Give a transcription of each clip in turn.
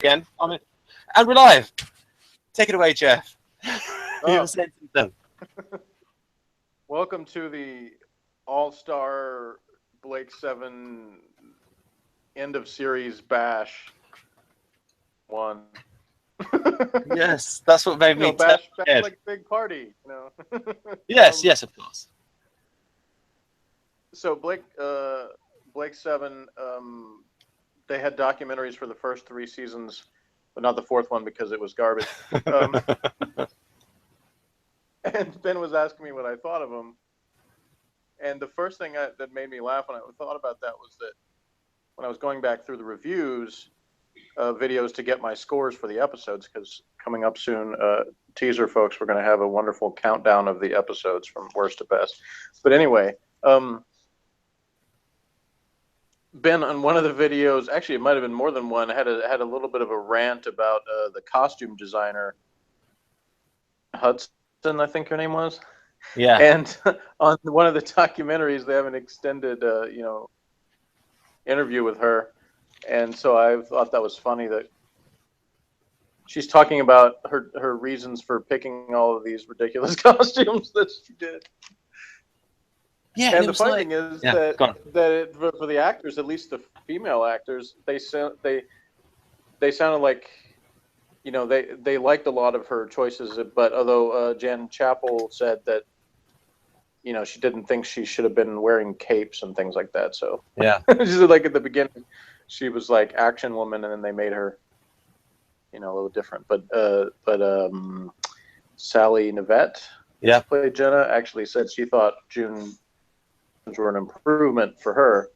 again. And we're live. Take it away, Jeff. Oh. Welcome to the All-Star Blake 7 end of series bash 1. Yes, that's what made me bash like a big party, Yes, yes, of course. So Blake 7, they had documentaries for the first 3 seasons, but not the 4th one because it was garbage. And Ben was asking me what I thought of them. And the first thing that made me laugh when I thought about that was that when I was going back through the reviews videos to get my scores for the episodes, because coming up soon, teaser folks, we're going to have a wonderful countdown of the episodes from worst to best. But anyway, Ben, on one of the videos, actually it might have been more than one, had a little bit of a rant about the costume designer, Hudson, I think her name was. Yeah. And on one of the documentaries, they have an extended, interview with her. And so I thought that was funny that she's talking about her reasons for picking all of these ridiculous costumes that she did. Yeah, and the funny thing is that for the actors, at least the female actors, they sounded like, they liked a lot of her choices. But although Jan Chappell said that, she didn't think she should have been wearing capes and things like that. So yeah, she said, like, at the beginning, she was like action woman, and then they made her, a little different. But Sally Nivette, yeah, played Jenna, actually said she thought June were an improvement for her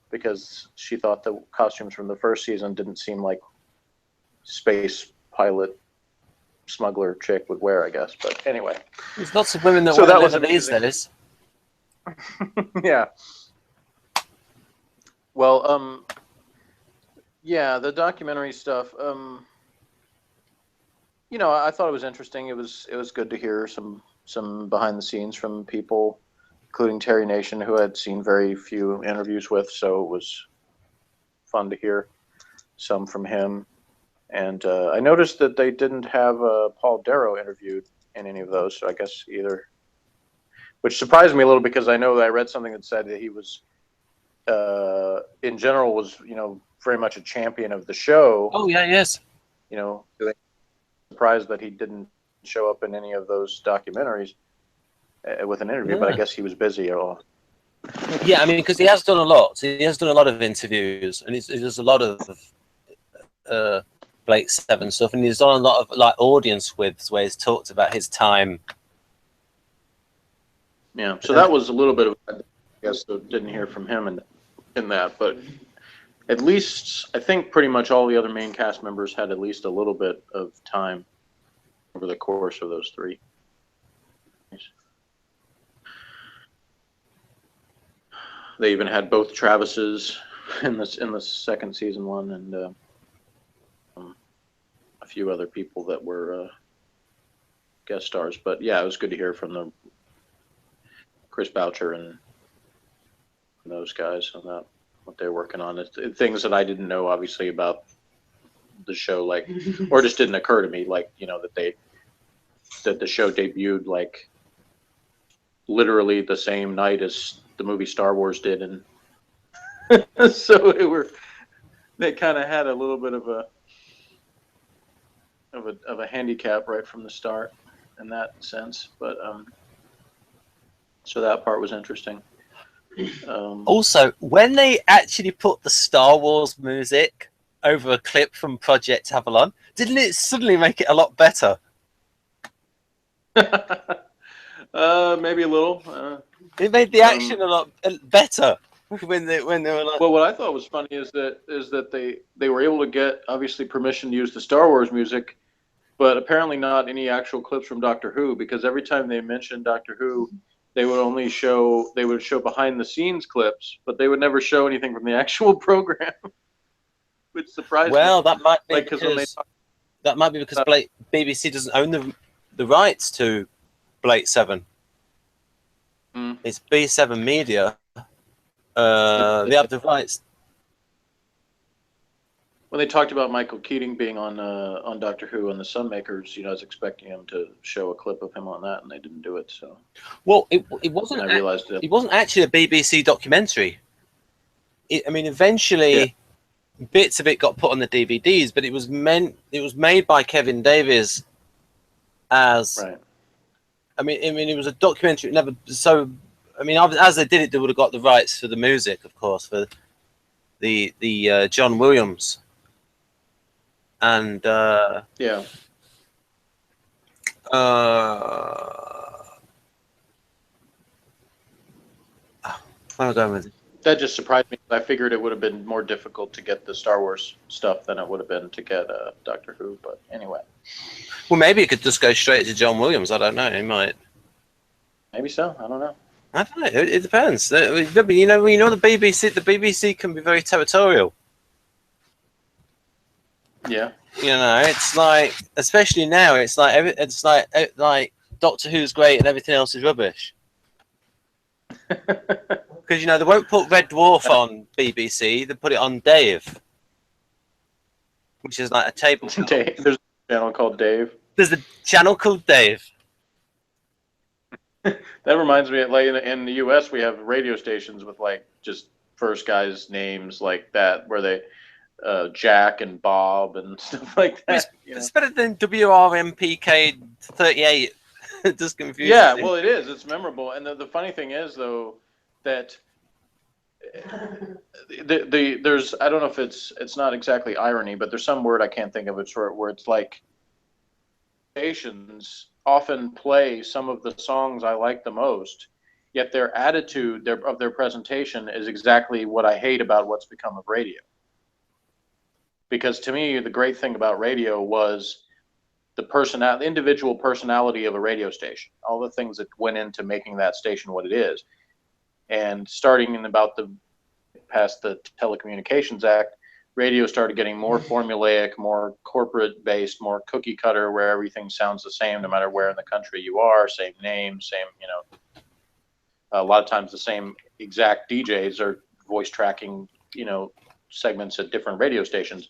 because she thought the costumes from the first season didn't seem like space pilot smuggler chick would wear, I guess. But anyway, there's lots of women that so wear that was leather these days. Yeah. Well, yeah, the documentary stuff. I thought it was interesting. It was good to hear some behind the scenes from people, including Terry Nation, who I'd seen very few interviews with. So it was fun to hear some from him. And I noticed that they didn't have Paul Darrow interviewed in any of those. So I guess either, which surprised me a little because I know that I read something that said that he was, in general, was very much a champion of the show. Oh yeah, yes. Surprised that he didn't show up in any of those documentaries with an interview, but I guess he was busy at all. Yeah, I mean, because he has done a lot. He has done a lot of interviews, and he does a lot of Blake 7 stuff, and he's done a lot of like audience widths where he's talked about his time. Yeah, so that was a little bit of, I guess, didn't hear from him in that, but at least I think pretty much all the other main cast members had at least a little bit of time over the course of those 3. They even had both Travises in the second season one, and a few other people that were guest stars. But yeah, it was good to hear from the Chris Boucher and those guys on that, what they're working on. Things that I didn't know, obviously, about the show, like, or just didn't occur to me, like, that the show debuted like literally the same night as the movie Star Wars did, and so they kind of had a little bit of a handicap right from the start in that sense. But so that part was interesting. Also, when they actually put the Star Wars music over a clip from Project Avalon, didn't it suddenly make it a lot better? Maybe a little. It made the action a lot better when they were like. Well, what I thought was funny is that they were able to get, obviously, permission to use the Star Wars music, but apparently not any actual clips from Doctor Who, because every time they mentioned Doctor Who, they would show behind the scenes clips, but they would never show anything from the actual program, which surprised me. Well, that might be because BBC doesn't own the rights to Blake 7. It's B7 Media. They have the rights. when they talked about Michael Keating being on Doctor Who and the Sunmakers, I was expecting him to show a clip of him on that, and they didn't do it. So, well, it wasn't. and I realized it wasn't actually a BBC documentary. Eventually, bits of it got put on the DVDs, but it was made by Kevin Davies as. Right. It was a documentary. Never so. As they did it, they would have got the rights for the music, of course, for the John Williams. And yeah. Where am I going with it? That just surprised me. I figured it would have been more difficult to get the Star Wars stuff than it would have been to get Doctor Who. But anyway. Well, maybe it could just go straight to John Williams. I don't know. He might. Maybe so. I don't know. I don't know. It depends. The BBC. The BBC can be very territorial. Yeah. It's like, especially now, it's like Doctor Who's great and everything else is rubbish. Because they won't put Red Dwarf on BBC; they put it on Dave, which is like a table. Dave. There's a channel called Dave. There's a channel called Dave. That reminds me, like in the U.S., we have radio stations with like just first guys' names like that, where they Jack and Bob and stuff like that. It's better than WRMPK 38. It just confuses. Yeah, you. well, it is. It's memorable, and the funny thing is though that there's, I don't know if it's not exactly irony, but there's some word I can't think of it for it, where it's like stations often play some of the songs I like the most, yet their attitude of their presentation is exactly what I hate about what's become of radio. Because to me, the great thing about radio was the individual personality of a radio station, all the things that went into making that station what it is. And starting in about past the Telecommunications Act, radio started getting more formulaic, more corporate based, more cookie cutter, where everything sounds the same no matter where in the country you are, same name, same, a lot of times the same exact DJs are voice tracking, segments at different radio stations.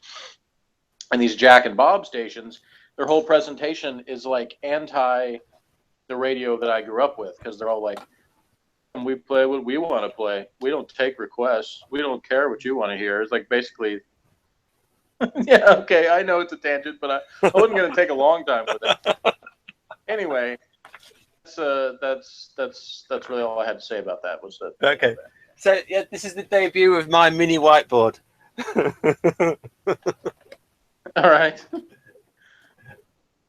And these Jack and Bob stations, their whole presentation is like anti the radio that I grew up with, because they're all like, we play what we want to play. We don't take requests. We don't care what you want to hear. It's like basically, yeah, okay, I know it's a tangent, but I wasn't going to take a long time with it. Anyway, that's really all I had to say about that. Was that okay? So yeah, this is the debut of my mini whiteboard. All right.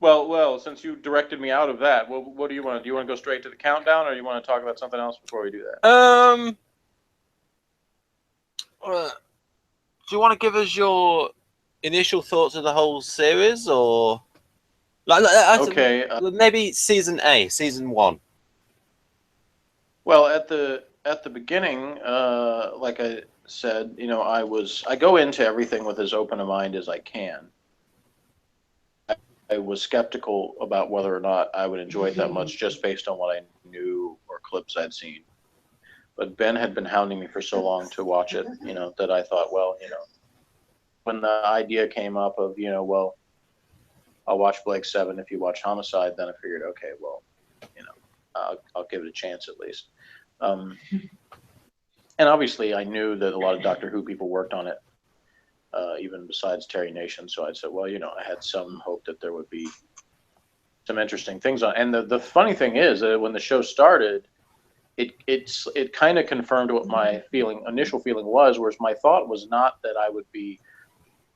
Well, since you directed me out of that, what do you want to do? You want to go straight to the countdown, or you want to talk about something else before we do that? Do you want to give us your initial thoughts of the whole series, or okay, maybe season 1? Well, at the beginning, like I said, I go into everything with as open a mind as I can. I was skeptical about whether or not I would enjoy it that much, just based on what I knew or clips I'd seen. But Ben had been hounding me for so long to watch it, that I thought, well, when the idea came up of, well, I'll watch Blake 7 if you watch Homicide, then I figured, okay, well, I'll give it a chance at least. And obviously I knew that a lot of Doctor Who people worked on it, even besides Terry Nation. So I said, well, I had some hope that there would be some interesting things on. And the funny thing is that when the show started, it kind of confirmed what my initial feeling was, whereas my thought was not that I would be,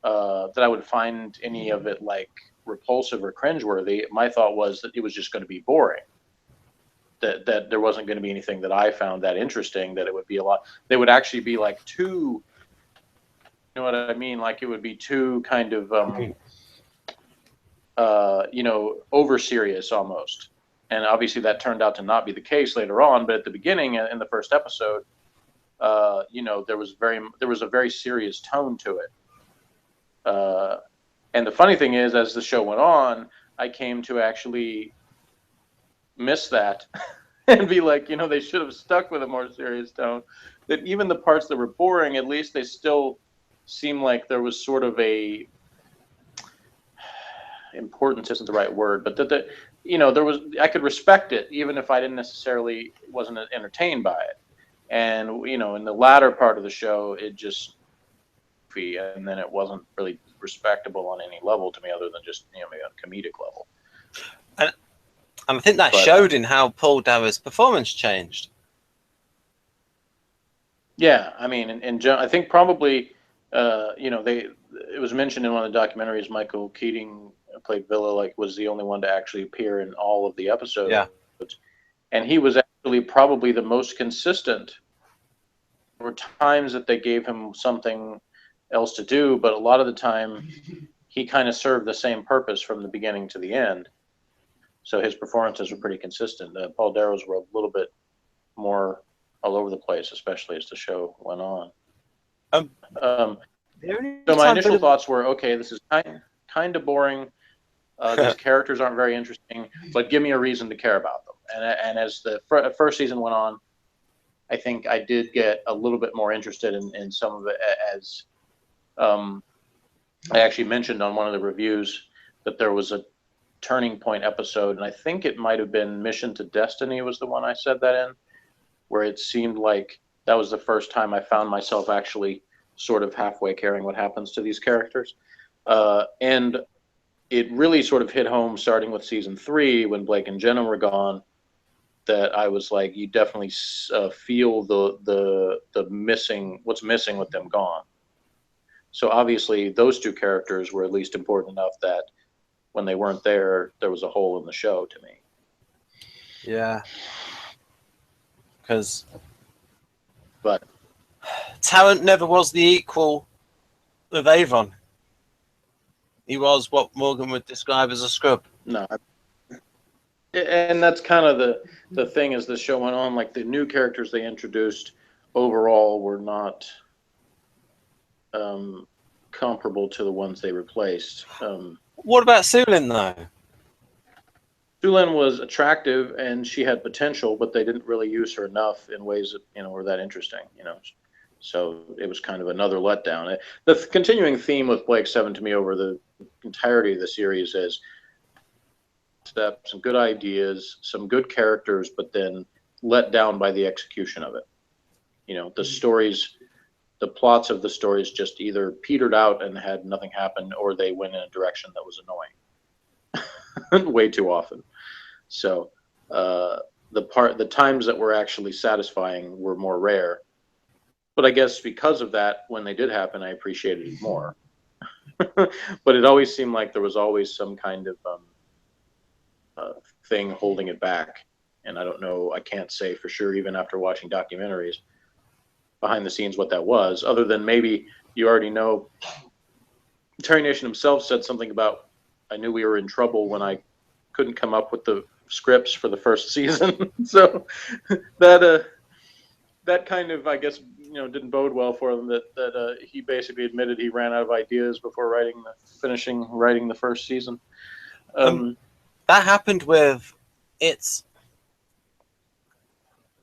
that I would find any of it like repulsive or cringeworthy. My thought was that it was just going to be boring. That there wasn't going to be anything that I found that interesting, that it would be they would actually be like too, you know what I mean? Like it would be too kind of, over serious almost. And obviously that turned out to not be the case later on. But at the beginning, in the first episode, there was a very serious tone to it. And the funny thing is, as the show went on, I came to actually miss that and be like, they should have stuck with a more serious tone. That even the parts that were boring, at least they still seemed like there was sort of a importance isn't the right word, but that there was, I could respect it even if I didn't necessarily wasn't entertained by it. And in the latter part of the show, it just and then it wasn't really respectable on any level to me other than just maybe on a comedic level. And I think that showed in how Paul Darrow's performance changed. Yeah, I mean, and I think probably it was mentioned in one of the documentaries, Michael Keating played Villa, like was the only one to actually appear in all of the episodes. Yeah. And he was actually probably the most consistent. There were times that they gave him something else to do, but a lot of the time he kind of served the same purpose from the beginning to the end. So his performances were pretty consistent. Paul Darrow's were a little bit more all over the place, especially as the show went on. So my initial thoughts were, okay, this is kind of boring. These characters aren't very interesting, but give me a reason to care about them. And as the first season went on, I think I did get a little bit more interested in some of it. As I actually mentioned on one of the reviews that there was a turning point episode, and I think it might have been Mission to Destiny was the one I said that in, where it seemed like that was the first time I found myself actually sort of halfway caring what happens to these characters. And it really sort of hit home starting with season 3 when Blake and Jenna were gone, that I was like, you definitely feel the missing, what's missing with them gone. So obviously those two characters were at least important enough that when they weren't there, there was a hole in the show to me. Yeah. But Tarrant never was the equal of Avon. He was what Morgan would describe as a scrub. No. And that's kind of the thing as the show went on. Like the new characters they introduced overall were not comparable to the ones they replaced. What about Sulin, though? Sulin was attractive and she had potential, but they didn't really use her enough in ways that were that interesting. So it was kind of another letdown. The continuing theme with Blake Seven to me over the entirety of the series is some good ideas, some good characters, but then let down by the execution of it. The stories, the plots of the stories just either petered out and had nothing happen, or they went in a direction that was annoying way too often. So the times that were actually satisfying were more rare. But I guess because of that, when they did happen, I appreciated it more. But it always seemed like there was always some kind of thing holding it back. And I don't know, I can't say for sure, even after watching documentaries behind the scenes, what that was, other than maybe you already know Terry Nation himself said something about, I knew we were in trouble when I couldn't come up with the scripts for the first season. So that kind of, I guess, didn't bode well for them, that he basically admitted he ran out of ideas before finishing writing the first season. That happened with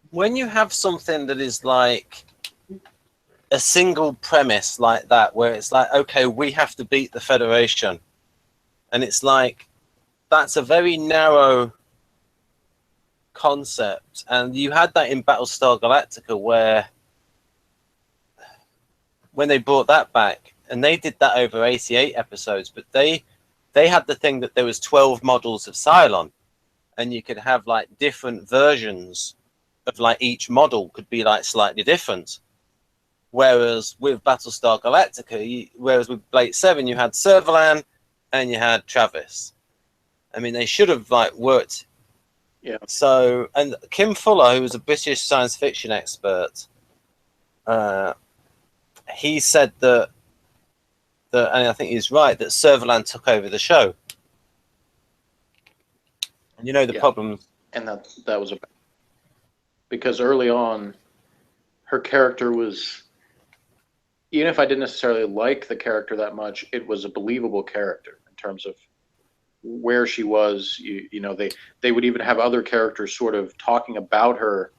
when you have something that is like a single premise like that, where it's like, okay, we have to beat the Federation, and it's like, that's a very narrow concept. And you had that in Battlestar Galactica, where when they brought that back, and they did that over 88 episodes, but they had the thing that there was 12 models of Cylon, and you could have like different versions of like each model could be like slightly different. Whereas with Battlestar Galactica, whereas with Blake 7, you had Servalan and you had Travis. I mean, they should have like worked. Yeah. So, and Kim Fuller, who was a British science fiction expert, he said that, and I think he's right, that Servalan took over the show. And the problem. And that was because early on, her character was, even if I didn't necessarily like the character that much, it was a believable character in terms of where she was. They would even have other characters sort of talking about her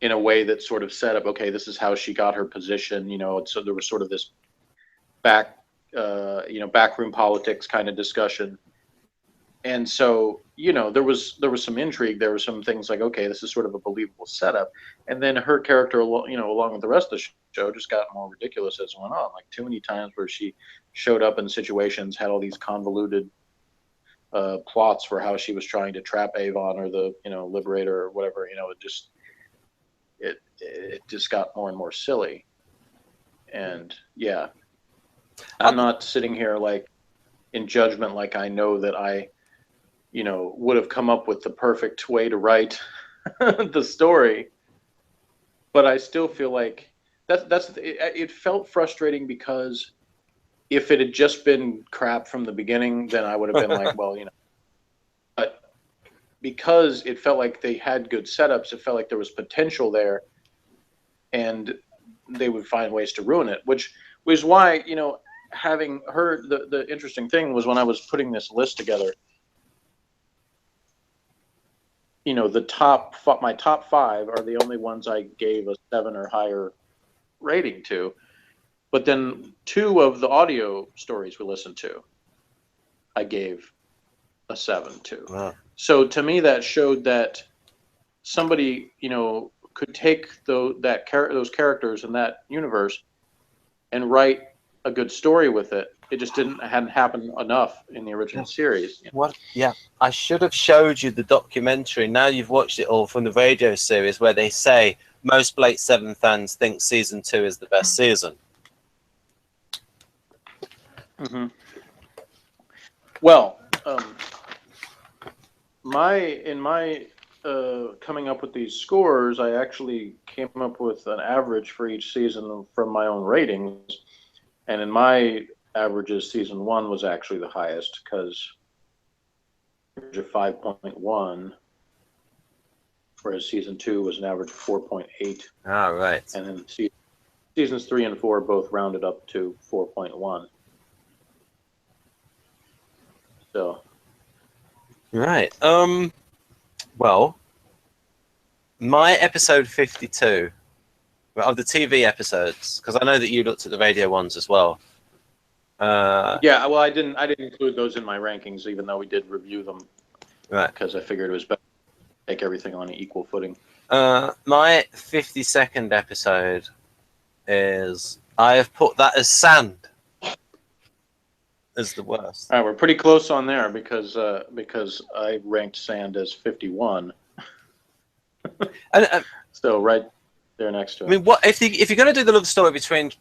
in a way that sort of set up, okay, this is how she got her position, you know. So there was sort of this backroom politics kind of discussion. And so, you know, there was some intrigue. There were some things like, okay, this is sort of a believable setup. And then her character, you know, along with the rest of the show, just got more ridiculous as it went on. Like too many times where she showed up in situations, had all these convoluted plots for how she was trying to trap Avon or the, you know, Liberator or whatever. You know, it just got more and more silly. And yeah, I'm not sitting here like in judgment, like I know that I, you know, would have come up with the perfect way to write the story, but I still feel like it felt frustrating because if it had just been crap from the beginning, then I would have been like, well, you know, but because it felt like they had good setups, it felt like there was potential there, and they would find ways to ruin it, which was why, you know, having heard the interesting thing was when I was putting this list together, you know, my top 5 are the only ones I gave a 7 or higher rating to. But then 2 of the audio stories we listened to, I gave a 7 to. Wow. So to me, that showed that somebody, you know, could take those characters in that universe and write a good story with it. It just hadn't happened enough in the original series. You know? What? Yeah, I should have showed you the documentary. Now you've watched it all from the radio series, where they say most Blake 7 fans think season 2 is the best season. Mm-hmm. Well, in my coming up with these scores, I actually came up with an average for each season from my own ratings, and in my averages, season 1 was actually the highest because average of 5.1, whereas season 2 was an average of 4.8. Ah, right. And then seasons 3 and 4 both rounded up to 4.1. So. Right. Well, my episode 52 of the TV episodes, because I know that you looked at the radio ones as well. Yeah, well, I didn't include those in my rankings, even though we did review them. Right. Because I figured it was better to take everything on an equal footing. My 52nd episode is, I have put that as sand. As the worst. All right, we're pretty close on there because I ranked sand as 51. And so right there next to it. I mean, what if you're going to do the love story between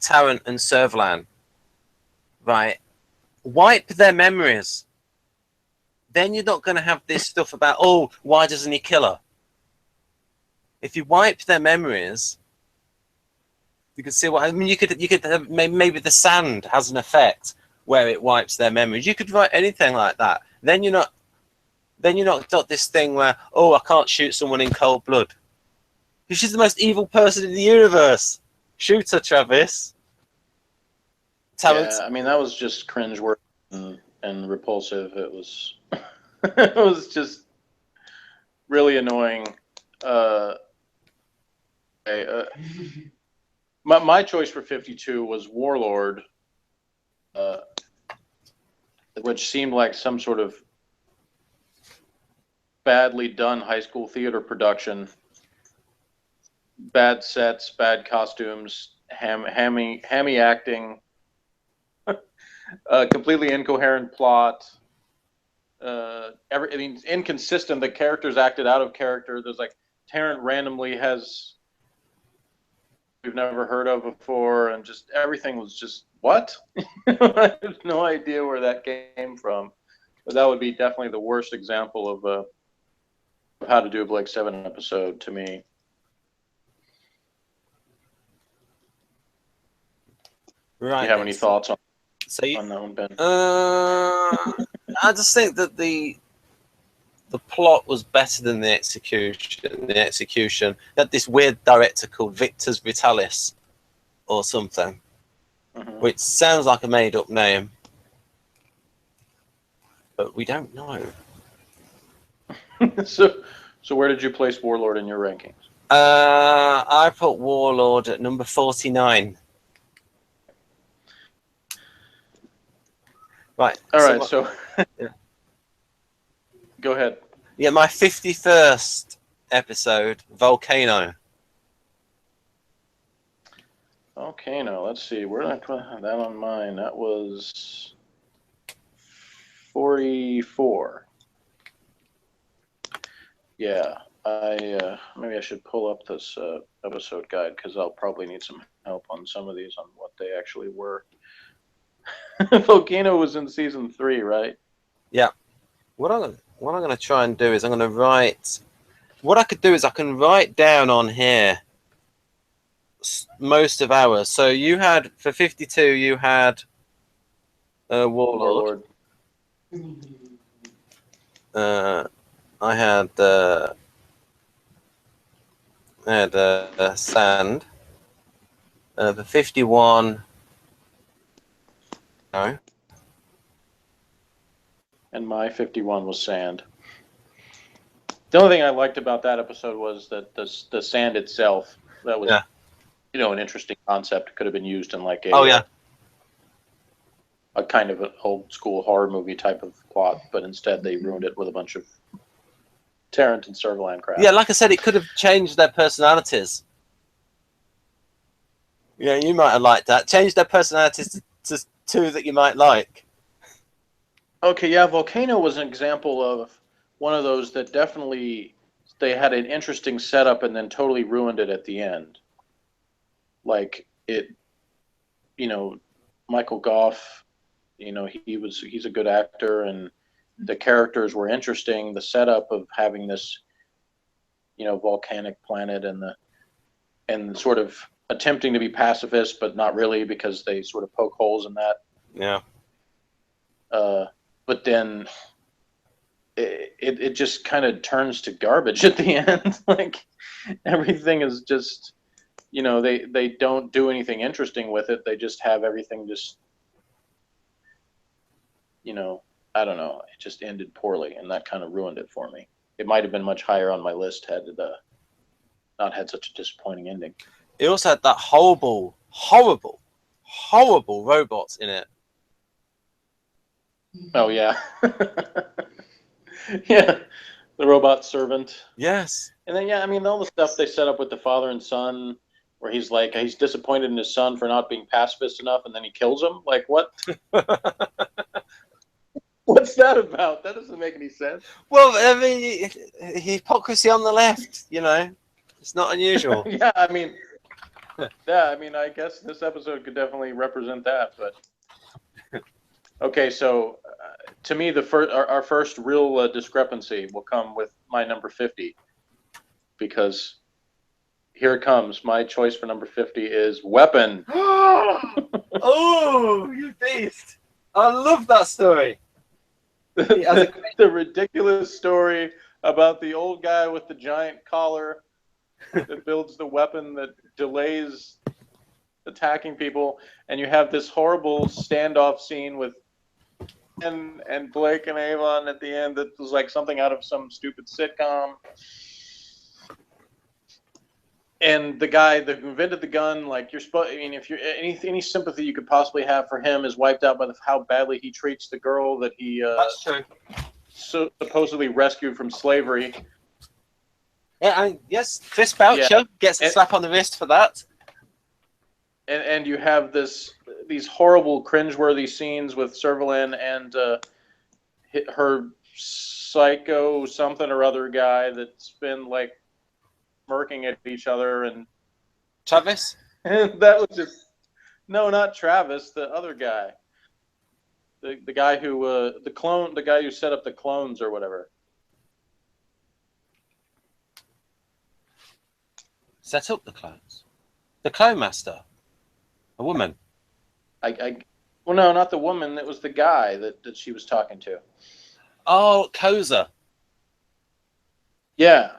Tarrant and Servalan, right? Wipe their memories. Then you're not going to have this stuff about, oh, why doesn't he kill her? If you wipe their memories, you can see what I mean. You could have, maybe the sand has an effect where it wipes their memories. You could write anything like that. Then you're not got this thing where, oh, I can't shoot someone in cold blood. She's the most evil person in the universe. Shoot her, Travis. Yeah, I mean, that was just cringeworthy and repulsive. It was it was just really annoying. My choice for 52 was Warlord, which seemed like some sort of badly done high school theater production. Bad sets, bad costumes, hammy acting, completely incoherent plot. Inconsistent. The characters acted out of character. There's like Tarrant randomly has we've never heard of before, and just everything was just what? I have no idea where that came from, but that would be definitely the worst example of how to do a Blake 7 episode to me. Right. Do you have any thoughts on that one, Ben? I just think that the plot was better than the execution. The execution had this weird director called Victor Vitalis or something, which sounds like a made-up name, but we don't know. So So where did you place Warlord in your rankings? I put Warlord at number 49. Right. All right, so yeah. Go ahead. Yeah, my 51st episode, Volcano. Volcano. Let's see. Where did I put that on mine? That was 44. Yeah, maybe I should pull up this episode guide because I'll probably need some help on some of these on what they actually were. Volcano was in season 3, right? Yeah. What I'm going to try and do is I'm going to write. What I could do is I can write down on here most of ours. So you had for 52, you had Warlord. I had Sand. The 51. No. And my 51 was Sand. The only thing I liked about that episode was that the sand itself, that was, an interesting concept. Could have been used in like a kind of an old school horror movie type of plot, but instead they ruined it with a bunch of Tarrant and Servalan crap. Yeah, like I said, it could have changed their personalities. Yeah, you might have liked that. Change their personalities to two that you might like. Okay, yeah, Volcano was an example of one of those that definitely they had an interesting setup and then totally ruined it at the end. Like it, Michael Goff, he's a good actor and the characters were interesting. The setup of having this, volcanic planet and sort of attempting to be pacifist, but not really because they sort of poke holes in that. Yeah. But then it just kind of turns to garbage at the end. Like everything is just, they don't do anything interesting with it. They just have everything just, I don't know. It just ended poorly, and that kind of ruined it for me. It might have been much higher on my list had it not had such a disappointing ending. It also had that horrible robots in it. Oh yeah. Yeah, the robot servant. Yes. And then all the stuff they set up with the father and son, where he's disappointed in his son for not being pacifist enough, and then he kills him. Like what? What's that about? That doesn't make any sense. Well, I mean, hypocrisy on the left. It's not unusual. Yeah, I guess this episode could definitely represent that. But okay, so to me, our first real discrepancy will come with my number 50, because here it comes. My choice for number 50 is Weapon. Oh, you beast! I love that story. The ridiculous story about the old guy with the giant collar that builds the weapon that delays attacking people, and you have this horrible standoff scene with and Blake and Avon at the end that was like something out of some stupid sitcom. And the guy that invented the gun, like you're supposed, if you're any sympathy you could possibly have for him is wiped out by how badly he treats the girl that he That's true. Supposedly rescued from slavery. Yeah, yes, Chris Boucher gets a slap on the wrist for that. And you have these horrible, cringeworthy scenes with Servalan and her psycho something or other guy that's been like smirking at each other, and Travis. And that was just not Travis, the other guy, the guy who the guy who set up the clones or whatever. Set up the clones. The clone master. A woman. Well, no, not the woman. It was the guy that she was talking to. Oh, Koza. Yeah.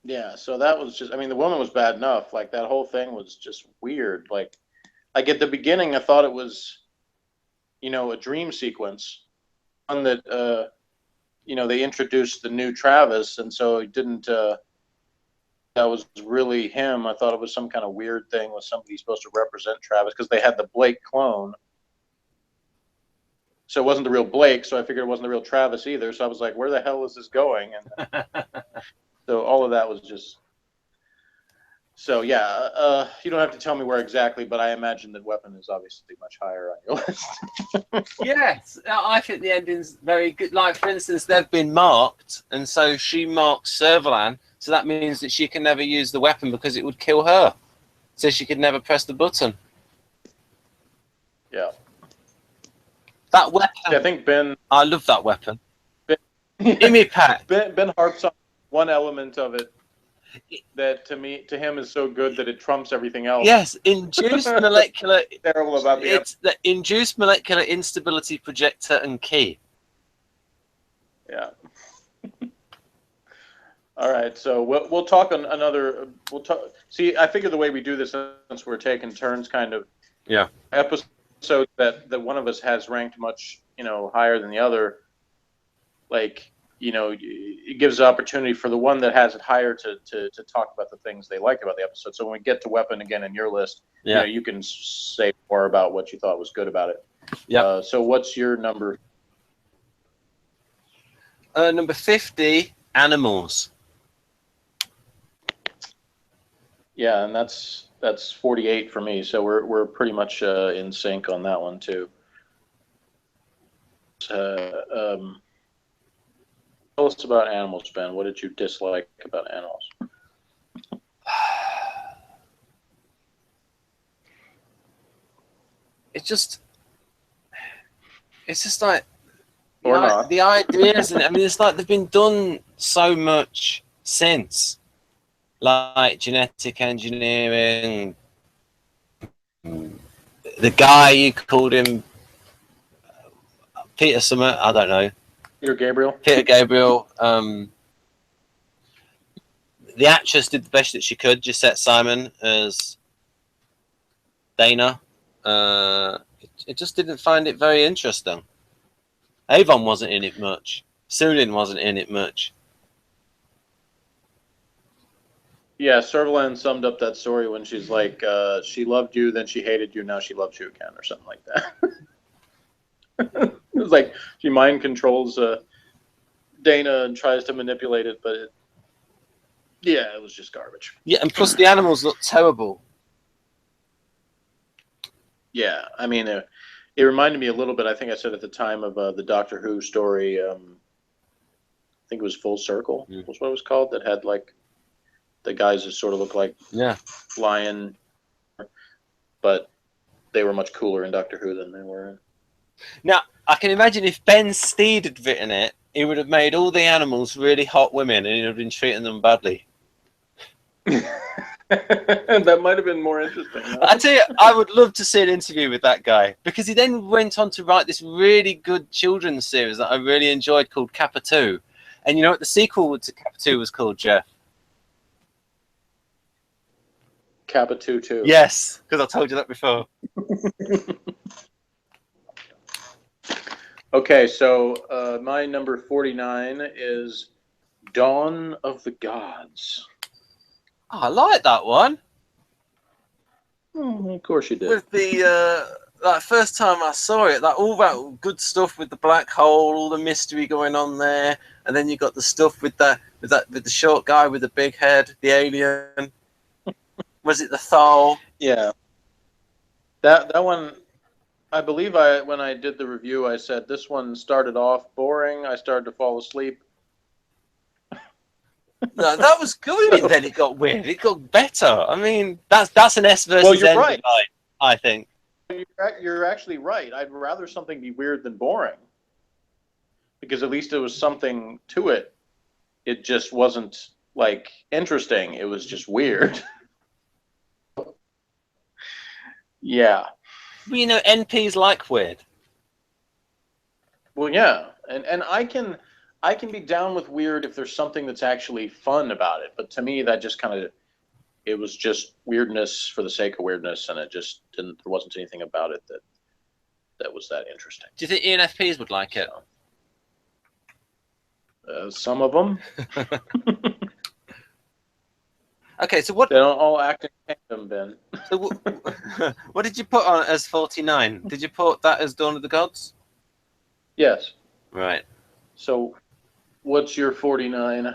Yeah, so that was just, the woman was bad enough. Like, that whole thing was just weird. Like at the beginning, I thought it was, a dream sequence. One that, they introduced the new Travis, and so it didn't. That was really him. I thought it was some kind of weird thing with somebody supposed to represent Travis because they had the Blake clone. So it wasn't the real Blake, so I figured it wasn't the real Travis either. So I was like, where the hell is this going? And so all of that was just... So yeah, you don't have to tell me where exactly, but I imagine that Weapon is obviously much higher on your list. Yes, I think the ending's very good. Like, for instance, they've been marked, and so she marks Servalan, so that means that she can never use the weapon because it would kill her. So she could never press the button. Yeah. That weapon. I think Ben... I love that weapon. Give me Pat. Ben harps on one element of it that to him is so good that it trumps everything else. Yes, induced molecular... terrible about it's the induced molecular instability projector and key. Yeah. All right, so we'll talk on another... We'll talk... See, I figure the way we do this, since we're taking turns kind of... Yeah. Episode that one of us has ranked much, higher than the other, like, it gives the opportunity for the one that has it higher to talk about the things they like about the episode. So when we get to Weapon again in your list, you can say more about what you thought was good about it. Yeah. So what's your number? Number 50, Animals. Yeah, and that's 48 for me. So we're pretty much in sync on that one too. Tell us about Animals, Ben. What did you dislike about Animals? It's just like The ideas, and I mean, it's like they've been done so much since, like genetic engineering. The guy, you called him Peter Summer, I don't know. Peter Gabriel. The actress did the best that she could. Gisette Simon as Dana. It just didn't find it very interesting. Avon wasn't in it much. Sulin wasn't in it much. Yeah, Servalan summed up that story when she's like, she loved you, then she hated you, now she loves you again, or something like that. It was like she mind controls Dana and tries to manipulate it, but it was just garbage. Yeah, and plus the animals look terrible. Yeah, I mean, it reminded me a little bit, I think I said at the time, of the Doctor Who story, I think it was Full Circle, was what it was called, that had like the guys that sort of look like lion, but they were much cooler in Doctor Who than they were in. Now, I can imagine if Ben Steed had written it, he would have made all the animals really hot women and he'd have been treating them badly. That might have been more interesting. No? I tell you, I would love to see an interview with that guy, because he then went on to write this really good children's series that I really enjoyed called Kappa 2. And you know what the sequel to Kappa 2 was called, Jeff? Kappa 2 too. Yes, because I told you that before. Okay, so my number 49 is Dawn of the Gods. Oh, I like that one. Of course you did. With the like first time I saw it, like all that good stuff with the black hole, all the mystery going on there, and then you got the stuff with the short guy with the big head, the alien. Was it the Thal? Yeah. That one, I believe when I did the review, I said this one started off boring. I started to fall asleep. No, that was good. And then it got weird. It got better. I mean, that's an S versus N right. divide, I think. You're actually right. I'd rather something be weird than boring, because at least it was something to it. It just wasn't like interesting. It was just weird. Yeah. Well, you know, NPs like weird. Well, yeah, and I can be down with weird if there's something that's actually fun about it. But to me, that just it was just weirdness for the sake of weirdness, and it just there wasn't anything about it that was that interesting. Do you think ENFPs would like it? Some of them. Okay, so what? They don't all act in tandem, Ben. So what did you put on as 49? Did you put that as Dawn of the Gods? Yes. Right. So, what's your 49?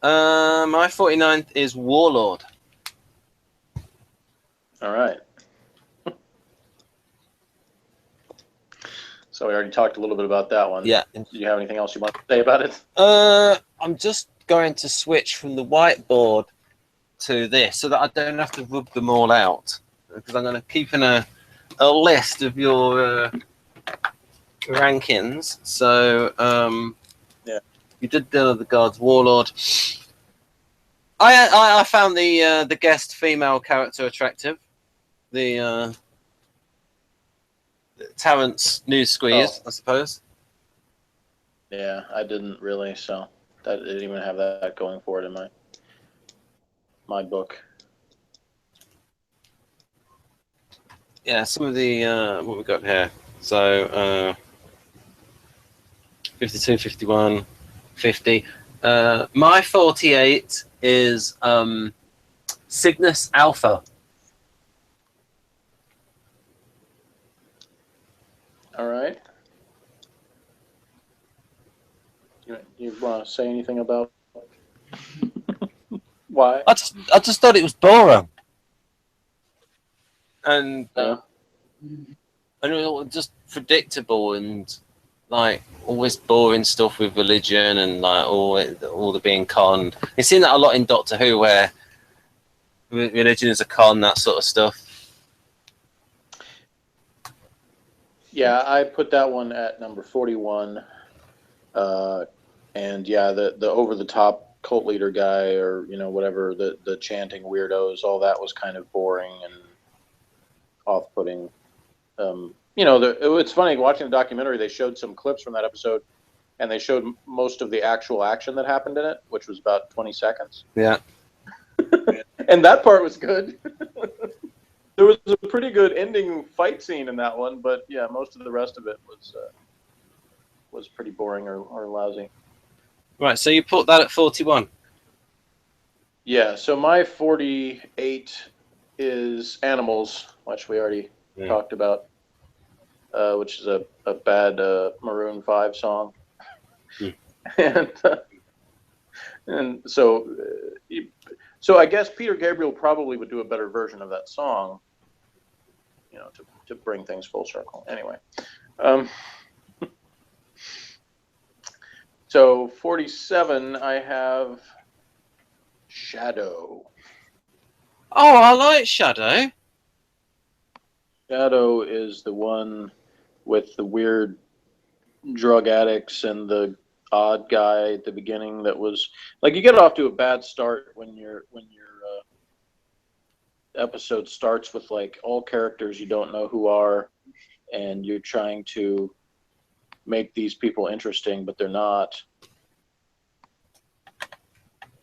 My 49th is Warlord. All right. So we already talked a little bit about that one. Yeah. Do you have anything else you want to say about it? I'm just going to switch from the whiteboard to this so that I don't have to rub them all out, because I'm going to keep in a list of your rankings. So Yeah, you did Dawn of the Gods, Warlord. I found the guest female character attractive. The Terrence News Squeeze, I suppose. Yeah, I didn't really, so that didn't even have that going for it in my book. Yeah, some of the what we got here. So 52, 51, 50. My 48 is Cygnus Alpha. All right. You want to say anything about why? I just thought it was boring, and Yeah. and it was just predictable, and like always boring stuff with religion, and like all the being conned. You've seen that a lot in Doctor Who, where religion is a con, that sort of stuff. Yeah, I put that one at number 41. And yeah, the over the top cult leader guy, or whatever, the chanting weirdos, all that was kind of boring and off putting. It's funny watching the documentary. They showed some clips from that episode, and they showed most of the actual action that happened in it, which was about 20 seconds. Yeah. And that part was good. There was a pretty good ending fight scene in that one, but yeah, most of the rest of it was pretty boring or lousy. Right, so you put that at 41. Yeah, so my 48 is Animals, which we already talked about, which is a bad Maroon 5 song. And so I guess Peter Gabriel probably would do a better version of that song, to bring things full circle. Anyway, so 47, I have Shadow. Oh, I like Shadow. Shadow is the one with the weird drug addicts and the odd guy at the beginning. That was like, you get off to a bad start when your episode starts with like all characters you don't know who are, and you're trying to make these people interesting, but they're not.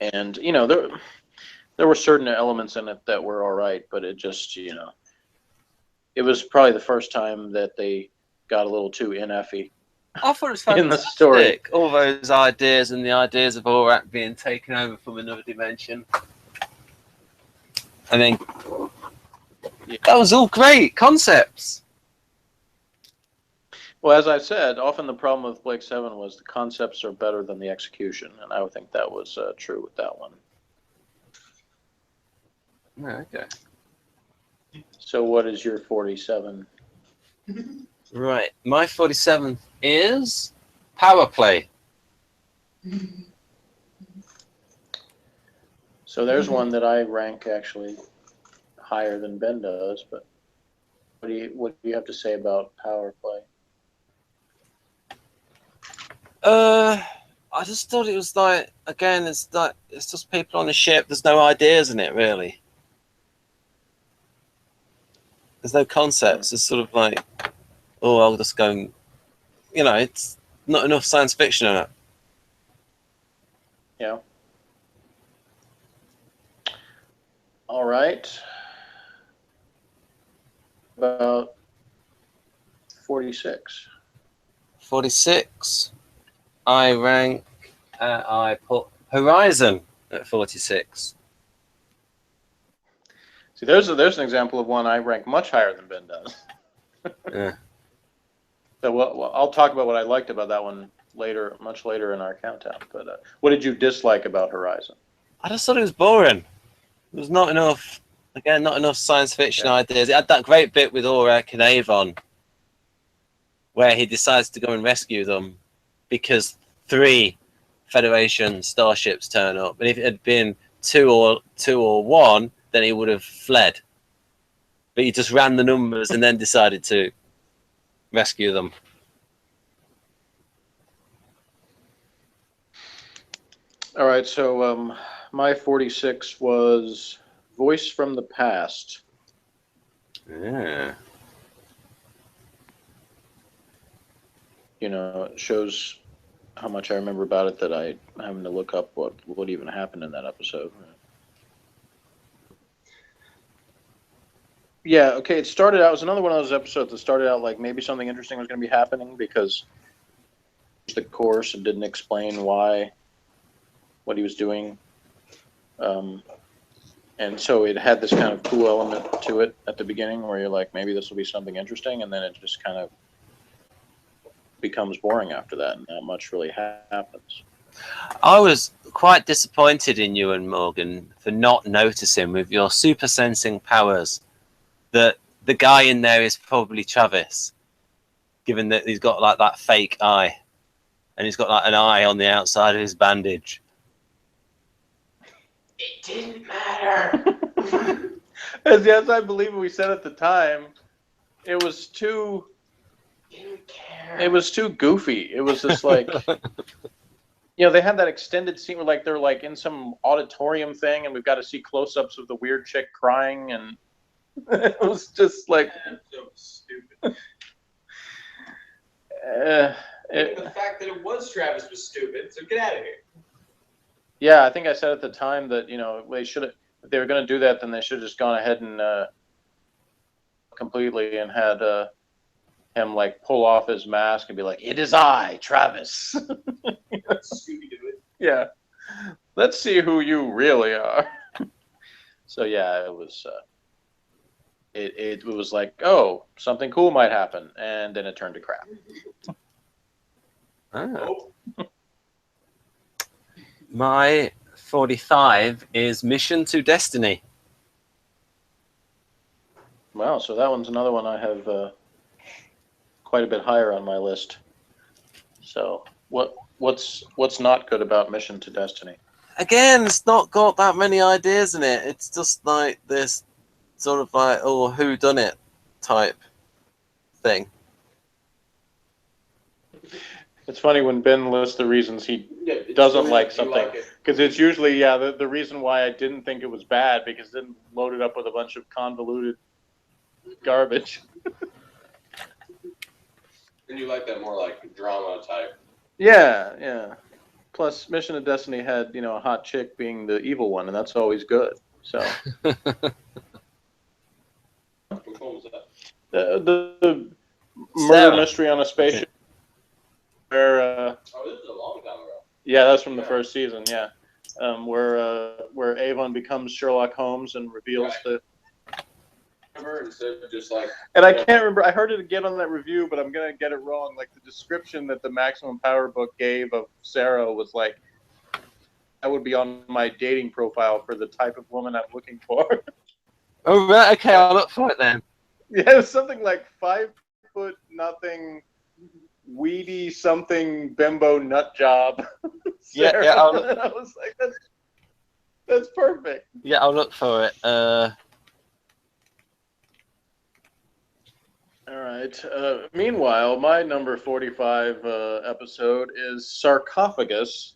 And there were certain elements in it that were all right, but it just it was probably the first time that they got a little too NF-y. I thought it was fantastic. In the story. All those ideas and the ideas of Aurak being taken over from another dimension. And then that was all great concepts. Well, as I said, often the problem with Blake 7 was the concepts are better than the execution, and I would think that was true with that one. Okay. So what is your 47? Right. My 47 is Power Play. So there's one that I rank actually higher than Ben does, but what do you have to say about Power Play? I just thought it was like, again, it's just people on a ship. There's no ideas in it, really. There's no concepts. It's sort of like, oh, I'll just go and, it's not enough science fiction in it. Yeah. All right. About 46. 46. I put Horizon at 46. See, there's an example of one I rank much higher than Ben does. Yeah. So I'll talk about what I liked about that one later, much later in our countdown. But what did you dislike about Horizon? I just thought it was boring. There was not enough, again, not enough science fiction ideas. It had that great bit with Aurek and Avon where he decides to go and rescue them because 3 Federation starships turn up. And if it had been 2 or 1, then he would have fled. But he just ran the numbers and then decided to rescue them. All right, so my 46 was Voice from the Past. Yeah. You know, it shows how much I remember about it that I'm having to look up what even happened in that episode. Yeah, okay, it was another one of those episodes that started out like maybe something interesting was going to be happening because the course and didn't explain what he was doing. And so it had this kind of cool element to it at the beginning where you're like, maybe this will be something interesting, and then it just kind of becomes boring after that, and not much really happens. I was quite disappointed in you and Morgan for not noticing with your super sensing powers that the guy in there is probably Travis, given that he's got like that fake eye and he's got like an eye on the outside of his bandage. It didn't matter. As I believe we said at the time, it was too goofy. It was just like, you know, they had that extended scene where like they're like in some auditorium thing and we've got to see close-ups of the weird chick crying, and it was just like so stupid. The fact that it was Travis was stupid, so get out of here. Yeah, I think I said at the time that, you know, they should have, if they were going to do that, then they should have just gone ahead and completely and had him like pull off his mask and be like, "It is I, Travis." Yeah, let's see who you really are. So yeah, it was. It was like, oh, something cool might happen, and then it turned to crap. Oh. My 45 is Mission to Destiny. Wow, so that one's another one I have quite a bit higher on my list. So what's not good about Mission to Destiny? Again, it's not got that many ideas in it. It's just like this sort of like, oh, who done it type thing. It's funny when Ben lists the reasons he doesn't like something, because it's usually the reason why I didn't think it was bad, because it didn't load it up with a bunch of convoluted garbage. And you like that more like drama type. Yeah. Plus, Mission to Destiny had, you know, a hot chick being the evil one, and that's always good. So. Which one was that? The murder mystery on a spaceship. Where oh, this is a long time ago. yeah, that's from the first season. Yeah, where Avon becomes Sherlock Holmes and reveals the. Instead of just like. And I can't remember. I heard it again on that review, but I'm gonna get it wrong. Like the description that the Maximum Power book gave of Sarah was like, "I would be on my dating profile for the type of woman I'm looking for." Oh, right. Okay, I'll look for it then. Yeah, something like 5'0", weedy something bimbo nut job. Yeah, I'll and I was like, that's perfect. Yeah, I'll look for it. All right. Meanwhile, my number 45 episode is Sarcophagus,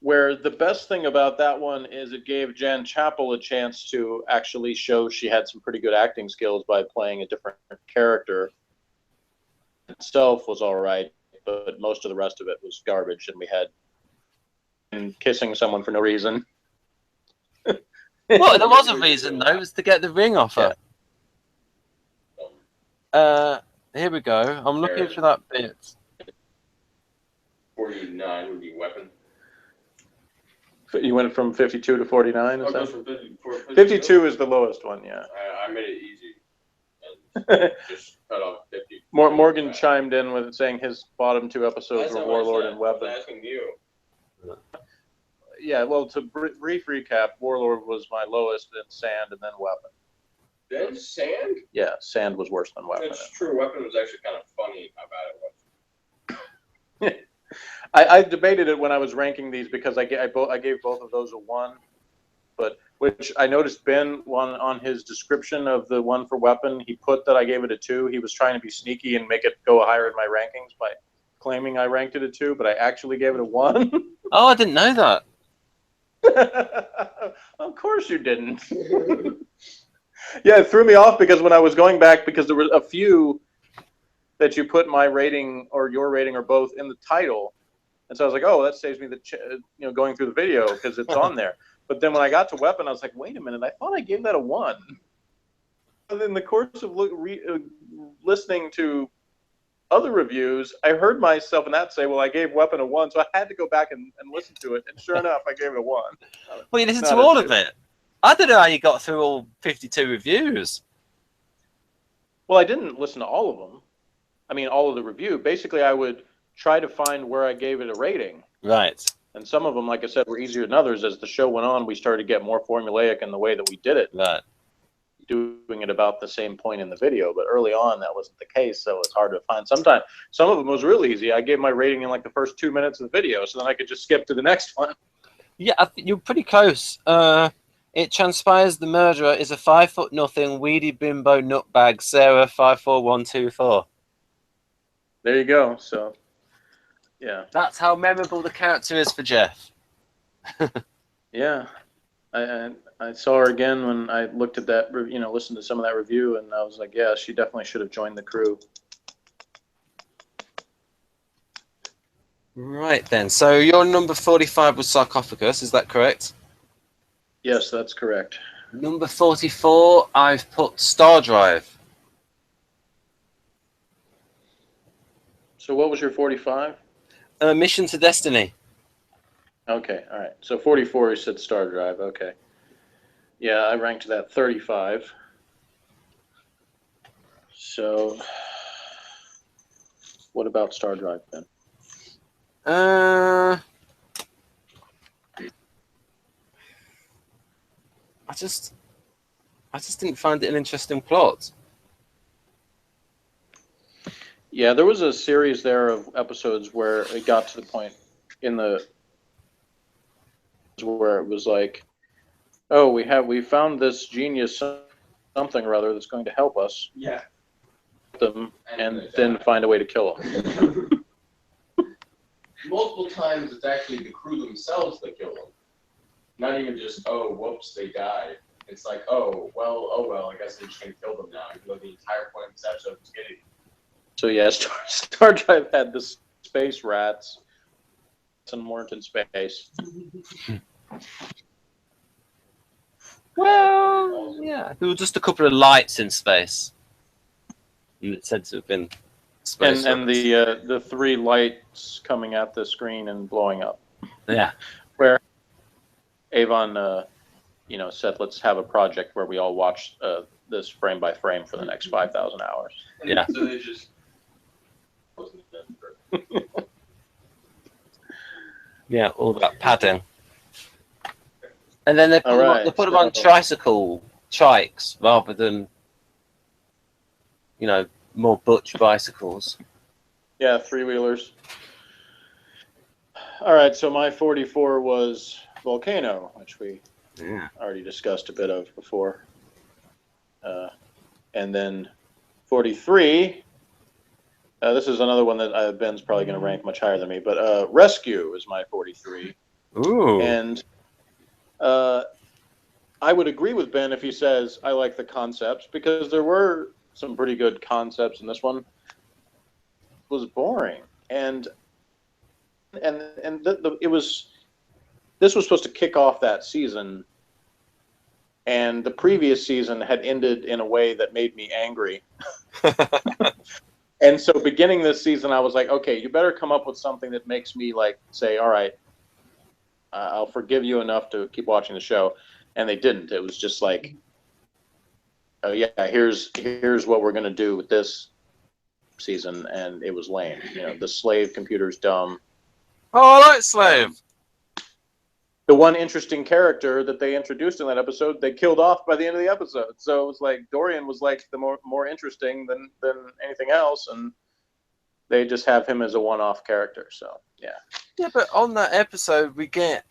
where the best thing about that one is it gave Jan Chappell a chance to actually show she had some pretty good acting skills by playing a different character. Itself was all right, but most of the rest of it was garbage, and we had him kissing someone for no reason. Well, there was a reason though. It was to get the ring off her. Here we go. I'm looking for that bit. 49 would be weapon. You went from 52 to 49? Oh, it goes from 52? 52 is the lowest one, yeah. I made it easy. And just cut off 50. Morgan chimed in with saying his bottom 2 episodes were Warlord and Weapon. I was asking you. Yeah, well, to brief recap, Warlord was my lowest, then Sand, and then Weapon. Then Sand? Yeah, Sand was worse than Weapon. That's true. Weapon was actually kind of funny how bad it was. I debated it when I was ranking these because I gave both of those a 1, but which I noticed Ben on his description of the one for Weapon, he put that I gave it a 2. He was trying to be sneaky and make it go higher in my rankings by claiming I ranked it a 2, but I actually gave it a 1. Oh, I didn't know that. Of course you didn't. Yeah, it threw me off because when I was going back, because there were a few that you put my rating or your rating or both in the title, and so I was like, oh, that saves me the going through the video because it's on there. But then when I got to Weapon, I was like, wait a minute, I thought I gave that a 1. And in the course of listening to other reviews, I heard myself in that say, well, I gave Weapon a 1, so I had to go back and listen to it, and sure enough, I gave it a 1. Well, you listened to all of it. I don't know how you got through all 52 reviews. Well, I didn't listen to all of them. I mean, all of the review. Basically, I would try to find where I gave it a rating. Right. And some of them, like I said, were easier than others. As the show went on, we started to get more formulaic in the way that we did it. Right. Doing it about the same point in the video. But early on, that wasn't the case, so it's hard to find. Sometimes, some of them was really easy. I gave my rating in like the first 2 minutes of the video, so then I could just skip to the next one. Yeah, you're pretty close. It transpires the murderer is a 5'0", weedy bimbo nutbag, Sarah 54124. There you go. So, yeah. That's how memorable the character is for Jeff. Yeah. I saw her again when I looked at that, listened to some of that review, and I was like, yeah, she definitely should have joined the crew. Right then. So your number 45 was Sarcophagus, is that correct? Yes, that's correct. Number 44, I've put Star Drive. So what was your 45? Mission to Destiny. Okay, all right. So 44, you said Star Drive. Okay. Yeah, I ranked that 35. So what about Star Drive then? I just didn't find it an interesting plot. Yeah, there was a series there of episodes where it got to the point where it was like, oh, we found this genius something or other that's going to help us. Yeah. Them and then find a way to kill them. Multiple times, it's actually the crew themselves that kill them. Not even just, oh, whoops, they died. It's like, oh well, I guess they're just going to kill them now, even though the entire point of this episode was getting. So yeah, Star Drive had the space rats and weren't in space. Well, yeah, there were just a couple of lights in space. It said to have been space. And the 3 lights coming at the screen and blowing up. Yeah. Where Avon, said, let's have a project where we all watch this frame by frame for the next 5,000 hours. Yeah. So they just. Yeah, all that padding. And then they put them on tricycle trikes rather than, more butch bicycles. Yeah, 3-wheelers. All right, so my 44 was Volcano, which we already discussed a bit of before. And then 43, this is another one that Ben's probably going to rank much higher than me, but Rescue is my 43. Ooh. And I would agree with Ben if he says I like the concepts, because there were some pretty good concepts in this one. It was boring, and this was supposed to kick off that season, and the previous season had ended in a way that made me angry. And so beginning this season, I was like, okay, you better come up with something that makes me like say, all right, I'll forgive you enough to keep watching the show. And they didn't. It was just like, oh yeah, here's what we're gonna do with this season, and it was lame. You know, the slave computer's dumb. Oh, I like Slave. The one interesting character that they introduced in that episode, they killed off by the end of the episode. So it was like Dorian was like the more interesting than anything else, and they just have him as a one-off character. So yeah. Yeah, but on that episode,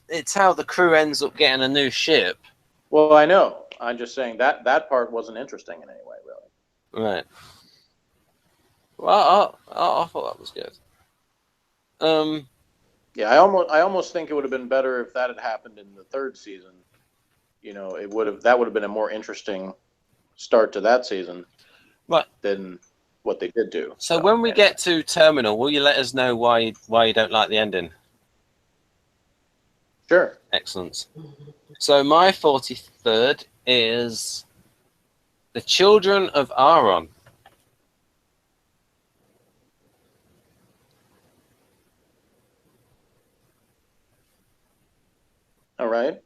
it's how the crew ends up getting a new ship. Well, I know. I'm just saying that part wasn't interesting in any way, really. Right. Well, I thought that was good. Yeah, I almost think it would have been better if that had happened in the third season. You know, that would have been a more interesting start to that season, right, than what they did do. So when we get to Terminal, will you let us know why you don't like the ending? Sure. Excellent. So my 43rd is The Children of Aaron. All right.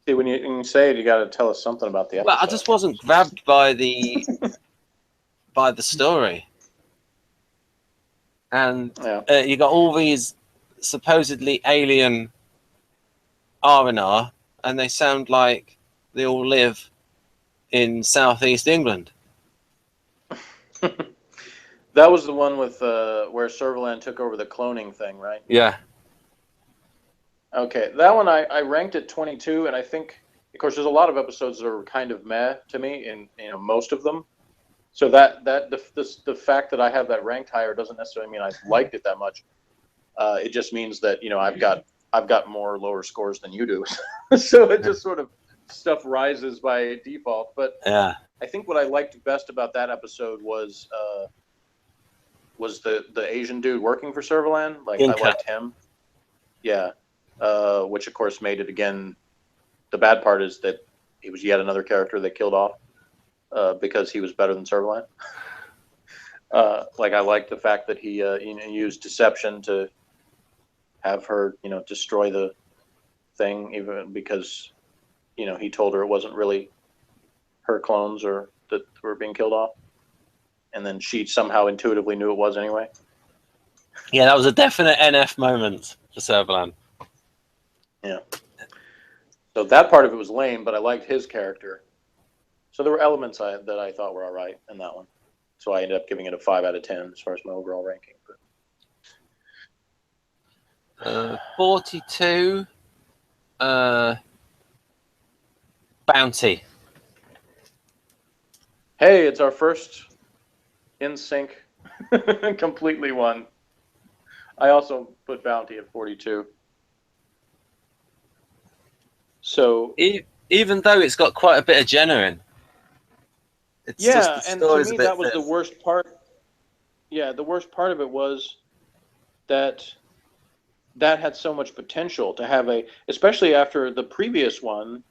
See, when you say it, you got to tell us something about the episode. Well, I just wasn't grabbed by the story, and you got all these supposedly alien R&R, and they sound like they all live in southeast England. That was the one with where Servalan took over the cloning thing, right? Yeah. Okay, that one I ranked at 22, and I think, of course, there's a lot of episodes that are kind of meh to me, and most of them. So the fact that I have that ranked higher doesn't necessarily mean I liked it that much. It just means that I've got more lower scores than you do, so it just sort of stuff rises by default. But yeah, I think what I liked best about that episode was the Asian dude working for Servalan. Like, I liked him. Yeah. Which of course made it again. The bad part is that he was yet another character they killed off because he was better than Servalan. Like, I liked the fact that he used deception to have her destroy the thing, even because he told her it wasn't really her clones or that were being killed off, and then she somehow intuitively knew it was anyway. Yeah, that was a definite NF moment for Servalan. Yeah. So that part of it was lame, but I liked his character. So there were elements that I thought were all right in that one. So I ended up giving it a 5 out of 10 as far as my overall ranking. But 42. Bounty. Hey, it's our first in sync completely one. I also put Bounty at 42. So even though it's got quite a bit of Jenna in, it's just and to me that was the worst part. Yeah, the worst part of it was that had so much potential to have especially after the previous one,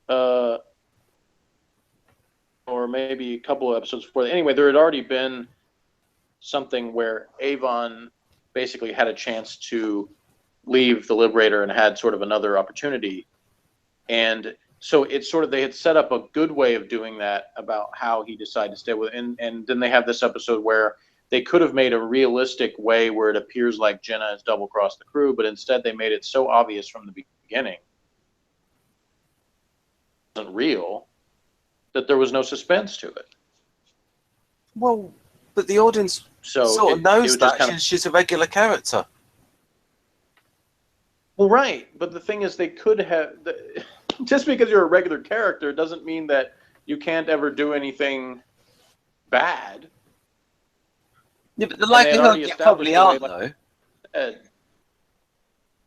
or maybe a couple of episodes before. Anyway, there had already been something where Avon basically had a chance to leave the Liberator and had sort of another opportunity. And so it's sort of, they had set up a good way of doing that about how he decided to stay with it. And then they have this episode where they could have made a realistic way where it appears like Jenna has double-crossed the crew, but instead they made it so obvious from the beginning it wasn't real that there was no suspense to it. Well, but the audience sort of knows that she's a regular character. Well, right, but the thing is, they could have. Just because you're a regular character doesn't mean that you can't ever do anything bad. Yeah, but the likelihood you probably aren't, though.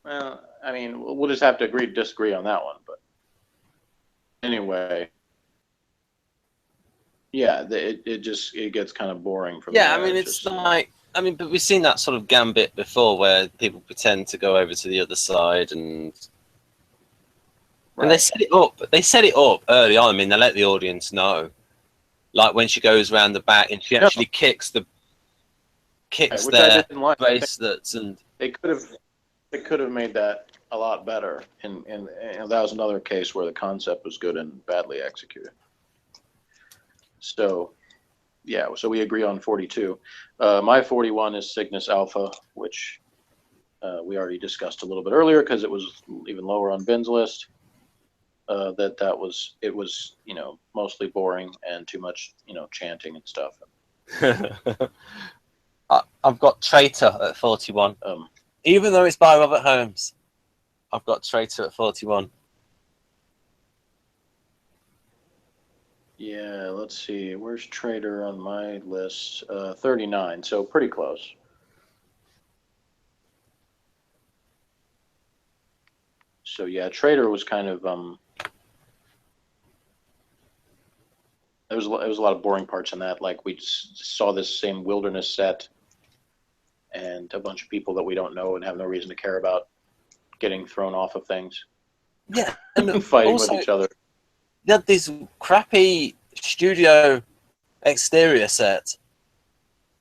Well, I mean, we'll just have to agree to disagree on that one. But anyway, yeah, it gets kind of boring from there. Yeah, I mean, it's like. I mean, but we've seen that sort of gambit before where people pretend to go over to the other side and... And they set it up. They set it up early on. I mean, they let the audience know, like when she goes around the back and she actually kicks which their I didn't like. bracelets, and They could have made that a lot better, and that was another case where the concept was good and badly executed. So, yeah, so we agree on 42. My 41 is Cygnus Alpha, which we already discussed a little bit earlier because it was even lower on Ben's list. It was mostly boring and too much chanting and stuff. I've got Traitor at 41. Even though it's by Robert Holmes, I've got Traitor at 41. Yeah, let's see. Where's Traitor on my list? 39, so pretty close. So yeah, Traitor was kind of there was a lot of boring parts in that. Like we just saw this same wilderness set, and a bunch of people that we don't know and have no reason to care about getting thrown off of things. Yeah, and fighting also, with each other. They had these crappy studio exterior sets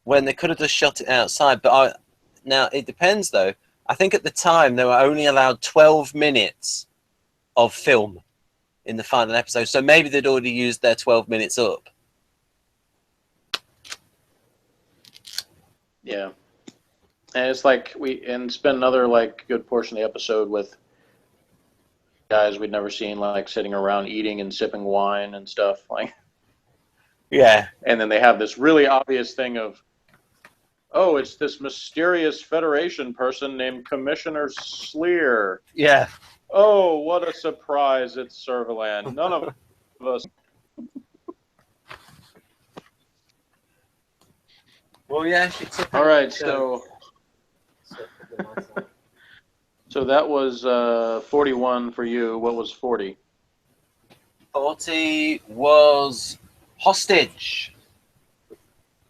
when they could have just shot it outside. But now it depends, though. I think at the time they were only allowed 12 minutes of film in the final episode, so maybe they'd already used their 12 minutes up. Yeah. And it's like spend another like good portion of the episode with guys we'd never seen, like sitting around eating and sipping wine and stuff, like. Yeah. And then they have this really obvious thing of, oh, it's this mysterious Federation person named Commissioner Sleer. Yeah. Oh, what a surprise! It's Servalan. None of us. Well, yeah. She took All right, so that was 41 for you. What was 40? 40 was Hostage.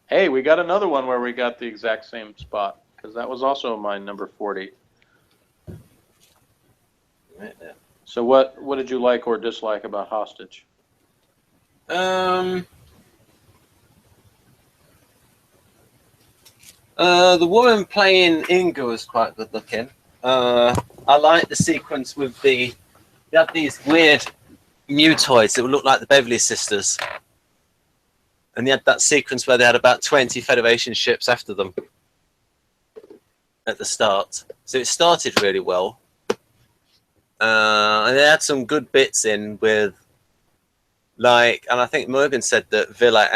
Hey, we got another one where we got the exact same spot, because that was also my number 40. Right there. So what did you like or dislike about Hostage? The woman playing Inga was quite good looking. I like the sequence with they had these weird mutoids that would look like the Beverly Sisters. And they had that sequence where they had about 20 Federation ships after them at the start. So it started really well. And they had some good bits in with, like, and I think Morgan said that Villa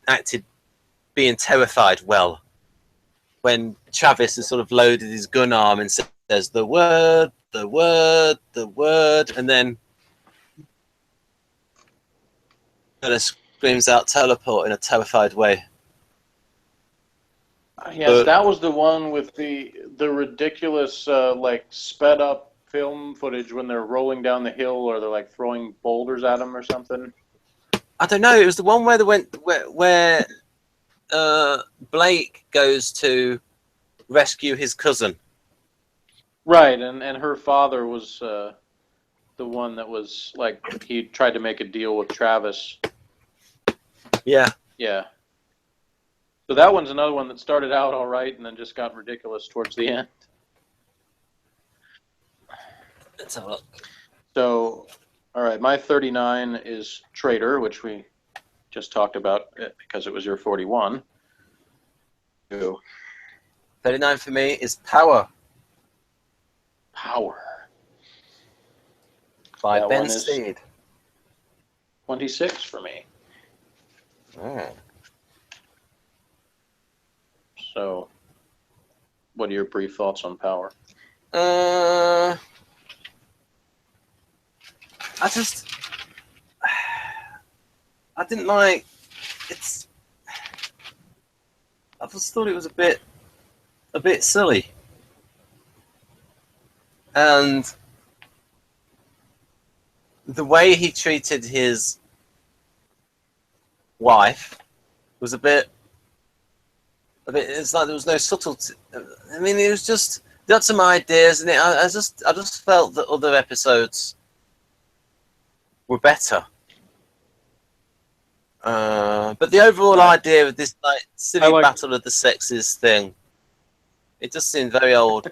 acted being terrified well. When Travis has sort of loaded his gun arm and says the word, and then screams out teleport in a terrified way. Yes, that was the one with the ridiculous like sped up film footage when they're rolling down the hill or they're like throwing boulders at them or something. I don't know. It was the one where they went where Blake goes to rescue his cousin. Right, and her father was the one that was like he tried to make a deal with Travis. Yeah. Yeah. So that one's another one that started out all right and then just got ridiculous towards the end. Let's have a look. So, all right, my 39 is Traitor, which we just talked about because it was your 41. 39 for me is Power. Power. By That Ben one is Steed. 26 for me. Oh. So, what are your brief thoughts on Power? I didn't like it's. I just thought it was a bit silly, and the way he treated his wife was a bit. It's like there was no subtlety. I mean, it was just they had some ideas, and I just felt that other episodes were better. But the overall idea of this like silly battle of the sexes thing, it just seemed very old.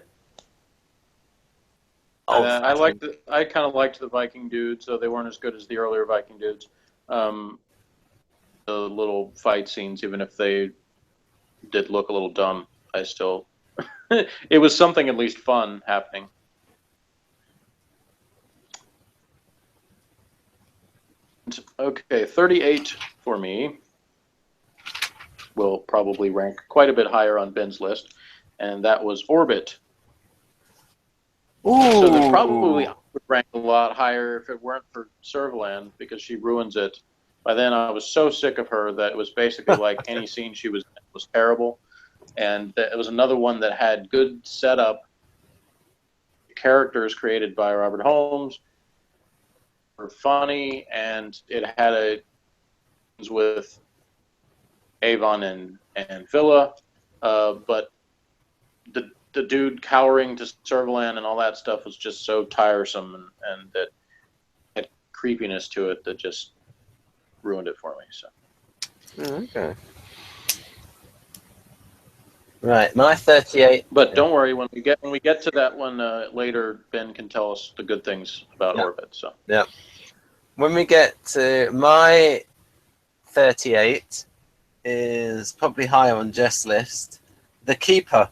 I kind of liked the Viking dudes, so they weren't as good as the earlier Viking dudes. The little fight scenes, even if they did look a little dumb, I still it was something at least fun happening. Okay, 38 for me will probably rank quite a bit higher on Ben's list, and that was Orbit. Ooh. So it probably would rank a lot higher if it weren't for Servalan, because she ruins it. By then, I was so sick of her that it was basically like any scene she was in was terrible. And it was another one that had good setup, characters created by Robert Holmes, were funny, and it had a with Avon and Villa, but the dude cowering to Servalan and all that stuff was just so tiresome, and that had creepiness to it that just ruined it for me. So. Okay. Right, my 38. But don't worry, when we get to that one later, Ben can tell us the good things about Orbit. So. Yeah. When we get to my 38 is probably higher on Jeff's list. The Keeper.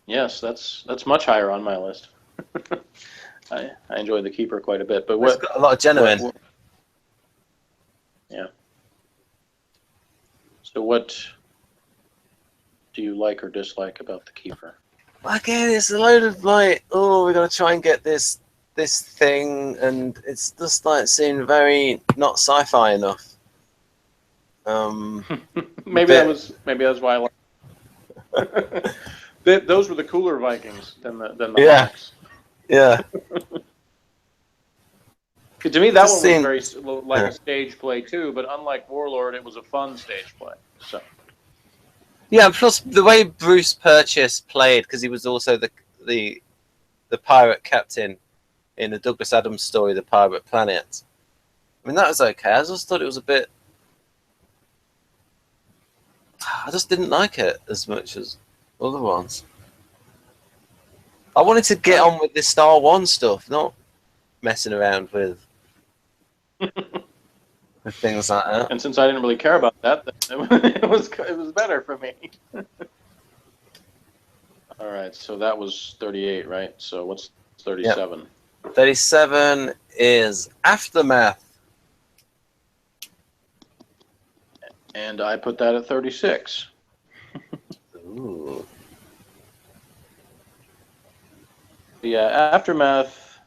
Yes, that's much higher on my list. I enjoy The Keeper quite a bit, but it's got a lot of genuine. Yeah. So what do you like or dislike about The Keeper? Again, it's a load of like, oh, we're gonna try and get this thing, and it's just like seemed very not sci-fi enough. Maybe that's why I like. Those were the cooler Vikings than the Hawks. Yeah. To me, that one was very like a stage play too, but unlike Warlord, it was a fun stage play. So. Yeah, plus the way Bruce Purchase played, because he was also the pirate captain in the Douglas Adams story, The Pirate Planet. I mean, that was okay. I just thought it was a bit. I just didn't like it as much as other ones. I wanted to get on with the Star One stuff, not messing around with things like that. And since I didn't really care about that, it was better for me. All right, so that was 38, right? So what's 37? Yep. 37 is Aftermath. And I put that at 36. Ooh. Yeah, Aftermath,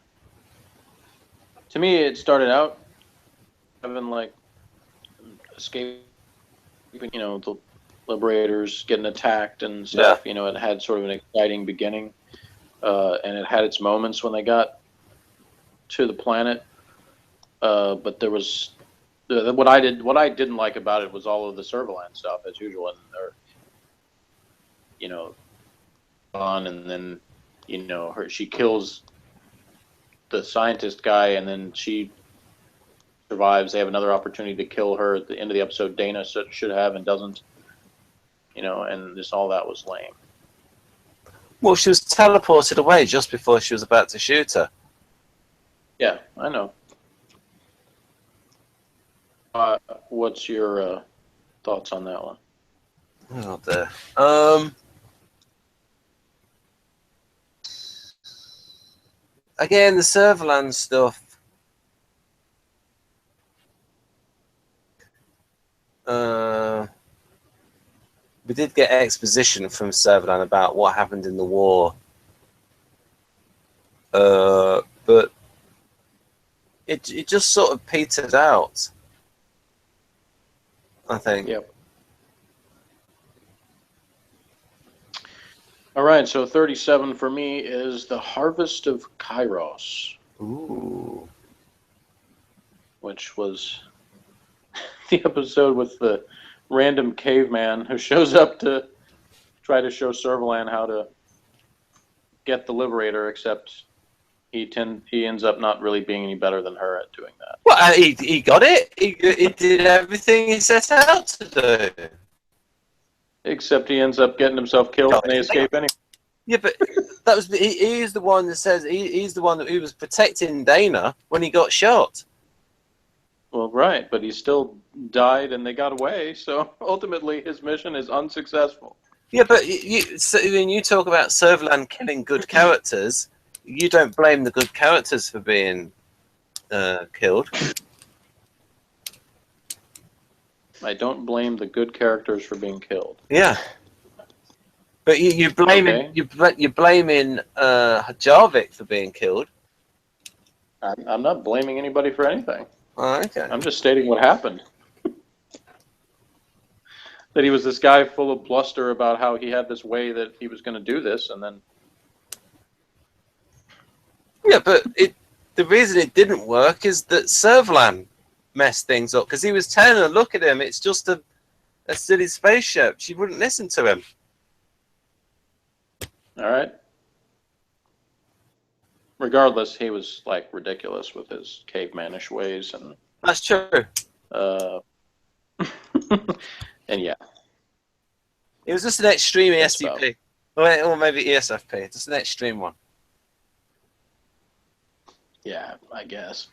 to me, it started out having like escape, the Liberators getting attacked and stuff. Yeah. It had sort of an exciting beginning, and it had its moments when they got to the planet. But there was what I didn't like about it was all of the Servalan stuff as usual, and and then she kills the scientist guy, and then she survives. They have another opportunity to kill her at the end of the episode. Dana should have and doesn't. And just all that was lame. Well, she was teleported away just before she was about to shoot her. Yeah, I know. What's your thoughts on that one? Oh dear. Again, the Servalan stuff. We did get exposition from Servalan about what happened in the war. But it just sort of petered out, I think. Yep. All right, so 37 for me is The Harvest of Kairos. Ooh. Which was the episode with the random caveman who shows up to try to show Servalan how to get the Liberator, except he ends up not really being any better than her at doing that. Well, he got it. He did everything he set out to do. Except he ends up getting himself killed and they escape anyway. Yeah, but that was he's the one that says he's the one that he was protecting Dana when he got shot. Well, right, but he still died and they got away, so ultimately his mission is unsuccessful. Yeah, but so when you talk about Servalan killing good characters, you don't blame the good characters for being killed. I don't blame the good characters for being killed. Yeah, but you're blaming you're blaming Jarvik for being killed. I'm not blaming anybody for anything. Oh, okay. I'm just stating what happened. That he was this guy full of bluster about how he had this way that he was going to do this, and then... Yeah, but the reason it didn't work is that Servalan messed things up, because he was telling her, look at him, it's just a silly spaceship. She wouldn't listen to him. All right. Regardless, he was, like, ridiculous with his cavemanish ways, and... That's true. And yeah. It was just an extreme ESCP. Or maybe ESFP. Just an extreme one. Yeah, I guess.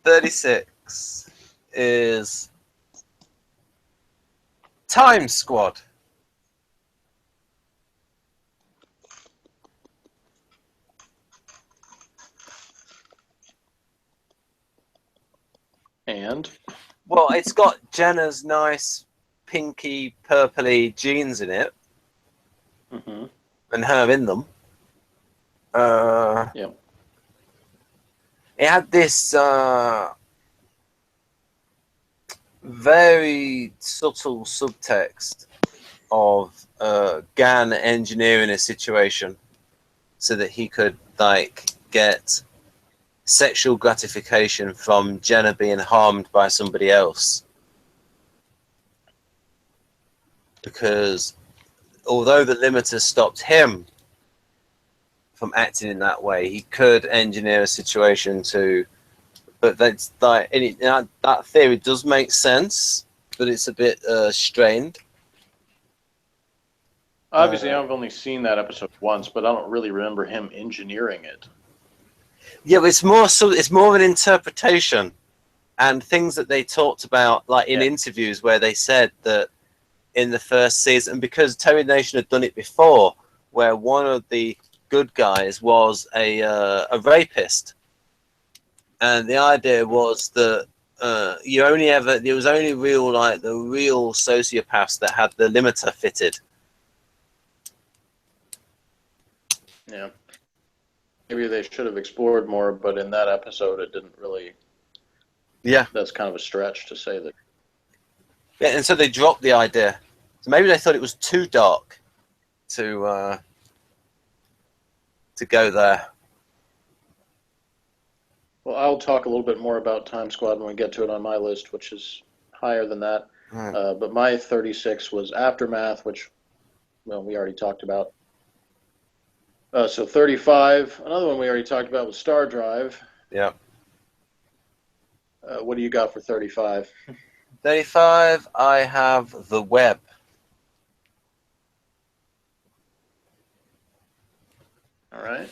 36 is Time Squad. And? Well, it's got Jenna's nice pinky, purpley jeans in it. Mm-hmm. And her in them. Yeah. It had this very subtle subtext of Gan engineering a situation so that he could like get sexual gratification from Jenna being harmed by somebody else. Because although the limiter stopped him from acting in that way, he could engineer a situation to... But that's like that theory does make sense, but it's a bit strained. Obviously, I've only seen that episode once, but I don't really remember him engineering it. Yeah, but it's more of an interpretation and things that they talked about, like in interviews where they said that in the first season, because Terry Nation had done it before, where one of the good guys was a rapist, and the idea was that there was only the real sociopaths that had the limiter fitted. Yeah. Maybe they should have explored more, but in that episode it didn't really... Yeah. That's kind of a stretch to say that. Yeah, and so they dropped the idea. So maybe they thought it was too dark to go there. Well, I'll talk a little bit more about Time Squad when we get to it on my list, which is higher than that. Right. But my 36 was Aftermath, which, well, we already talked about. So 35, another one we already talked about was Star Drive. Yeah. What do you got for 35? 35, I have The Web. All right.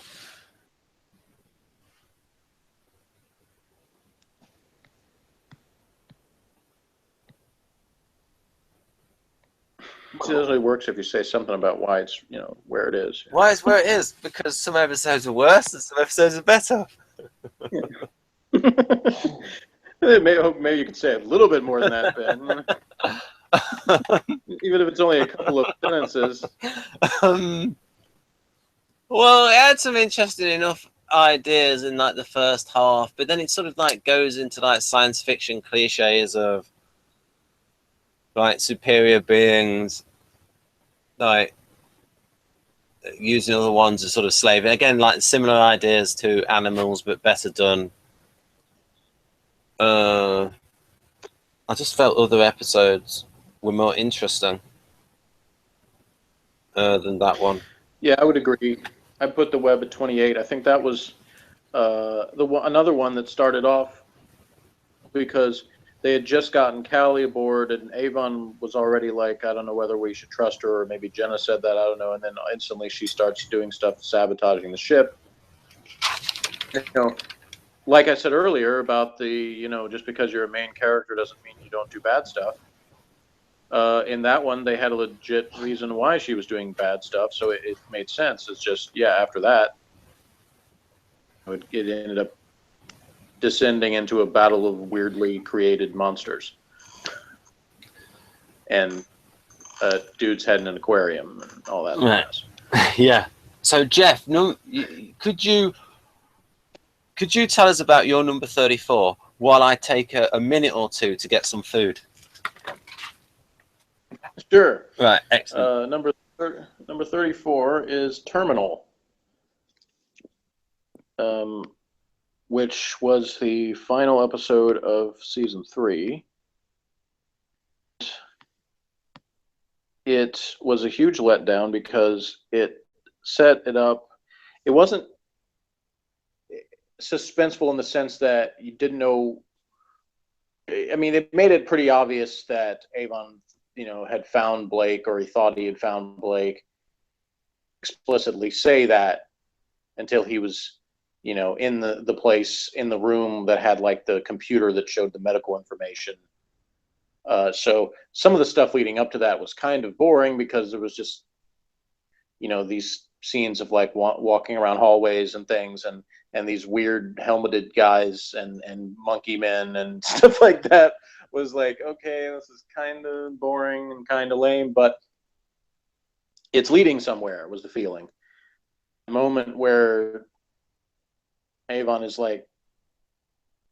See, it usually works if you say something about why it's, where it is. Why it's where it is? Because some episodes are worse and some episodes are better. Maybe you could say a little bit more than that, Ben. Even if it's only a couple of sentences. Well, it had some interesting enough ideas in like the first half, but then it sort of like goes into like science fiction cliches of like superior beings, like using other ones as sort of slave. Again, like similar ideas to animals, but better done. I just felt other episodes were more interesting than that one. Yeah, I would agree. I put The Web at 28. I think that was Another one that started off because they had just gotten Callie aboard, and Avon was already like, I don't know whether we should trust her, or maybe Jenna said that, I don't know. And then instantly she starts doing stuff, sabotaging the ship. You know, like I said earlier about just because you're a main character doesn't mean you don't do bad stuff. In that one, they had a legit reason why she was doing bad stuff, so it made sense. It's just, after that, it ended up descending into a battle of weirdly created monsters. And dudes had an aquarium and all that. Right. Yeah. So, Jeff, could you tell us about your number 34 while I take a minute or two to get some food? Sure. Right. Excellent. Number 34 is Terminal, which was the final episode of season 3. It was a huge letdown because it set it up. It wasn't suspenseful in the sense that you didn't know. I mean, it made it pretty obvious that Avon, had found Blake, or he thought he had found Blake. Explicitly say that until he was, in the place in the room that had like the computer that showed the medical information. So some of the stuff leading up to that was kind of boring because there was just, these scenes of like walking around hallways and things, and these weird helmeted guys and monkey men and stuff like that was like, okay, this is kind of boring and kind of lame, but it's leading somewhere, was the feeling. The moment where Avon is like,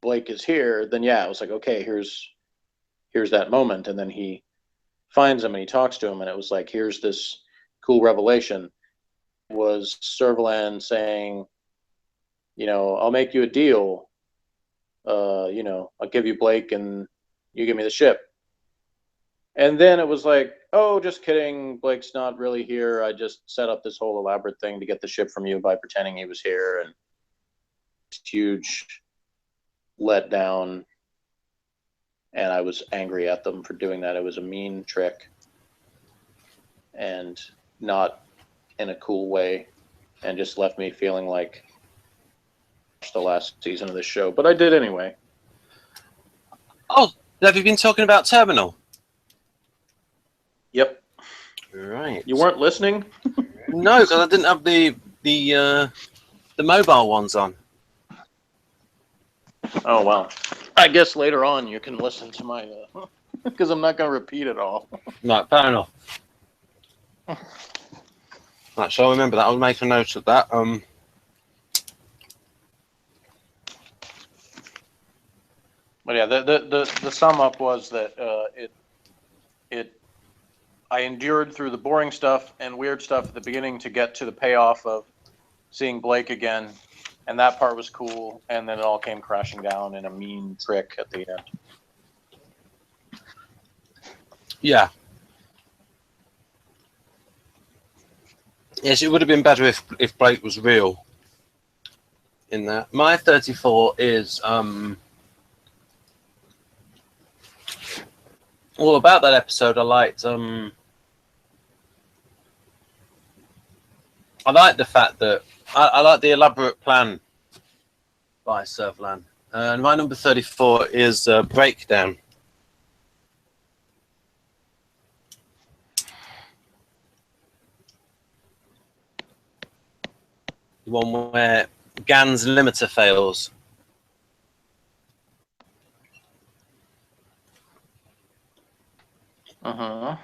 Blake is here, then it was like, okay, here's that moment. And then he finds him and he talks to him, and it was like, here's this cool revelation. It was Servalan saying, I'll make you a deal. I'll give you Blake and you give me the ship. And then it was like, oh, just kidding. Blake's not really here. I just set up this whole elaborate thing to get the ship from you by pretending he was here. And huge letdown. And I was angry at them for doing that. It was a mean trick. And not in a cool way. And just left me feeling like the last season of this show. But I did anyway. Oh, have you been talking about Terminal? Yep. Right. You weren't listening? No, because I didn't have the mobile ones on. Oh, well. I guess later on you can listen to my... because I'm not going to repeat it all. Right, fair enough. Right, so I'll remember that. I'll make a note of that. But yeah, the sum up was that I endured through the boring stuff and weird stuff at the beginning to get to the payoff of seeing Blake again, and that part was cool, and then it all came crashing down in a mean trick at the end. Yeah. Yes, it would have been better if Blake was real in that. My 34 is all about that episode. I liked the fact that I like the elaborate plan by Servalan. And my number 34 is Breakdown. The one where Gan's limiter fails. Uh-huh.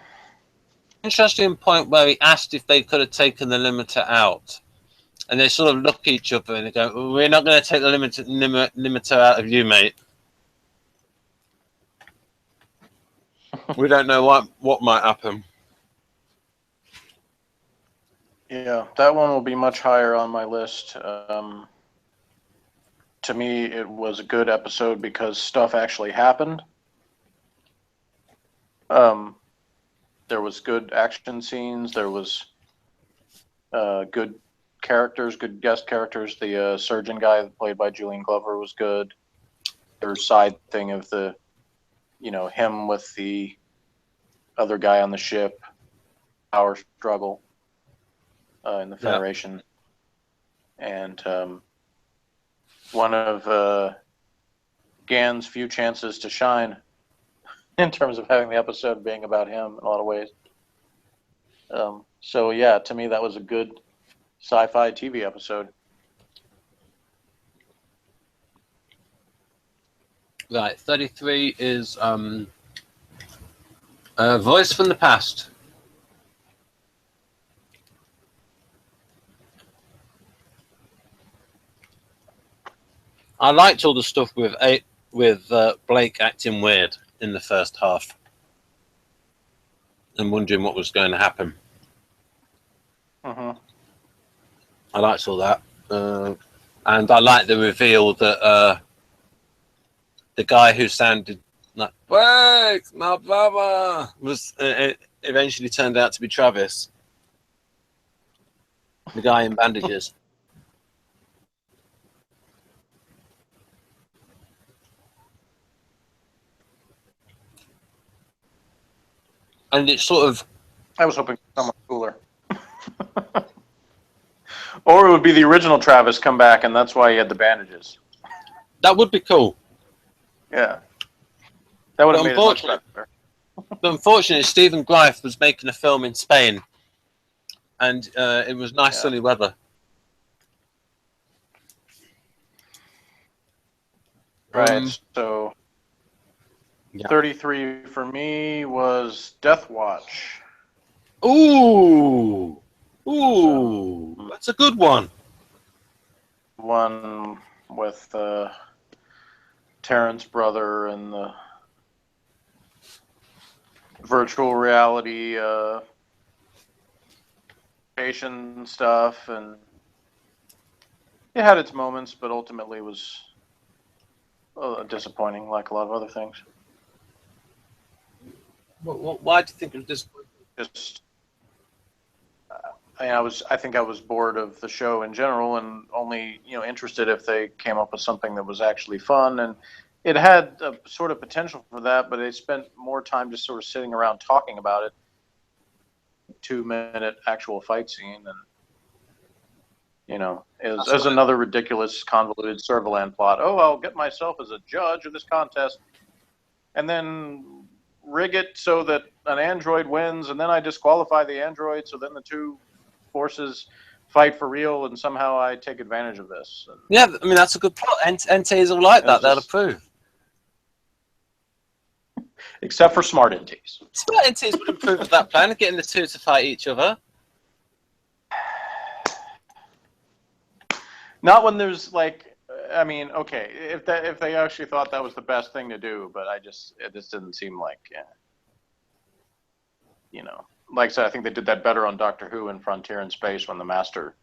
Interesting point where he asked if they could have taken the limiter out. And they sort of look at each other and they go, we're not going to take the limiter out of you, mate. We don't know what might happen. Yeah, that one will be much higher on my list. To me, it was a good episode because stuff actually happened. There was good action scenes. There was good characters, good guest characters. The surgeon guy played by Julian Glover was good. Their side thing of the, him with the other guy on the ship, power struggle in the Federation, and one of Gan's few chances to shine in terms of having the episode being about him in a lot of ways. So yeah, to me that was a good sci-fi TV episode. Right, 33 is Voice from the Past. I liked all the stuff with Blake acting weird in the first half and wondering what was going to happen. Mm-hmm. I liked all that, and I liked the reveal that the guy who sounded like "Blake, my brother" was eventually turned out to be Travis, the guy in bandages. And it's sort of... I was hoping someone cooler. Or it would be the original Travis come back, and that's why he had the bandages. That would be cool. Yeah. That would have made it much better. But unfortunately, Stephen Greif was making a film in Spain, and it was nice sunny weather. Right, so 33 for me was Death Watch. Ooh! Ooh! That's a good one. One with Terrence's brother and the virtual reality patient stuff, and it had its moments, but ultimately was disappointing, like a lot of other things. Why do you think it was disappointing? Just, I think I was bored of the show in general, and only interested if they came up with something that was actually fun. And it had a sort of potential for that, but they spent more time just sort of sitting around talking about it. 2-minute actual fight scene, and as another ridiculous, convoluted Servalan plot. Oh, I'll get myself as a judge of this contest, and then rig it so that an android wins, and then I disqualify the android, so then the two forces fight for real, and somehow I take advantage of this. And yeah, I mean, that's a good plot. NTs will like that. They'll approve. Except for smart NTs. Smart NTs would approve of that plan of getting the two to fight each other. Not when there's okay, if they actually thought that was the best thing to do, but it just didn't seem like, like I said, I think they did that better on Doctor Who and Frontier in Space when the Master,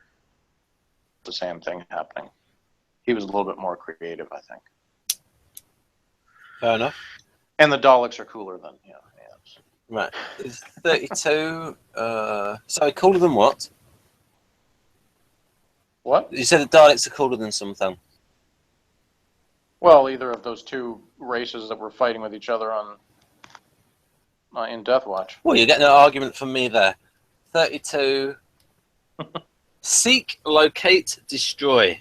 the same thing happening. He was a little bit more creative, I think. Fair enough. And the Daleks are cooler than, ants. Right. It's 32, sorry, cooler than what? What? You said the Daleks are cooler than something. Well, either of those two races that were fighting with each other in Death Watch. Well, you're getting an argument from me there. 32. Seek, locate, destroy.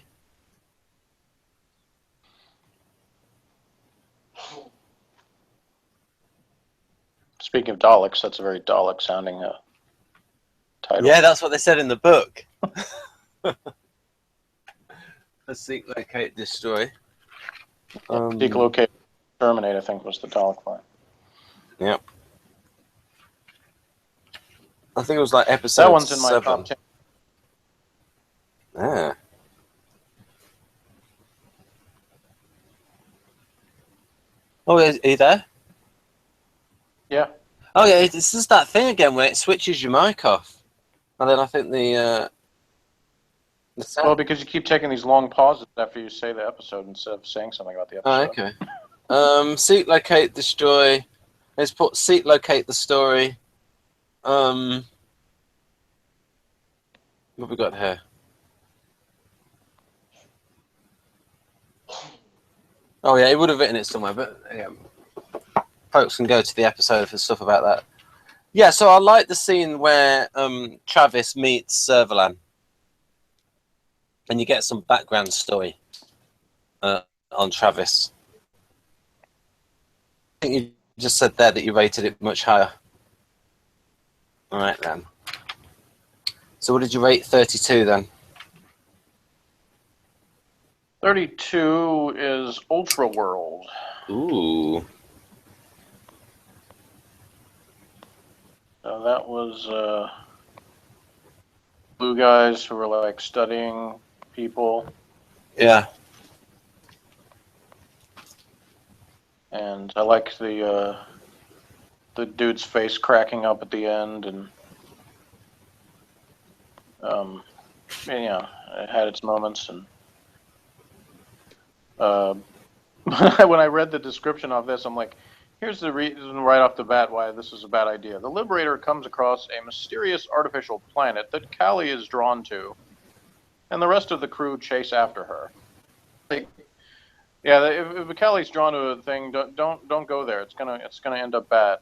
Speaking of Daleks, that's a very Dalek-sounding title. Yeah, that's what they said in the book. Seek, locate, destroy. Seek, locate, terminate, I think, was the Dalek line. Yep. I think it was like episode 7. That one's in my top 10. Yeah. Oh, are you there? Yeah. Oh, yeah, this is that thing again where it switches your mic off. And then I think the sound... Well, because you keep taking these long pauses after you say the episode instead of saying something about the episode. Oh, okay. Seek, locate, destroy. Let's put seek, locate the story. What have we got here? Oh yeah, he would have written it somewhere, but yeah, folks can go to the episode for stuff about that. Yeah, so I like the scene where Travis meets Servalan, and you get some background story on Travis. I think you just said there that you rated it much higher. All right then. So what did you rate 32 then? 32 is Ultra World. Ooh. So that was blue guys who were like studying people. Yeah. And I like the dude's face cracking up at the end, and yeah, it had its moments. And when I read the description of this, I'm like, here's the reason right off the bat why this is a bad idea. The Liberator comes across a mysterious artificial planet that Callie is drawn to, and the rest of the crew chase after her. Yeah, if Callie's drawn to a thing, don't go there. It's gonna end up bad.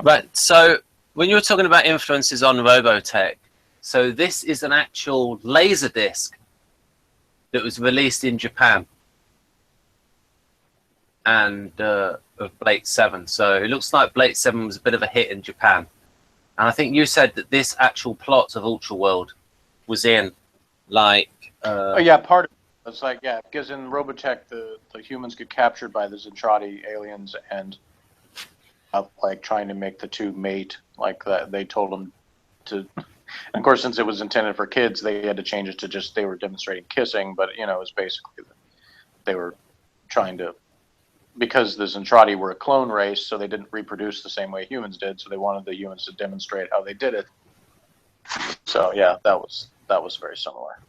Right. So when you were talking about influences on Robotech, so this is an actual laser disc that was released in Japan, and of Blake 7. So it looks like Blake 7 was a bit of a hit in Japan. And I think you said that this actual plot of Ultra World was in, like... oh, yeah, part of it. It's like, yeah, because in Robotech, the humans get captured by the Zentradi aliens and like trying to make the two mate, like that. They told them to... And of course, since it was intended for kids, they had to change it to just they were demonstrating kissing, but, you know, it was basically they were trying to... Because the Zentradi were a clone race, so they didn't reproduce the same way humans did, so they wanted the humans to demonstrate how they did it. So, yeah, that was very similar.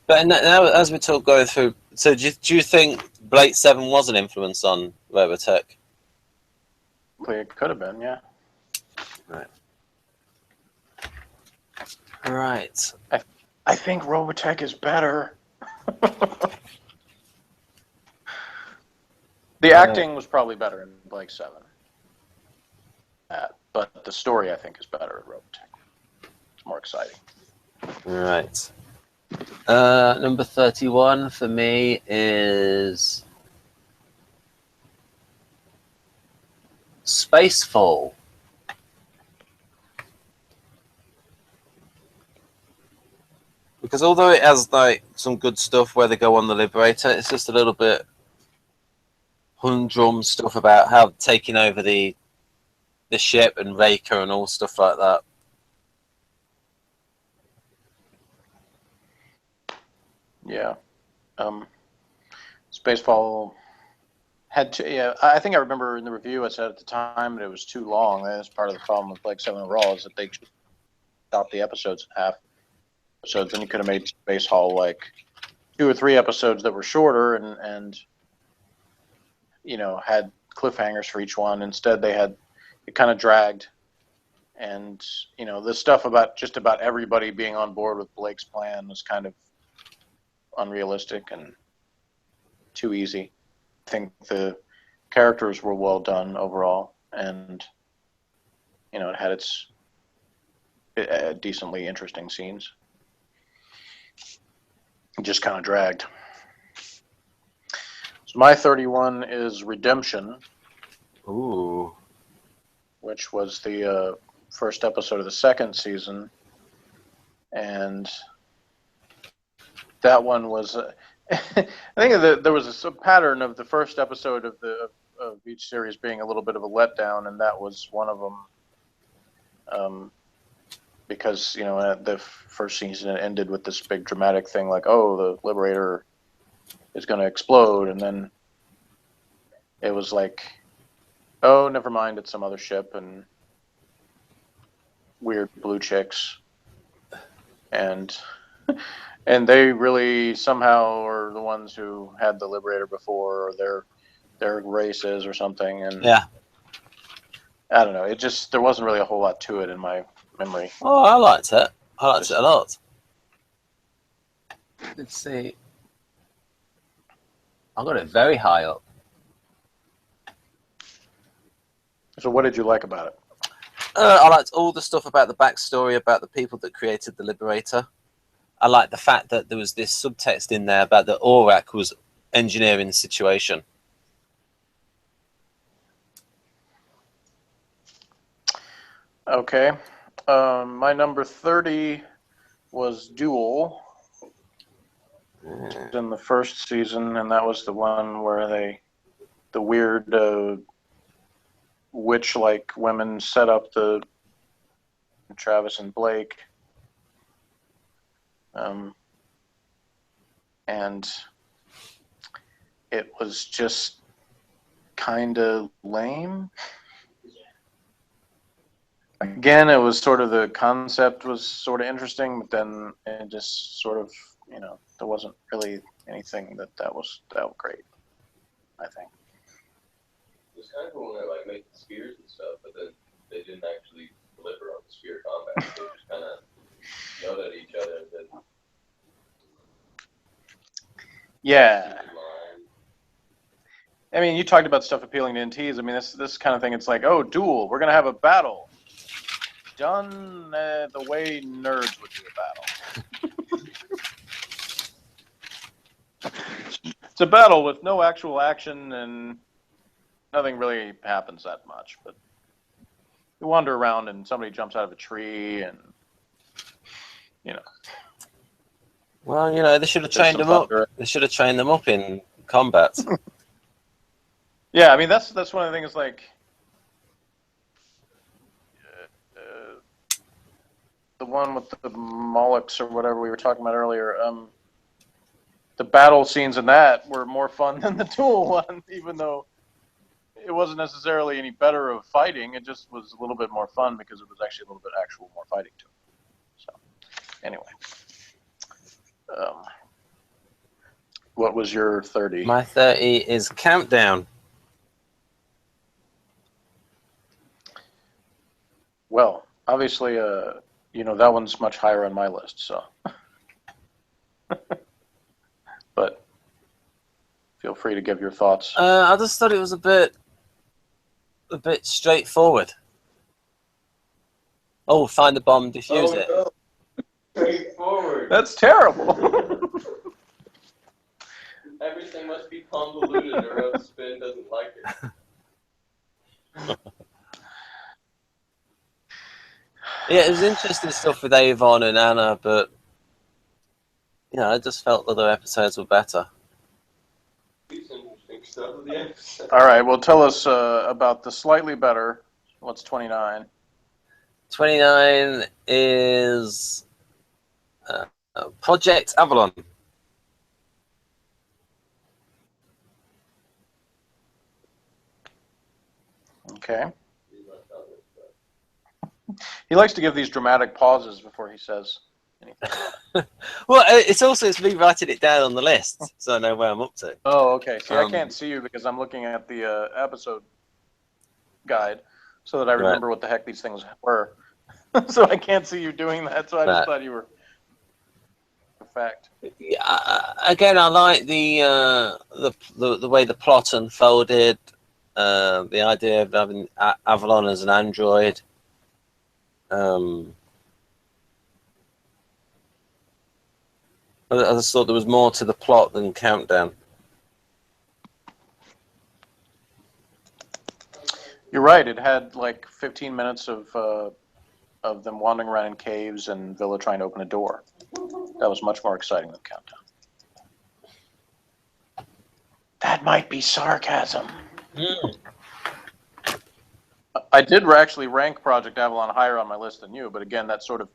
But now, as we talk going through, so do you think Blake 7 was an influence on Robotech? It could have been, yeah. Right. Right. I think Robotech is better. The acting was probably better in Blake 7. But the story, I think, is better in Robotech. It's more exciting. Right. Number 31 for me is Spacefall. Because although it has like some good stuff where they go on the Liberator, it's just a little bit humdrum stuff about how taking over the ship and Raker and all stuff like that. Yeah. Spacefall had to, yeah, I think I remember in the review I said at the time that it was too long. That's part of the problem with Blake 7 Raw is that they stopped the episodes in half. Episodes, and you could have made Spacefall like 2 or 3 episodes that were shorter and you know, had cliffhangers for each one. Instead, they had it kind of dragged, and you know, the stuff about just about everybody being on board with Blake's plan was kind of unrealistic and too easy. I think the characters were well done overall, and you know, it had its decently interesting scenes. It just kind of dragged. So my 31 is Redemption. Ooh. Which was the first episode of the second season, and that one was. I think that there was a pattern of the first episode of each series being a little bit of a letdown, and that was one of them. Because you know, the first season ended with this big dramatic thing, like, oh, the Liberator is going to explode, and then it was like, oh, never mind, it's some other ship and weird blue chicks, and they really somehow are the ones who had the Liberator before, or their races or something, and Yeah. I don't know. It just there wasn't really a whole lot to it in my memory. Oh, I liked it. I liked it a lot. Let's see. I got it very high up. So what did you like about it? I liked all the stuff about the backstory about the people that created the Liberator. I liked the fact that there was this subtext in there about that Aurak was engineering the situation. Okay. My number 30 was Duel. In the first season, and that was the one where the weird witch-like women set up the Travis and Blake. And it was just kind of lame. Again, it was sort of the concept was sort of interesting, but then it just sort of, there wasn't really anything that was great, I think. It was kind of cool when they like make the spears and stuff, but then they didn't actually deliver on the spear combat. They just kind of yelled at each other and then. Yeah. I mean, you talked about stuff appealing to NTs. I mean, this kind of thing. It's like, oh, duel. We're gonna have a battle. Done the way nerds would do a battle. It's a battle with no actual action and nothing really happens that much. But you wander around and somebody jumps out of a tree and, Well, they should have trained them up. They should have trained them up in combat. Yeah, I mean, that's one of the things, like, the one with the Molochs or whatever we were talking about earlier, the battle scenes in that were more fun than the duel one, even though it wasn't necessarily any better of fighting. It just was a little bit more fun because it was actually a little bit more fighting to it. So, anyway. What was your 30? My 30 is Countdown. Well, obviously, that one's much higher on my list, so. But feel free to give your thoughts. I just thought it was a bit straightforward. Oh, find the bomb, defuse it. No. Straightforward. That's terrible. Everything must be convoluted or else Spin doesn't like it. Yeah, it was interesting stuff with Avon and Anna, but I just felt other episodes were better. Interesting stuff with the episode. All right, well, tell us about the slightly better. What's 29? 29 is Project Avalon. Okay. He likes to give these dramatic pauses before he says anything. Well, it's me writing it down on the list, so I know where I'm up to. Oh, okay. See, I can't see you because I'm looking at the episode guide so that I remember what the heck these things were. So I can't see you doing that, so I just thought you were a fact. Yeah, again, I like the way the plot unfolded, the idea of having Avalon as an android. I just thought there was more to the plot than Countdown. You're right. It had like 15 minutes of them wandering around in caves and Villa trying to open a door. That was much more exciting than Countdown. That might be sarcasm. I did actually rank Project Avalon higher on my list than you, but again, that sort of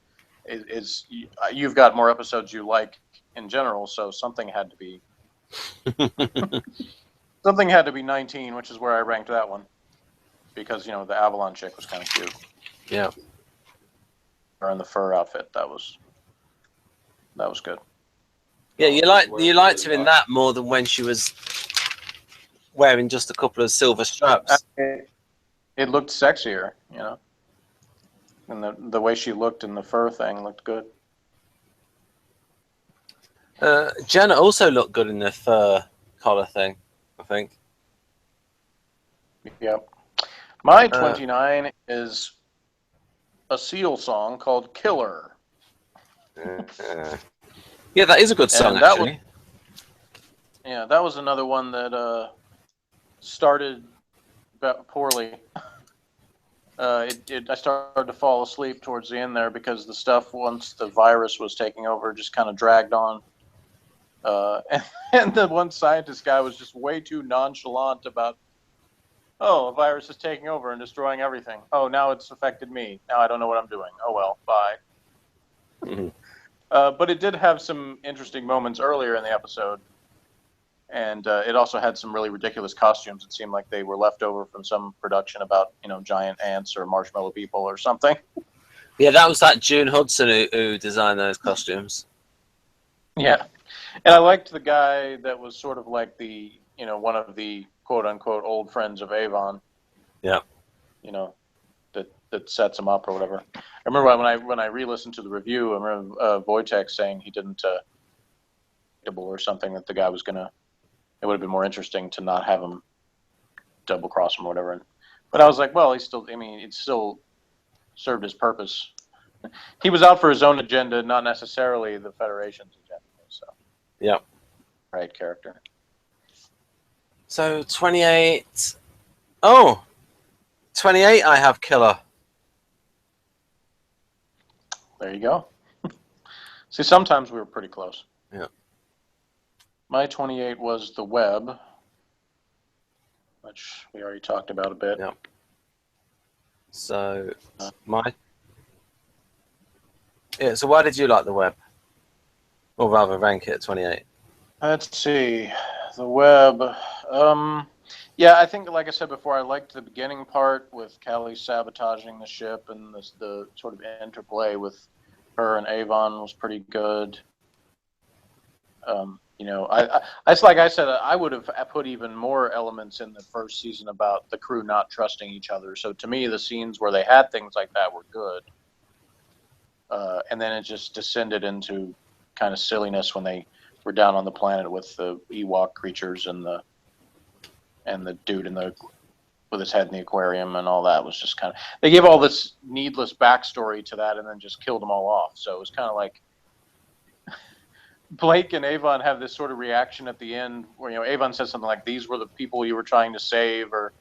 is you've got more episodes you like in general, so something had to be 19, which is where I ranked that one, because the Avalon chick was kind of cute. Yeah. Or in the fur outfit, that was good. Yeah, you liked her in that more than when she was wearing just a couple of silver straps. It looked sexier, and the way she looked in the fur thing looked good. Jenna also looked good in the fur collar thing, I think. Yep. My 29 is a Seal song called Killer. Yeah, that is a good song, actually. That was another one that started poorly. I started to fall asleep towards the end there because the stuff, once the virus was taking over, just kind of dragged on. And the one scientist guy was just way too nonchalant about, oh, a virus is taking over and destroying everything. Oh, now it's affected me. Now I don't know what I'm doing. Oh, well, bye. Mm-hmm. But it did have some interesting moments earlier in the episode. And it also had some really ridiculous costumes. It seemed like they were left over from some production about, giant ants or marshmallow people or something. Yeah, that was that June Hudson who designed those costumes. Yeah. And I liked the guy that was sort of like the, one of the quote-unquote old friends of Avon. Yeah. That sets him up or whatever. I remember when I re-listened to the review, I remember Wojtek saying he didn't or something, that the guy was gonna. It would have been more interesting to not have him double cross him or whatever. But I was like, well, it still served his purpose. He was out for his own agenda, not necessarily the Federation's agenda. So yeah, right character. So 28. Oh, 28. I have Killer. There you go. See, sometimes we were pretty close. Yeah. My 28 was The Web, which we already talked about a bit. Yeah. So so why did you like The Web? Or rather, rank it at 28. Let's see. The Web. Yeah, I think, like I said before, I liked the beginning part with Callie sabotaging the ship, and the sort of interplay with her and Avon was pretty good. Like I said, I would have put even more elements in the first season about the crew not trusting each other. So to me, the scenes where they had things like that were good. And then it just descended into kind of silliness when they were down on the planet with the Ewok creatures and the dude with his head in the aquarium and all that. Was just kind of, they gave all this needless backstory to that and then just killed them all off. So it was kind of like Blake and Avon have this sort of reaction at the end where, Avon says something like, these were the people you were trying to save, or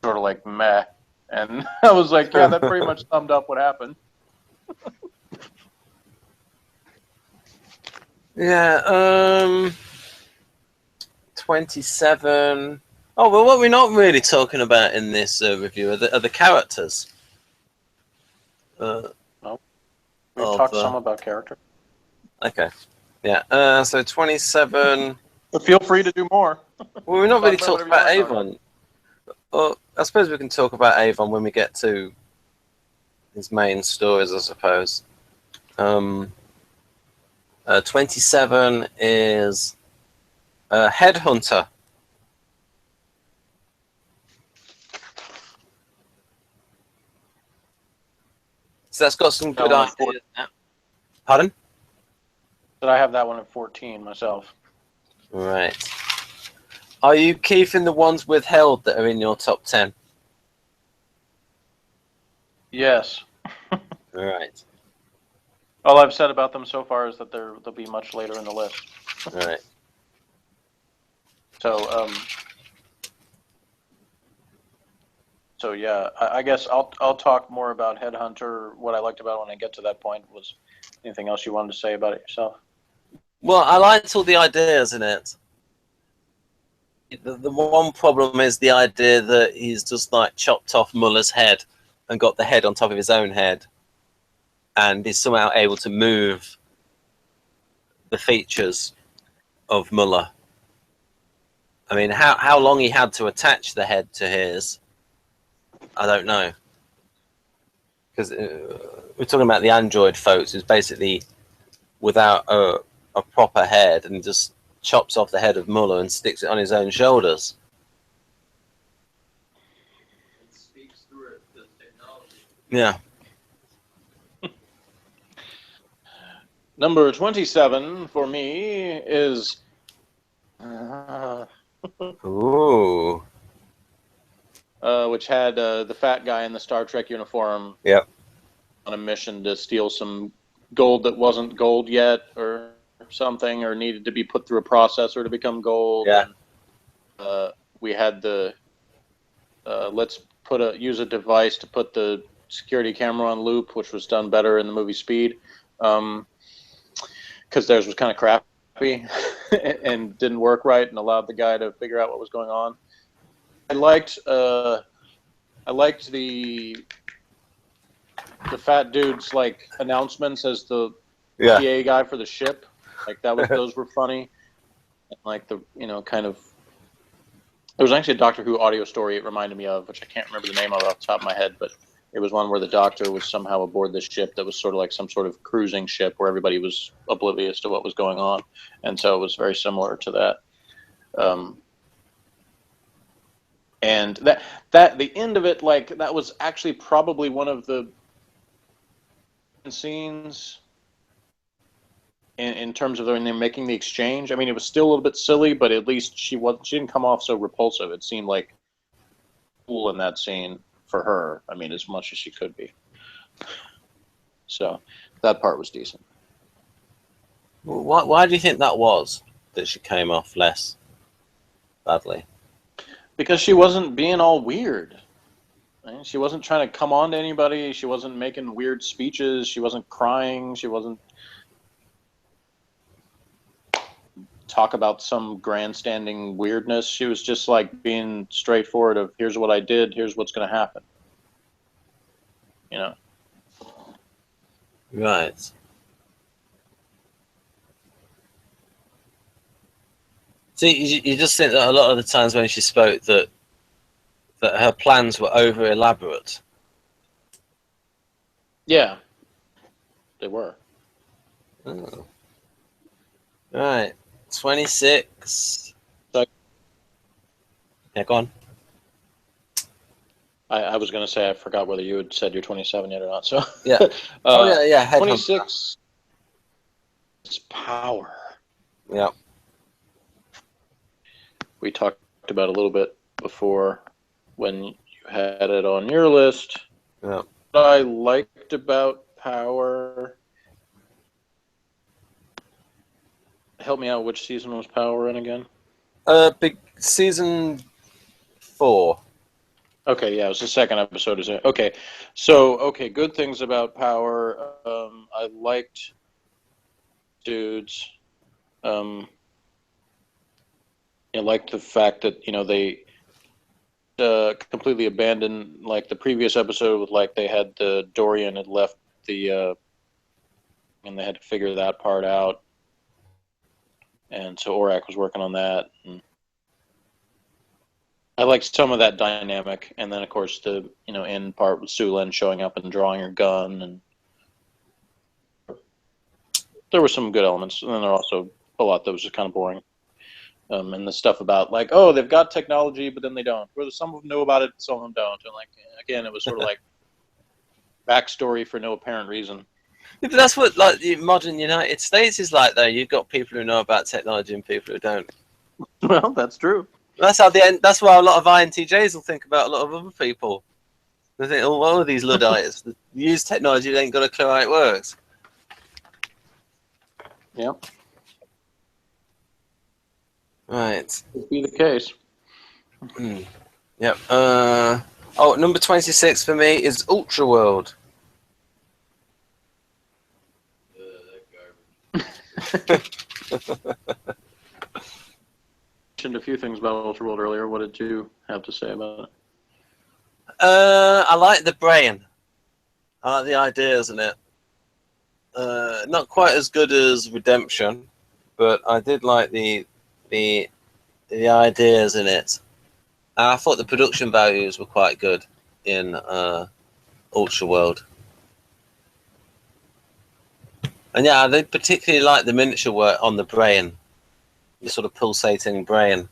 sort of like, meh. And I was like, yeah, that pretty much summed up what happened. Yeah, 27. Oh, well, what we're not really talking about in this review are the characters. No. We've talked some about character. Okay. Yeah. So 27. But feel free to do more. Well, we're not really talking about Avon. Well, I suppose we can talk about Avon when we get to his main stories, I suppose. 27 is Headhunter. So that's got some good ideas. Pardon? But I have that one at 14 myself. Right. Are you keeping the ones withheld that are in your top 10? Yes. Right. All I've said about them so far is that they'll be much later in the list. Right. So yeah, I guess I'll talk more about Headhunter. What I liked about it when I get to that point. Was anything else you wanted to say about it yourself? Well, I liked all the ideas in it. The one problem is the idea that he's just like chopped off Muller's head and got the head on top of his own head, and is somehow able to move the features of Muller. I mean, how long he had to attach the head to his, I don't know. Because we're talking about the android folks who's basically without a proper head and just chops off the head of Muller and sticks it on his own shoulders. It speaks through the technology. Yeah. Number 27 for me is Ooh. Which had the fat guy in the Star Trek uniform. Yep. On a mission to steal some gold that wasn't gold yet, or something, or needed to be put through a processor to become gold. Yeah. And, we had the let's use a device to put the security camera on loop, which was done better in the movie Speed, because theirs was kind of crappy and didn't work right, and allowed the guy to figure out what was going on. I liked the fat dude's like announcements as the PA guy for the ship. Like those were funny. And, like kind of. There was actually a Doctor Who audio story it reminded me of, which I can't remember the name of off the top of my head, but it was one where the Doctor was somehow aboard this ship that was sort of like some sort of cruising ship where everybody was oblivious to what was going on, and so it was very similar to that. And that the end of it, like that was actually probably one of the scenes in terms of when they're making the exchange. I mean, it was still a little bit silly, but at least she didn't come off so repulsive. It seemed like cool in that scene for her. I mean, as much as she could be. So that part was decent. Why do you think that was, that she came off less badly? Because she wasn't being all weird. Right? She wasn't trying to come on to anybody. She wasn't making weird speeches. She wasn't crying. She wasn't talk about some grandstanding weirdness. She was just like being straightforward of, here's what I did, here's what's going to happen. Right. See, you just think that a lot of the times when she spoke that her plans were over elaborate. Yeah, they were. Oh. Right. 26. So, yeah, go on. I was going to say I forgot whether you had said you're 27 yet or not. So Yeah. Yeah. 26 is Power. Yeah. We talked about a little bit before when you had it on your list. Yeah. What I liked about Power. Help me out. Which season was Power in again? Big season 4. Okay, yeah, it was the second episode. Is it? Okay, so good things about Power. I liked dudes. I liked the fact that they completely abandoned like the previous episode with like they had Dorian had left and they had to figure that part out. And so Aurak was working on that. And I liked some of that dynamic. And then, of course, the end part with Sulan showing up and drawing her gun. And there were some good elements. And then there were also a lot that was just kind of boring. And the stuff about, like, oh, they've got technology, but then they don't. Whether some of them know about it, some of them don't. And, like, again, it was sort of like backstory for no apparent reason. Yeah, but that's what like the modern United States is like, though. You've got people who know about technology and people who don't. Well, that's true. That's how that's why a lot of INTJs will think about a lot of other people. They think, oh, all of these Luddites use technology, they ain't got a clue how it works. Yep. Right. Could be the case. Yep. Number 26 for me is Ultra World. Mentioned a few things about Ultraworld earlier. What did you have to say about it? I like the brain. I like the ideas in it. Not quite as good as Redemption, but I did like the ideas in it. And I thought the production values were quite good in Ultra World. And yeah, I did particularly like the miniature work on the brain, the sort of pulsating brain.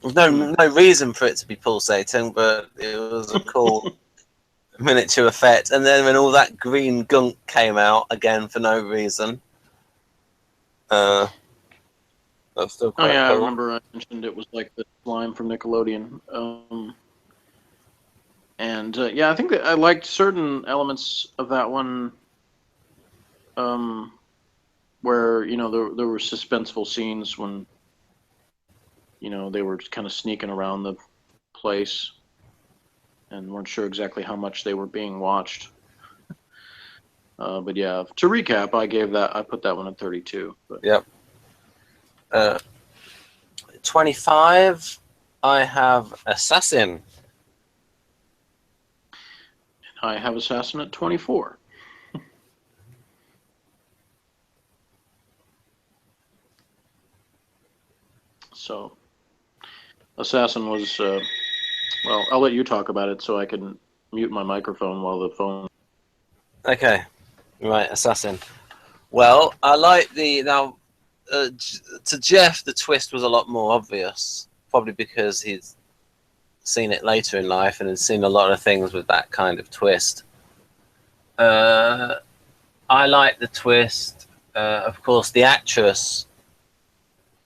There's no reason for it to be pulsating, but it was a cool miniature effect. And then when all that green gunk came out again for no reason, That's still Oh quite yeah, I cool. remember I mentioned it was like the slime from Nickelodeon. And yeah, I think that I liked certain elements of that one, where there were suspenseful scenes when they were kind of sneaking around the place and weren't sure exactly how much they were being watched. But yeah, to recap, I put that one at 32. But. Yep. 25, I have Assassin. I have Assassin at 24. So, Assassin was, well, I'll let you talk about it so I can mute my microphone while the phone. Okay, right, Assassin. Well, I like now. To Jeff, the twist was a lot more obvious, probably because he's seen it later in life and has seen a lot of things with that kind of twist. I like the twist. Of course, the actress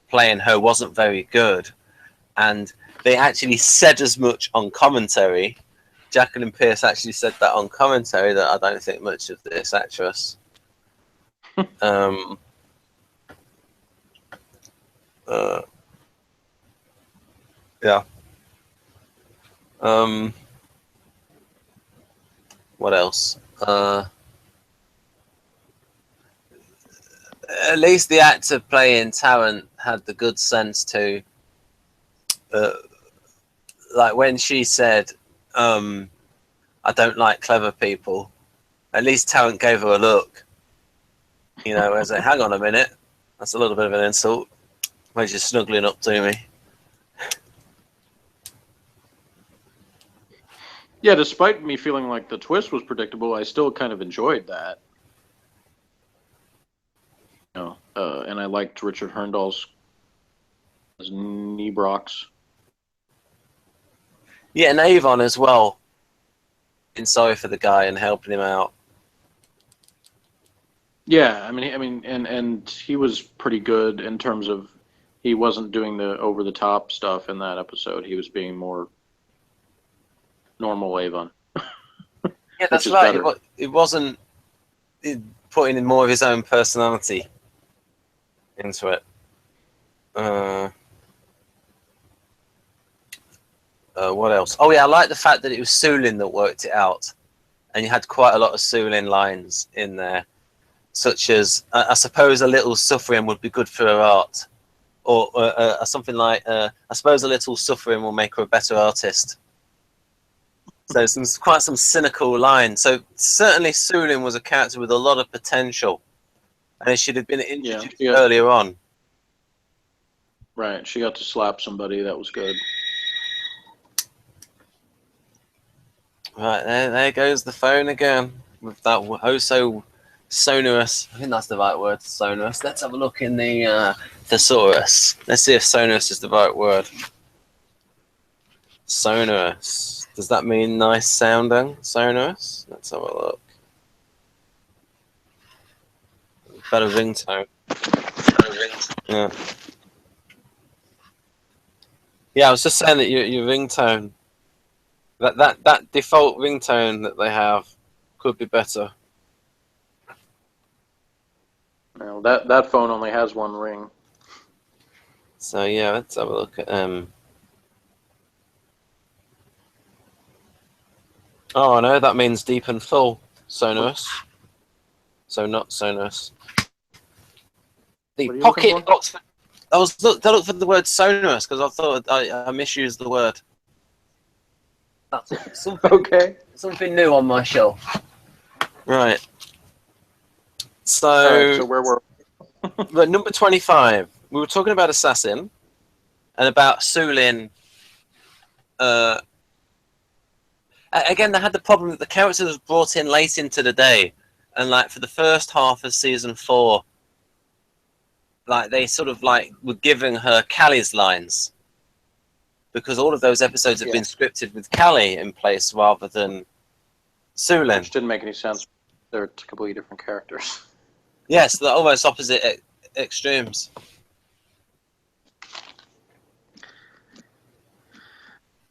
playing her wasn't very good, and they actually said as much on commentary. Jacqueline Pearce actually said that on commentary, that I don't think much of this actress. Yeah. What else? At least the actor playing Tarrant had the good sense to, like when she said, "I don't like clever people." At least Tarrant gave her a look. As a hang on a minute, that's a little bit of an insult. Why she's snuggling up to me. Yeah, despite me feeling like the twist was predictable, I still kind of enjoyed that. And I liked Richard Herndal's as Nebrox. Yeah, and Avon as well. Been sorry for the guy and helping him out. Yeah, I mean, and he was pretty good in terms of he wasn't doing the over the top stuff in that episode. He was being more normal Avon. Yeah, that's right. It wasn't putting in more of his own personality into it. What else? Oh yeah, I like the fact that it was Sulin that worked it out, and you had quite a lot of Sulin lines in there, such as I suppose a little suffering would be good for her art, or something like I suppose a little suffering will make her a better artist. So quite some cynical lines. So certainly Sulin was a character with a lot of potential, and it should have been introduced earlier on. Right, she got to slap somebody. That was good. Right, there goes the phone again with that oh so sonorous. I think that's the right word, sonorous. Let's have a look in the thesaurus. Let's see if sonorous is the right word. Sonorous. Does that mean nice sounding? Sonorous? Let's have a look. Better ringtone. Yeah. Yeah, I was just saying that your ringtone, that default ringtone that they have, could be better. Well, that phone only has one ring. So yeah, let's have a look at Oh no, that means deep and full. Sonorous. So not sonorous. The pocket Oxford. I looked for the word sonorous because I thought I misused the word. That's something, okay. Something new on my shelf. Right. So where were but number 25. We were talking about Assassin and about Sulin. Again, they had the problem that the character was brought in late into the day, and like for the first half of season 4, like they sort of like were giving her Callie's lines because all of those episodes have been scripted with Callie in place rather than Sulin. Which didn't make any sense. They're completely different characters. Yes, they're almost opposite extremes.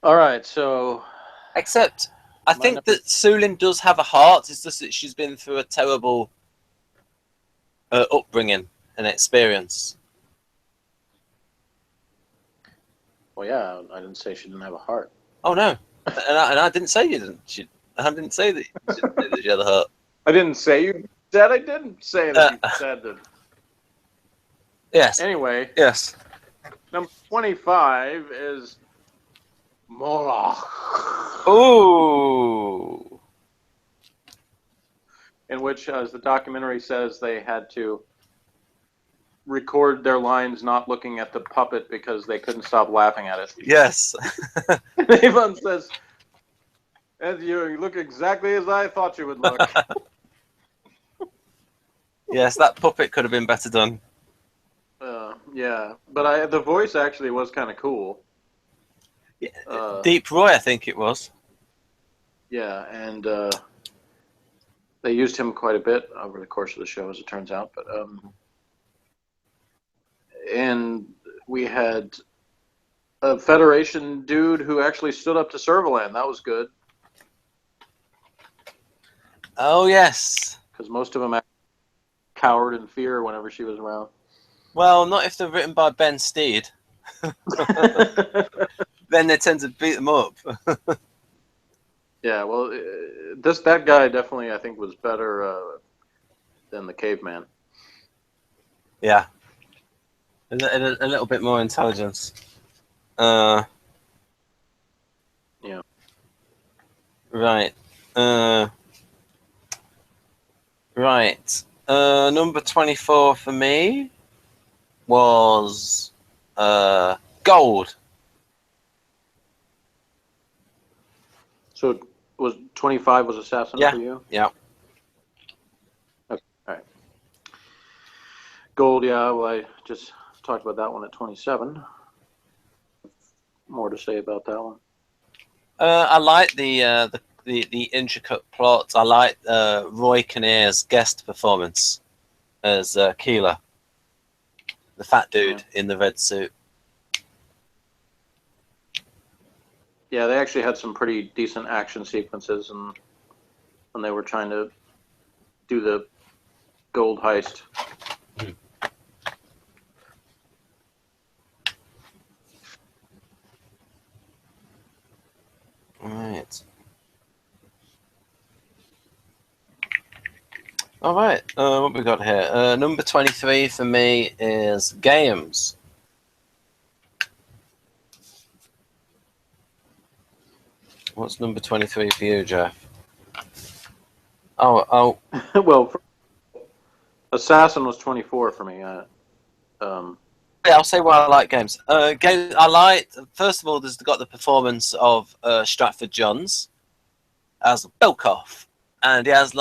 All right, so Except, I think that Sulin does have a heart. It's just that she's been through a terrible upbringing and experience. Well, yeah, I didn't say she didn't have a heart. Oh no, and I didn't say you didn't. I didn't say that she had a heart. I didn't say you said. I didn't say that you said that. Yes. Anyway. Yes. Number 25 is Moloch. Ooh. In which, as the documentary says, they had to record their lines not looking at the puppet because they couldn't stop laughing at it. Yes. Avon says, "Ed, you look exactly as I thought you would look." Yes, that puppet could have been better done. Yeah, but the voice actually was kind of cool. Yeah, Deep Roy, I think it was. Yeah, and they used him quite a bit over the course of the show, as it turns out. But and we had a Federation dude who actually stood up to Servalan. That was good. Oh yes, because most of them cowered in fear whenever she was around. Well, not if they're written by Ben Steed. Then they tend to beat them up. Yeah, well, that guy definitely, I think, was better than the caveman. Yeah. A little bit more intelligence. Yeah. Right. Right. Number 24 for me was gold. So was 25 was assassin for you? Yeah. Okay. All right. Gold, yeah. Well, I just talked about that one at 27. More to say about that one. I like the intricate plot. I like Roy Kinnear's guest performance as Keeler, the fat dude in the red suit. Yeah, they actually had some pretty decent action sequences, and when they were trying to do the gold heist. All right. What we got here? Number 23 for me is games. What's number 23 for you, Jeff? Oh. Well, Assassin was 24 for me. Yeah, I'll say why I like games. Games I like. First of all, there's got the performance of Stratford Johns as Belkoff, and he has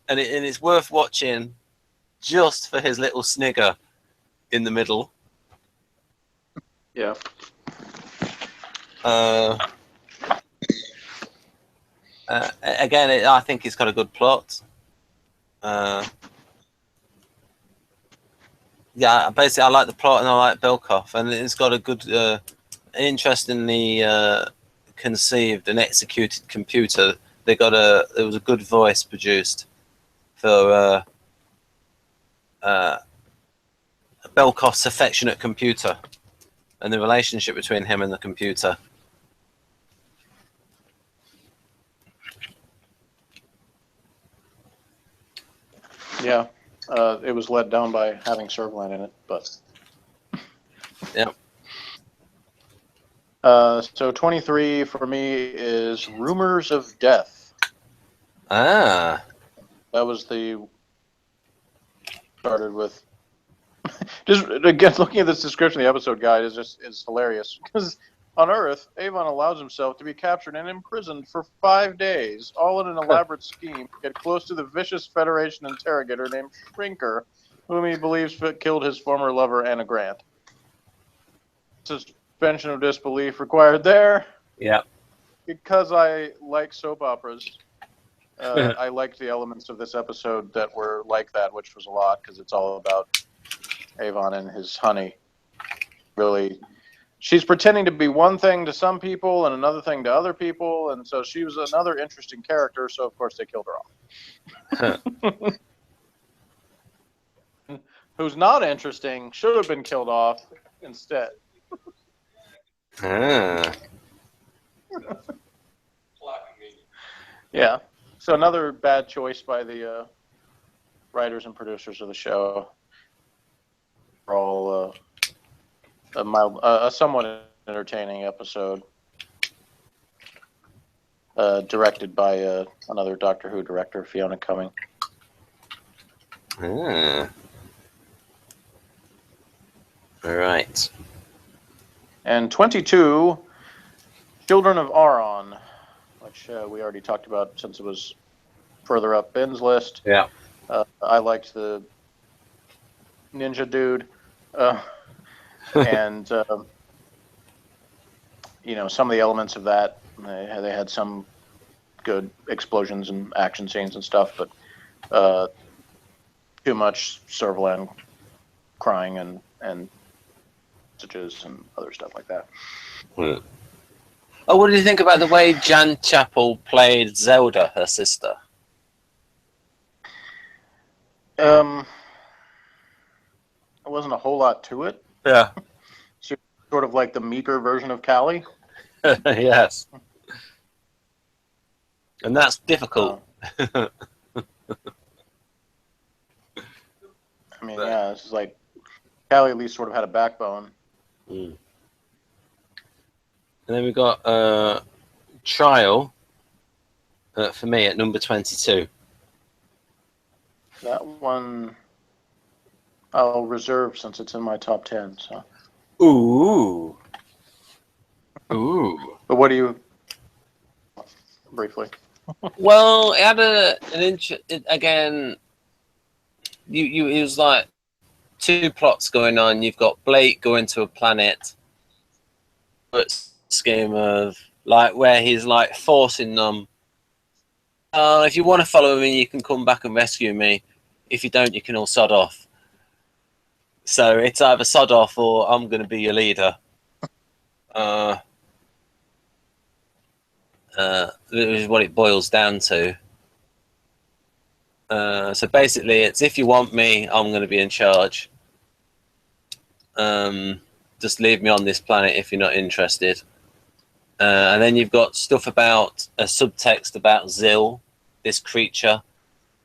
and it's worth watching just for his little snigger in the middle. Yeah. Again, I think it's got a good plot. Yeah, basically, I like the plot and I like Belkoff, and it's got a good, interestingly conceived and executed computer. There was a good voice produced for Belkoff's affectionate computer and the relationship between him and the computer. Yeah. It was let down by having Servalan in it, but yeah. So 23 for me is Rumors of Death. Ah. That was started with just again looking at this description of the episode guide is hilarious because on Earth, Avon allows himself to be captured and imprisoned for 5 days, all in an elaborate scheme to get close to the vicious Federation interrogator named Shrinker, whom he believes killed his former lover, Anna Grant. Suspension of disbelief required there. Yeah. Because I like soap operas, I liked the elements of this episode that were like that, which was a lot, because it's all about Avon and his honey. Really she's pretending to be one thing to some people and another thing to other people, and so she was another interesting character. So of course they killed her off. Who's not interesting should have been killed off instead. Yeah. So another bad choice by the writers and producers of the show. For all a somewhat entertaining episode, directed by another Doctor Who director, Fiona Cumming. All right. And 22, Children of Aron, which we already talked about since it was further up Ben's list. Yeah. I liked the ninja dude, and some of the elements of that. They had some good explosions and action scenes and stuff, but too much Servalan crying and messages and other stuff like that. Oh, what did you think about the way Jan Chappell played Zelda, her sister? There wasn't a whole lot to it. Yeah. She was sort of like the meeker version of Callie. Yes. And that's difficult. I mean, yeah, it's just like Callie at least sort of had a backbone. And then we've got Trial for me at number 22. That one I'll reserve since it's in my top 10. So. Ooh. But what do you... Briefly. Well, it had again, it was like two plots going on. You've got Blake going to a planet, scheme of like where he's like forcing them. If you want to follow me, you can come back and rescue me. If you don't, you can all sod off. So it's either sod off or I'm going to be your leader. Which is what it boils down to. So basically, it's if you want me, I'm going to be in charge. Just leave me on this planet if you're not interested. And then you've got stuff about a subtext about Zil, this creature,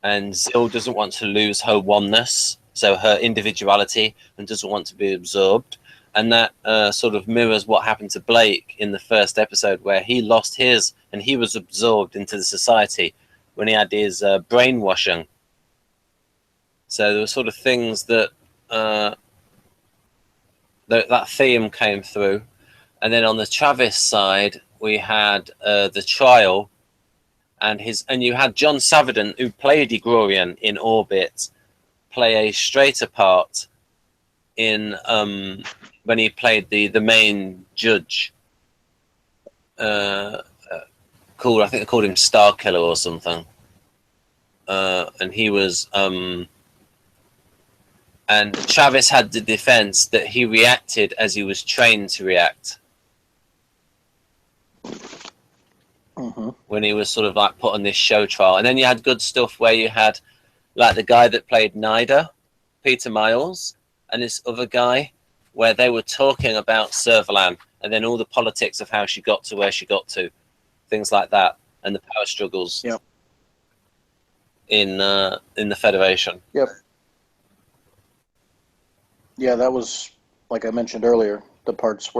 and Zil doesn't want to lose her oneness, so her individuality, and doesn't want to be absorbed. And that sort of mirrors what happened to Blake in the first episode, where he lost his and he was absorbed into the society when he had his brainwashing. So there were sort of things that that theme came through. And then on the Travis side, we had the Trial, and you had John Savadan, who played Igorian in Orbit, play a straighter part in when he played the main judge. I think they called him Star Killer or something. And he was and Travis had the defense that he reacted as he was trained to react. When he was sort of like put on this show trial. And then you had good stuff where you had like the guy that played Nida, Peter Miles, and this other guy, where they were talking about Servalan and then all the politics of how she got to where she got to, things like that, and the power struggles in the Federation. Yep. Yeah, that was, like I mentioned earlier, the parts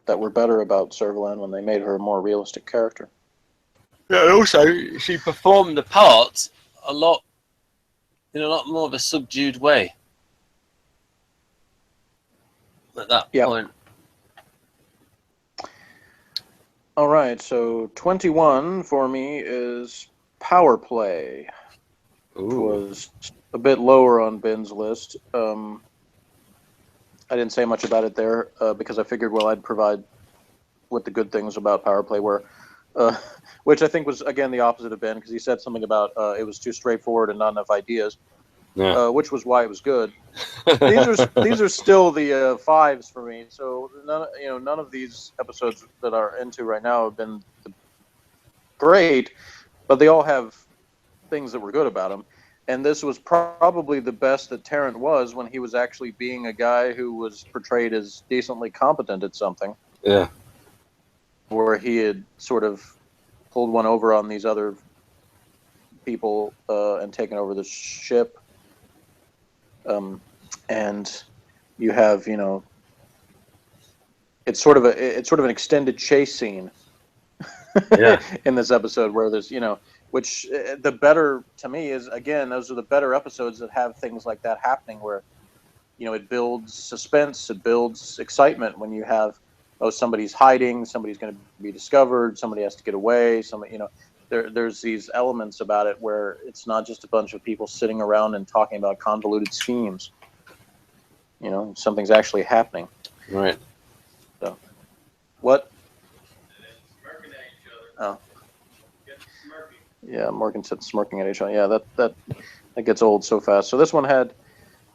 that were better about Servalan when they made her a more realistic character. Yeah, and also she performed the part in a lot more of a subdued way at that point. All right, so 21 for me is Power Play, which was a bit lower on Ben's list. I didn't say much about it there because I figured, well, I'd provide what the good things about Power Play were, which I think was, again, the opposite of Ben, because he said something about it was too straightforward and not enough ideas. Yeah. which was why it was good. These are still the 5s for me. So none of these episodes that are into right now have been great, but they all have things that were good about him. And this was probably the best that Tarrant was when he was actually being a guy who was portrayed as decently competent at something. Yeah. Where he had sort of pulled one over on these other people and taken over the ship. And you have, it's sort of an extended chase scene in this episode where there's, which the better to me is, again, those are the better episodes that have things like that happening where, it builds suspense, it builds excitement when you have, somebody's hiding, somebody's going to be discovered, somebody has to get away, there's these elements about it where it's not just a bunch of people sitting around and talking about convoluted schemes. Something's actually happening. Right. So, what? Oh. Yeah, Morgan said smirking at each other. Yeah, that gets old so fast. So this one had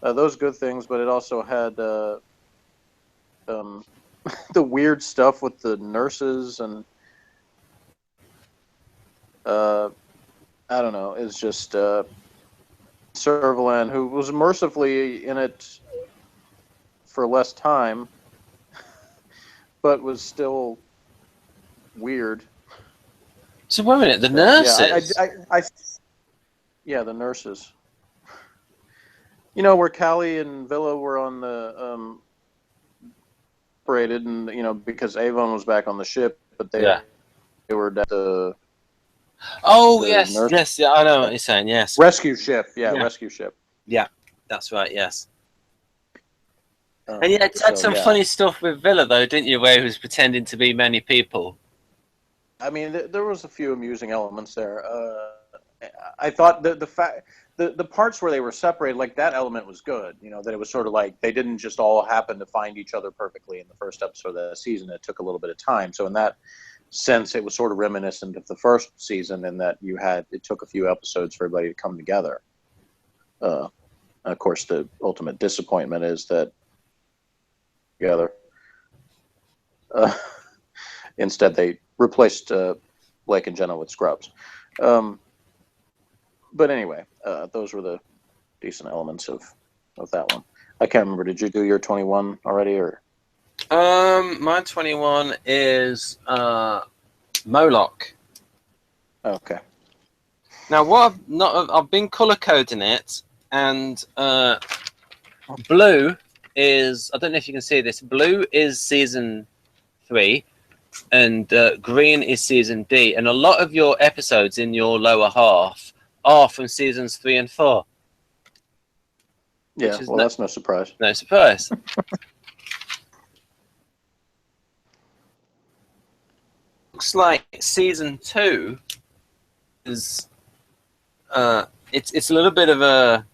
those good things, but it also had the weird stuff with the nurses and I don't know. It's just Servalan, who was mercifully in it for less time, but was still weird. So wait a minute, the nurses. Yeah, the nurses. Where Callie and Villa were on the separated, and because Avon was back on the ship, but they were at the. Oh yes, yeah, I know what you're saying. Yes, rescue ship. Yeah, rescue ship. Yeah, that's right. Yes. And you had some funny stuff with Villa, though, didn't you? Where he was pretending to be many people. I mean, there was a few amusing elements there. I thought the parts where they were separated, like that element was good. That it was sort of like they didn't just all happen to find each other perfectly in the first episode of the season. It took a little bit of time. So in that sense, it was sort of reminiscent of the first season in that it took a few episodes for everybody to come together. Of course, the ultimate disappointment is that together. Instead, they replaced Blake and Jenna with Scrubs. But anyway, those were the decent elements of that one. I can't remember. Did you do your 21 already, or? My 21 is Moloch. Okay. Now, I've been color coding it, and blue is, I don't know if you can see this. Blue is season 3. And green is season D, and a lot of your episodes in your lower half are from seasons 3 and 4. Yeah, well, that's no surprise. No surprise. Looks like season 2 is it's a little bit of a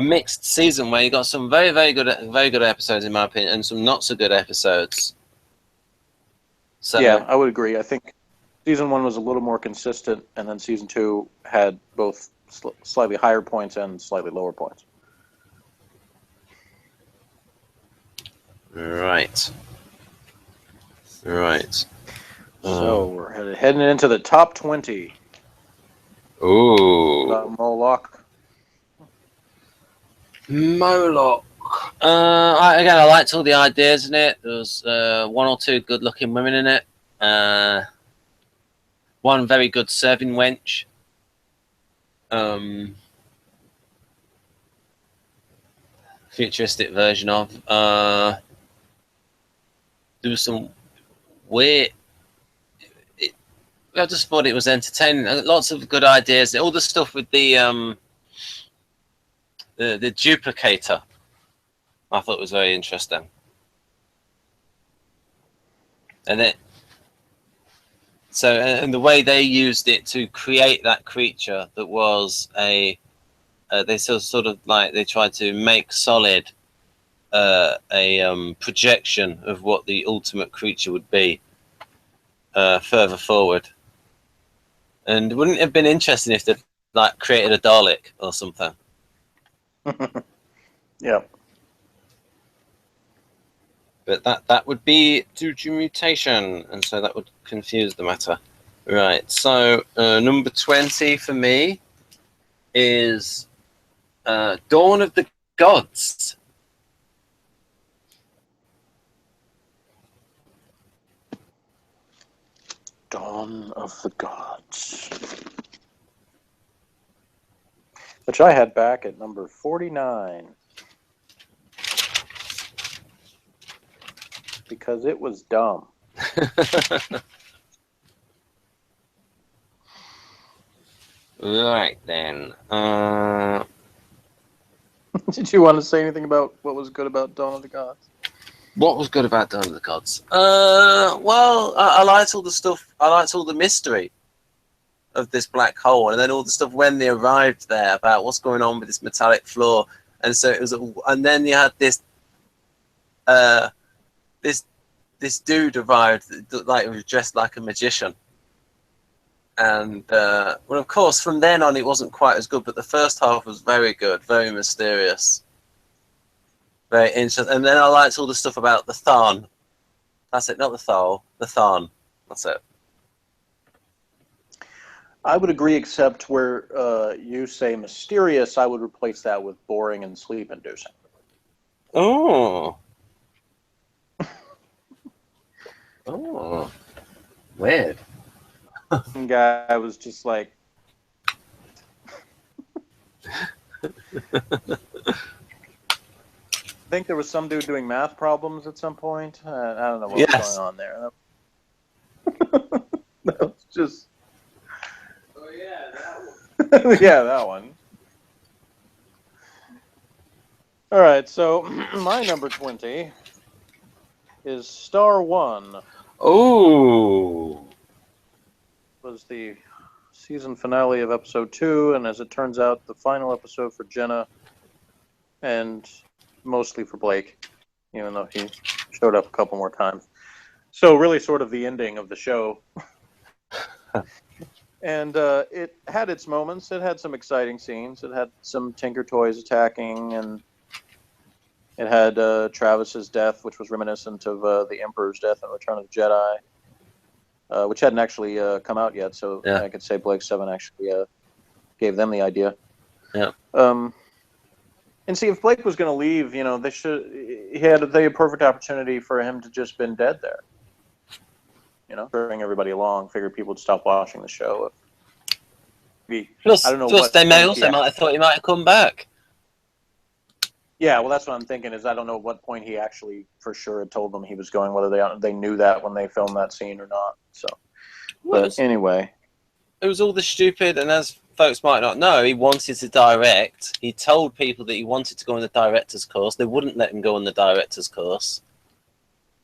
mixed season where you got some very good episodes in my opinion, and some not so good episodes. So, yeah, I would agree. I think season 1 was a little more consistent, and then season 2 had both slightly higher points and slightly lower points. Right. So we're heading into the top 20. Ooh. Moloch. I liked all the ideas in it. There was 1 or 2 good-looking women in it. One very good serving wench. Futuristic version of. There was some weird. I just thought it was entertaining. Lots of good ideas. All the stuff with the duplicator, I thought was very interesting. And and the way they used it to create that creature that was they sort of like they tried to make solid a projection of what the ultimate creature would be further forward. And wouldn't it have been interesting if they'd like created a Dalek or something. Yeah. But that would be due to mutation, and so that would confuse the matter. Right. So number 20 for me is Dawn of the Gods. Dawn of the Gods. Which I had back at number 49. Because it was dumb. Right then. Did you want to say anything about what was good about Dawn of the Gods? What was good about Dawn of the Gods? Well, I liked all the stuff. I liked all the mystery of this black hole, and then all the stuff when they arrived there about what's going on with this metallic floor. And so it was, and then you had this dude arrived like he was dressed like a magician. And well, of course, from then on it wasn't quite as good, but the first half was very good, very mysterious, very interesting. And then I liked all the stuff about the Tharn. That's it, not the Thal, the Tharn. That's it. I would agree, except where you say mysterious, I would replace that with boring and sleep-inducing. Oh. Oh. Weird. One guy was just like... I think there was some dude doing math problems at some point. I don't know what was going on there. That was just... Oh yeah, that one. Yeah, that one. All right, so my number 20 is Star One. Oh. Was the season finale of episode 2, and as it turns out, the final episode for Jenna, and mostly for Blake, even though he showed up a couple more times. So really sort of the ending of the show. And it had its moments. It had some exciting scenes. It had some Tinker Toys attacking, and it had Travis's death, which was reminiscent of the Emperor's death in Return of the Jedi. Which hadn't actually come out yet, so yeah. I could say Blake 7 actually gave them the idea. Yeah. And see, if Blake was going to leave, you know, they had a perfect opportunity for him to just been dead there. You know, bring everybody along. Figured people would stop watching the show. Plus, I don't know. Plus they may also might have thought he might have come back. Yeah, well, that's what I'm thinking. Is I don't know at what point he actually for sure had told them he was going. Whether they knew that when they filmed that scene or not. So, but anyway, it was all the stupid, and as folks might not know, he wanted to direct. He told people that he wanted to go on the director's course. They wouldn't let him go on the director's course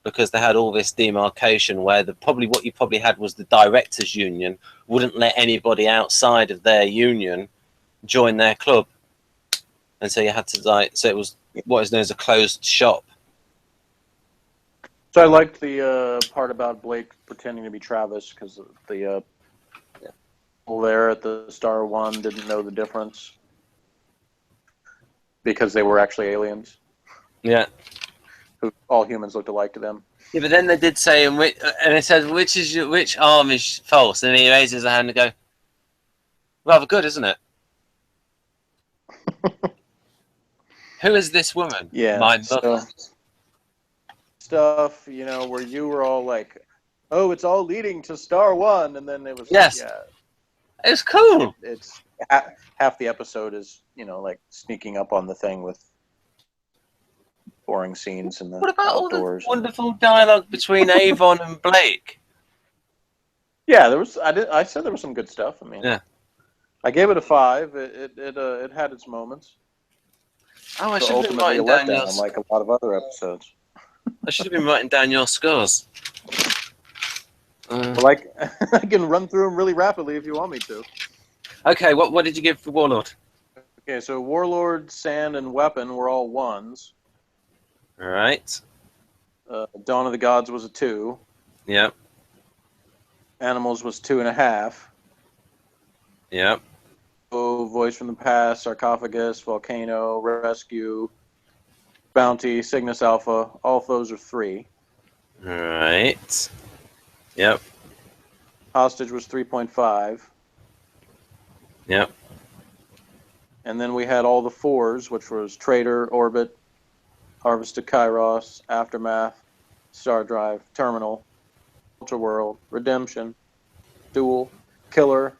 because they had all this demarcation where what you probably had was the directors' union wouldn't let anybody outside of their union join their club. And so you had to so it was what is known as a closed shop. So I liked the part about Blake pretending to be Travis because the people there at the Star One didn't know the difference because they were actually aliens. Yeah. Who all humans looked alike to them. Yeah, but then they did say, and it says, which arm is false? And he raises a hand and go, rather good, isn't it? Who is this woman? Yeah, my mother. Stuff, you know, where you were all like, "Oh, it's all leading to Star One," and then it was yes, like, yeah, it's cool. It's half the episode is, you know, like sneaking up on the thing with boring scenes in the What about outdoors. all the wonderful dialogue between Avon and Blake? Yeah, there was. I said there was some good stuff. I mean, yeah, I gave it a 5. It had its moments. Oh, I should have been writing down your... like a lot of other episodes. I should have been writing down your scores. Well, I can run through them really rapidly if you want me to. Okay, what did you give for Warlord? Okay, so Warlord, Sand, and Weapon were all 1s. All right. Dawn of the Gods was a 2. Yep. Animals was 2.5. Yep. a Voice from the Past, Sarcophagus, Volcano, Rescue, Bounty, Cygnus Alpha. All of those are 3. All right. Yep. Hostage was 3.5. Yep. And then we had all the 4s, which was Trader, Orbit, Harvest of Kairos, Aftermath, Star Drive, Terminal, Ultra World, Redemption, Duel, Killer,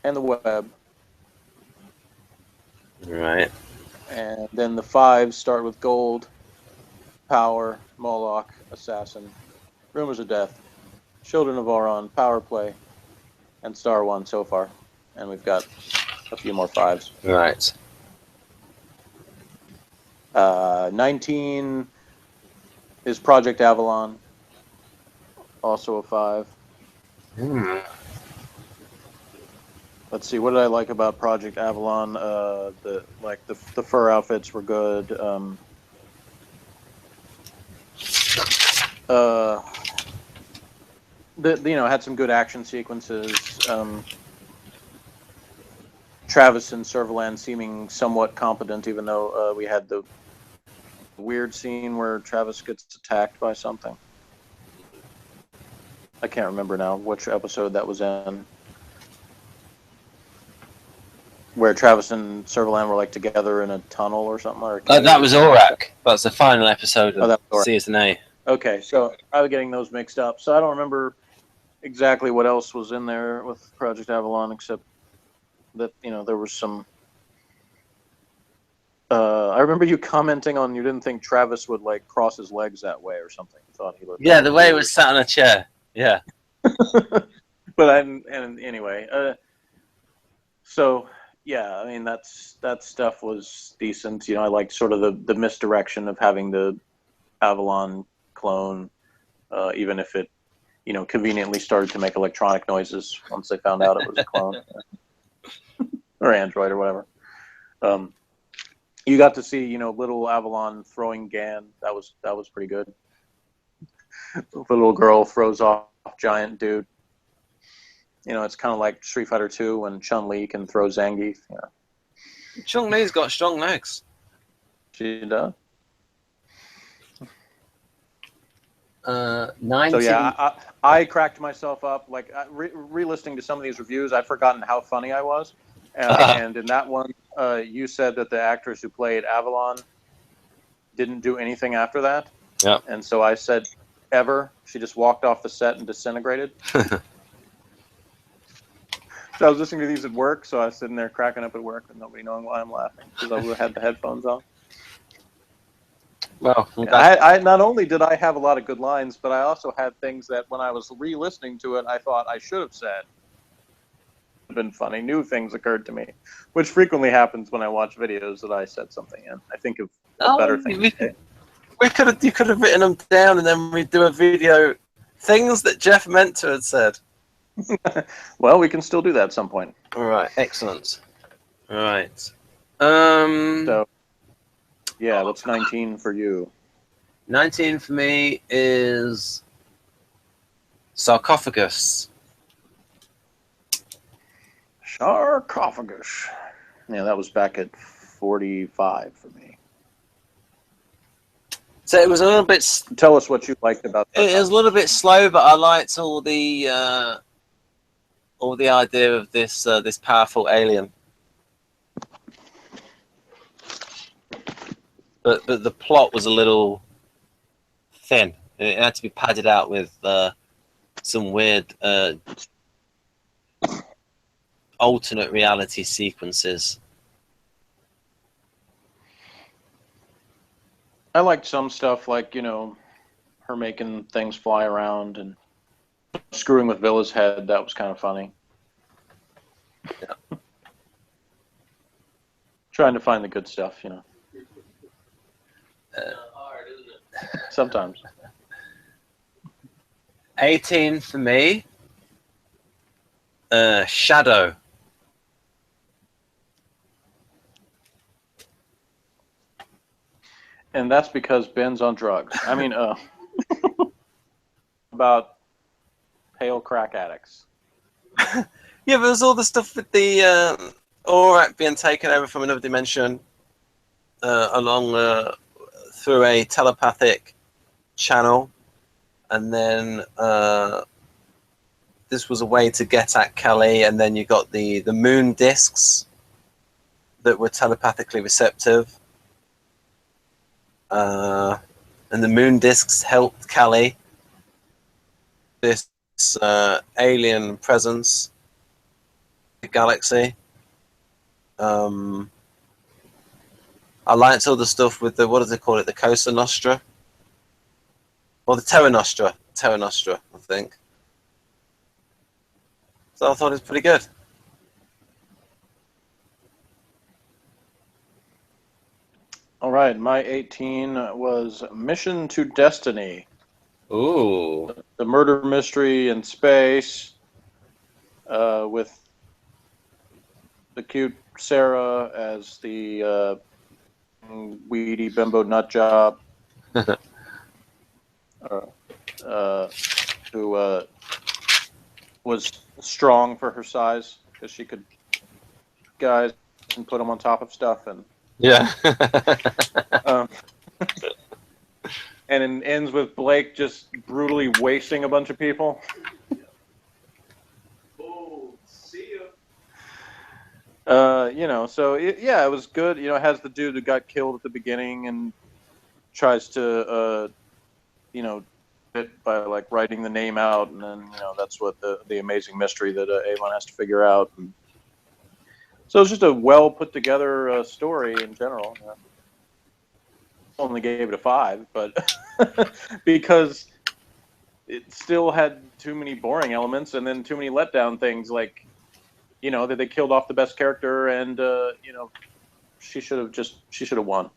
and the Web. Right. And then the 5s start with Gold, Power, Moloch, Assassin, Rumors of Death, Children of Auron, Power Play, and Star One so far. And we've got a few more 5s. Right. 19 is Project Avalon, also a 5. Let's see, what did I like about Project Avalon? The fur outfits were good. Had some good action sequences. Travis and Servalan seeming somewhat competent, even though we had the weird scene where Travis gets attacked by something. I can't remember now which episode that was in. Where Travis and Servalan were like together in a tunnel or something. Or That was Aurak. That's the final episode of Season A. Okay, so I was getting those mixed up. So I don't remember exactly what else was in there with Project Avalon, except that there was some. I remember you commenting on you didn't think Travis would like cross his legs that way or something. You thought he looked. Yeah, the way he was sat on a chair. Yeah. But anyway. So yeah, I mean that stuff was decent. I liked sort of the misdirection of having the Avalon clone, even if it conveniently started to make electronic noises once they found out it was a clone or android or whatever. You got to see little Avalon throwing Gan. That was pretty good. The little girl throws off giant dude. It's kind of like Street Fighter 2 when Chun-Li can throw Zangief. Chun-Li's got strong legs. She does. 19. So yeah, I cracked myself up. Like re-listening to some of these reviews, I'd forgotten how funny I was. And in that one, you said that the actress who played Avalon didn't do anything after that. Yeah. And so I said, ever. She just walked off the set and disintegrated. So I was listening to these at work, so I was sitting there cracking up at work with nobody knowing why I'm laughing because I had the headphones on. Well, I not only did I have a lot of good lines, but I also had things that when I was re-listening to it, I thought I should have said. Been funny. New things occurred to me, which frequently happens when I watch videos that I said something in. I think of better things. You could have written them down, and then we'd do a video. Things that Jeff meant to have said. Well, we can still do that at some point. All right, excellent. All right. So, yeah, that's 19 for you. 19 for me is Sarcophagus. Sarcophagus. Yeah, that was back at 45 for me. So it was a little bit. Tell us what you liked about that. It was a little bit slow, but I liked all the idea of this powerful alien. But the plot was a little thin. It had to be padded out with some weird alternate reality sequences. I liked some stuff like, her making things fly around and screwing with Villa's head. That was kind of funny. Yeah. Trying to find the good stuff, hard, isn't it? Sometimes. 18 for me. Shadow. And that's because Ben's on drugs. I mean, about pale crack addicts. Yeah, but there's all the stuff with the Aurak being taken over from another dimension along through a telepathic channel, and then this was a way to get at Kelly, and then you got the moon discs that were telepathically receptive, and the moon discs helped Kelly, this alien presence, the galaxy. I liked all the stuff with the, what do they call it, the Cosa Nostra? Or the Terra Nostra, I think. So I thought it was pretty good. All right, my 18 was Mission to Destiny. Ooh. The murder mystery in space with the cute Sarah as the weedy bimbo nut job. Who was strong for her size because she could guys and put them on top of stuff, and Yeah. and it ends with Blake just brutally wasting a bunch of people. Oh, see ya. So it was good. It has the dude who got killed at the beginning and tries to, by like writing the name out, and then that's what the amazing mystery that Avon has to figure out. And so it's just a well put together story in general. Only gave it a 5, but because it still had too many boring elements and then too many letdown things, like that they killed off the best character, and she should have won.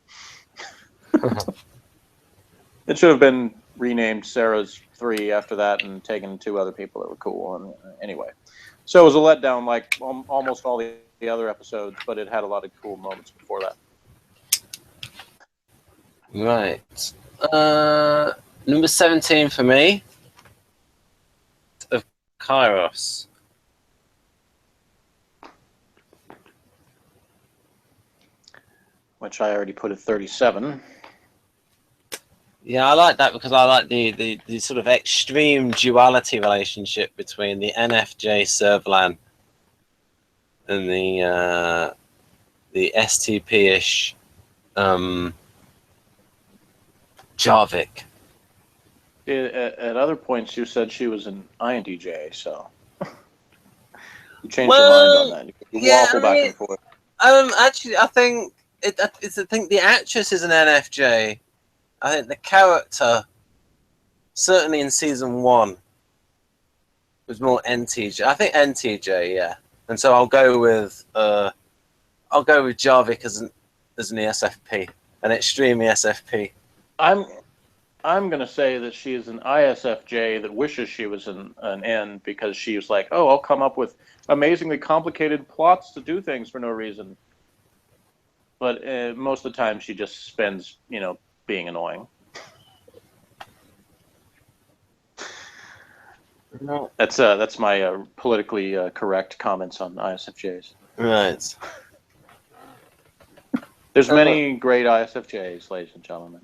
It should have been renamed Sarah's 3 after that and taken 2 other people that were cool. And anyway, so it was a letdown like almost all the other episodes, but it had a lot of cool moments before that. Right. Number 17 for me, of Kairos. Which I already put at 37. Yeah, I like that because I like the sort of extreme duality relationship between the NFJ Servalan and the STP-ish Jarvik. At other points, you said she was an INTJ, so you changed your mind on that. You waffle back and forth. Actually, I think I think the actress is an NFJ. I think the character, certainly in season 1, was more NTJ. I think NTJ, yeah. And so I'll go with Jarvik as an ESFP, an extreme ESFP. I'm gonna say that she is an ISFJ that wishes she was an N, because she was like, oh, I'll come up with amazingly complicated plots to do things for no reason. But most of the time, she just spends, being annoying. No. That's my politically correct comments on ISFJs. Right. There's many great ISFJs, ladies and gentlemen.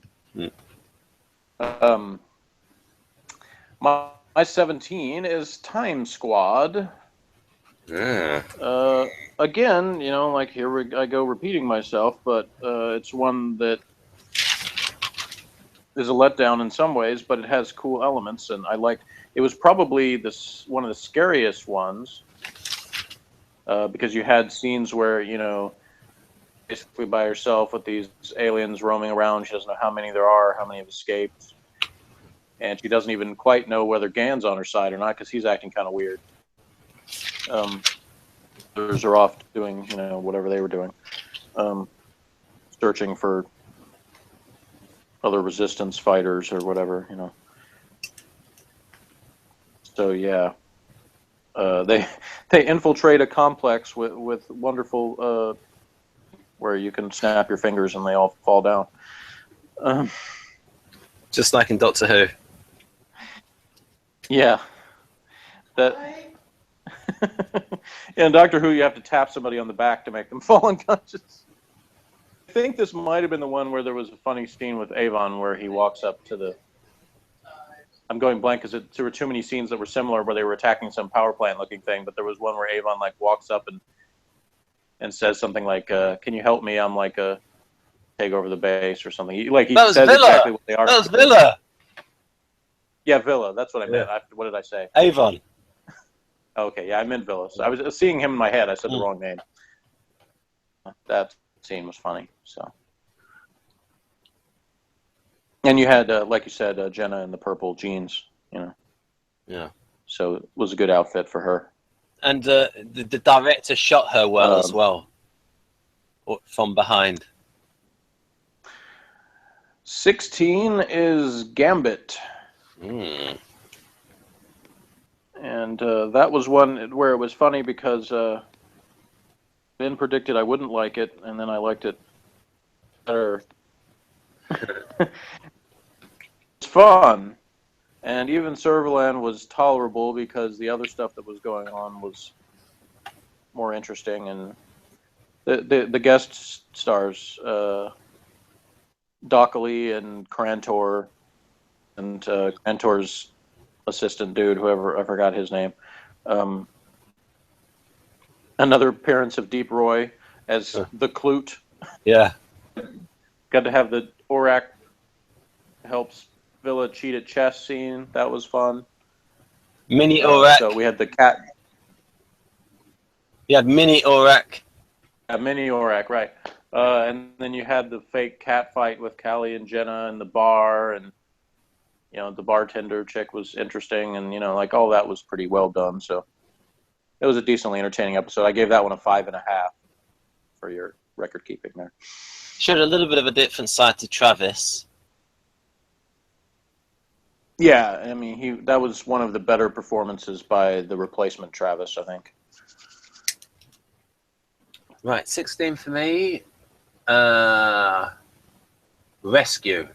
My 17 is Time Squad. Yeah. Again, like I go repeating myself, but it's one that is a letdown in some ways, but it has cool elements, and I liked. It was probably one of the scariest ones because you had scenes where basically by herself with these aliens roaming around. She doesn't know how many there are, how many have escaped, and she doesn't even quite know whether Gan's on her side or not because he's acting kind of weird. Others are off doing whatever they were doing, searching for other resistance fighters or whatever, So yeah, they infiltrate a complex with wonderful where you can snap your fingers and they all fall down. Just like in Doctor Who. Yeah, that In Doctor Who, you have to tap somebody on the back to make them fall unconscious. I think this might have been the one where there was a funny scene with Avon where he walks up to the... I'm going blank because there were too many scenes that were similar where they were attacking some power plant looking thing, but there was one where Avon like walks up and says something like, "Can you help me? I'm like a take over the base," or something. He says Villa. exactly what they are. That was Villa. Yeah, Villa. That's what I meant. What did I say? Avon. Okay, yeah, I meant Villa. So I was seeing him in my head. I said the wrong name. That scene was funny. So, and you had, like you said, Jenna in the purple jeans. Yeah. So it was a good outfit for her. And the director shot her well as well, from behind. 16 is Gambit. And that was one where it was funny because Ben predicted I wouldn't like it, and then I liked it better. It's fun, and even Servalan was tolerable because the other stuff that was going on was more interesting, and the guest stars, Dockley and Crantor, and Crantor's assistant dude, whoever, I forgot his name. Another appearance of Deep Roy as the Clute. Yeah. Got to have the Aurak helps Villa cheat at chess scene. That was fun. Mini Aurak. So we had the cat. You had Mini Aurak. Mini Aurak, right. And then you had the fake cat fight with Callie and Jenna in the bar, and the bartender chick was interesting, and like all that was pretty well done. So it was a decently entertaining episode. I gave that one a 5.5 for your record keeping there. Showed a little bit of a different side to Travis. Yeah, I mean that was one of the better performances by the replacement Travis, I think. Right, 16 for me. Rescue.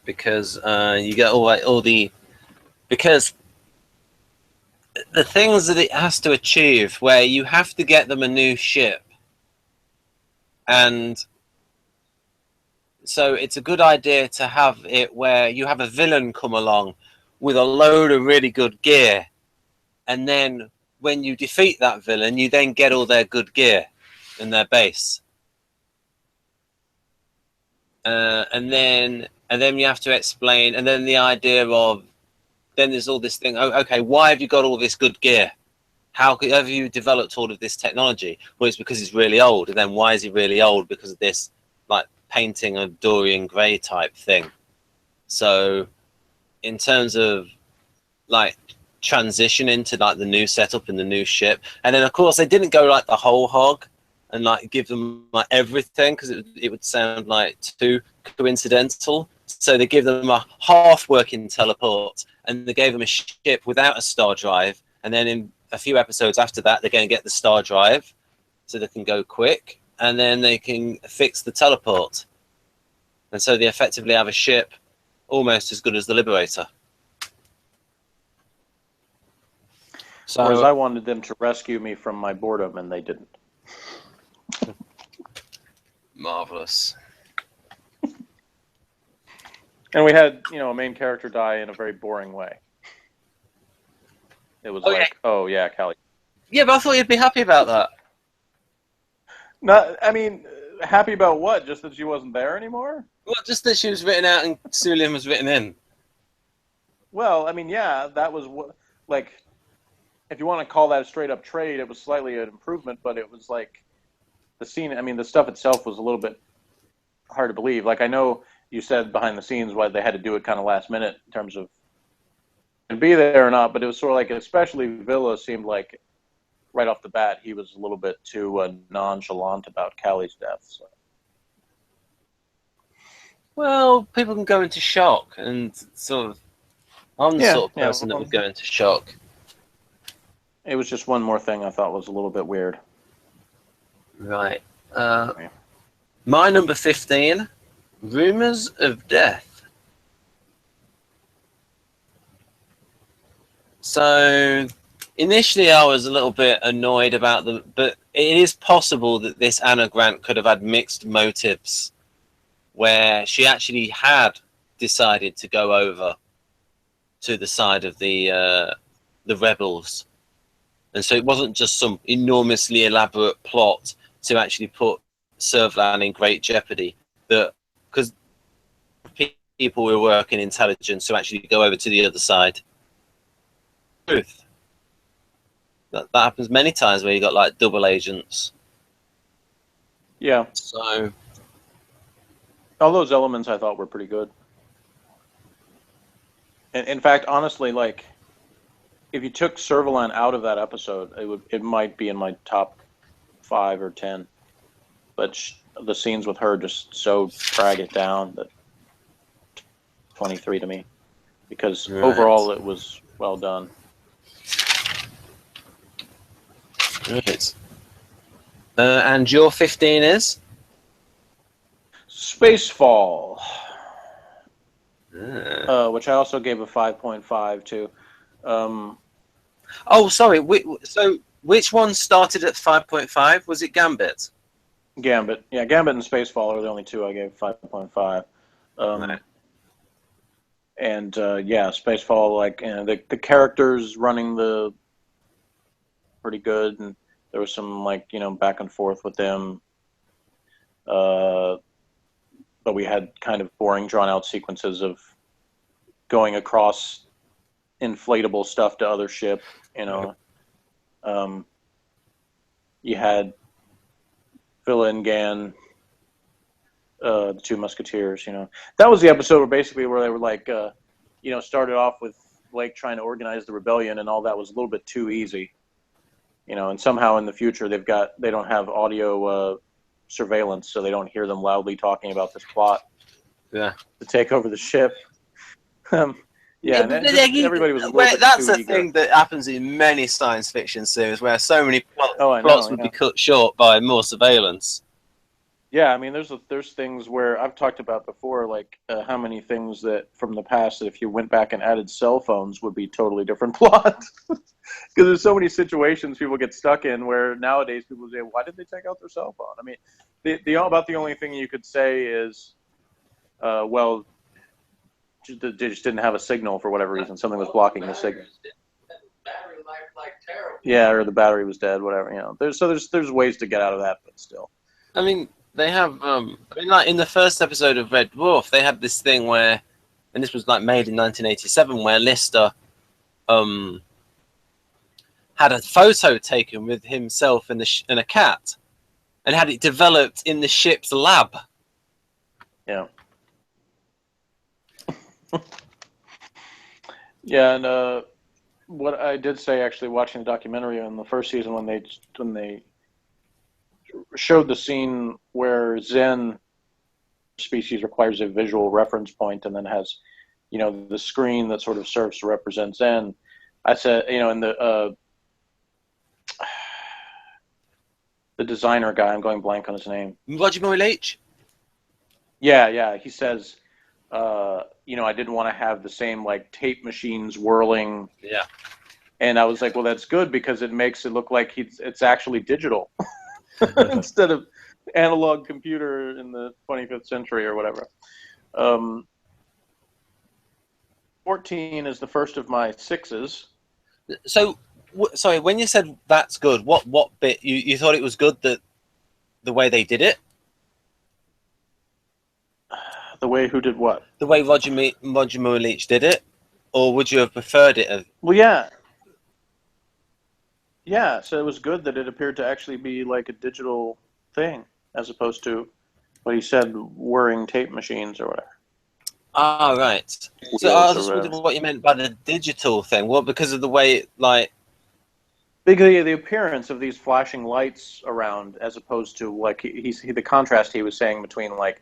Because you get because the things that it has to achieve, where you have to get them a new ship, and so it's a good idea to have it where you have a villain come along with a load of really good gear, and then when you defeat that villain, you then get all their good gear in their base, and then you have to explain, and then the idea of, then there's all this thing. Oh, okay, why have you got all this good gear? How have you developed all of this technology? Well, it's because he's really old. And then why is he really old? Because of this, like, painting of Dorian Gray type thing. So, in terms of like transition into like the new setup and the new ship, and then of course they didn't go like the whole hog and like give them like everything, because it would sound like too coincidental. So they give them a half working teleport, and they gave them a ship without a star drive, and then in a few episodes after that they're going to get the star drive so they can go quick, and then they can fix the teleport, and so they effectively have a ship almost as good as the Liberator. So, whereas I wanted them to rescue me from my boredom, and they didn't. Marvelous. And we had, a main character die in a very boring way. It was oh yeah, Callie. Yeah, but I thought you'd be happy about that. No, I mean, happy about what? Just that she wasn't there anymore? Well, just that she was written out and Sulian was written in. Well, I mean, yeah, that was what, like, if you want to call that a straight up trade, it was slightly an improvement, but it was like the scene. I mean, the stuff itself was a little bit hard to believe. Like, I know you said behind the scenes why they had to do it kind of last minute in terms of and be there or not, but it was sort of like, especially Villa seemed like right off the bat he was a little bit too nonchalant about Callie's death. So. Well, people can go into shock, and sort of, I'm the sort of person that would go into shock. It was just one more thing I thought was a little bit weird. Right. My number 15, Rumors of Death. So initially I was a little bit annoyed about them, but it is possible that this Anna Grant could have had mixed motives, where she actually had decided to go over to the side of the rebels, and so it wasn't just some enormously elaborate plot to actually put Servalan in great jeopardy. That because people who work in intelligence to actually go over to the other side. Truth. That happens many times where you got like double agents. Yeah. So All those elements I thought were pretty good. And in fact, honestly, like if you took Servalan out of that episode, it might be in my top 5 or 10. But the scenes with her just so drag it down that 23 to me, because overall it was well done. Right. And your 15 is? Spacefall. Which I also gave a 5.5 to. Oh, sorry. So which one started at 5.5? Was it Gambit? Gambit. Yeah, Gambit and Spacefall are the only two I gave 5.5. Right. And yeah, Spacefall, like, you know, the characters running the pretty good, and there was some, like, you know, back and forth with them. But we had kind of boring, drawn-out sequences of going across inflatable stuff to other ship, you know. You had Villa and Gan, the two musketeers, you know. That was the episode where they were like, you know, started off with Blake trying to organize the rebellion, and all that was a little bit too easy, you know. And somehow in the future they don't have audio surveillance, so they don't hear them loudly talking about this plot. Yeah. To take over the ship. Yeah, and everybody was a little bit that's too a eager. thing that happens in many science fiction series, where so many plots would yeah. be cut short by more surveillance. Yeah, I mean, there's things where I've talked about before, like how many things that from the past that if you went back and added cell phones would be totally different plot. Because there's so many situations people get stuck in where nowadays people say, why did they take out their cell phone? I mean, the only thing you could say is, well, they just didn't have a signal for whatever reason. Something was blocking the signal. Battery life like terrible. Yeah, or the battery was dead, whatever. You know, there's ways to get out of that, but still. I mean, they have. I mean, like in the first episode of Red Dwarf, they had this thing where, and this was like made in 1987, where Lister, had a photo taken with himself and a cat, and had it developed in the ship's lab. Yeah. Yeah, and what I did say, actually, watching the documentary in the first season, when they showed the scene where Zen species requires a visual reference point and then has, you know, the screen that sort of serves to represent Zen. I said, you know, in the designer guy, I'm going blank on his name. Roger Leach? Yeah, he says, you know, I didn't want to have the same, like, tape machines whirling. Yeah. And I was like, well, that's good, because it makes it look like it's actually digital instead of analog computer in the 25th century or whatever. 14 is the first of my 6s. So, sorry, when you said that's good, what bit you thought it was good, that the way they did it? The way who did what? The way Roger Moore Leach did it, or would you have preferred it? Well, yeah. Yeah, so it was good that it appeared to actually be like a digital thing, as opposed to what he said, whirring tape machines or whatever. Ah, right. So I was just wondering what you meant by the digital thing. Well, because of the way it, like... Because the appearance of these flashing lights around, as opposed to, like, the contrast he was saying between, like,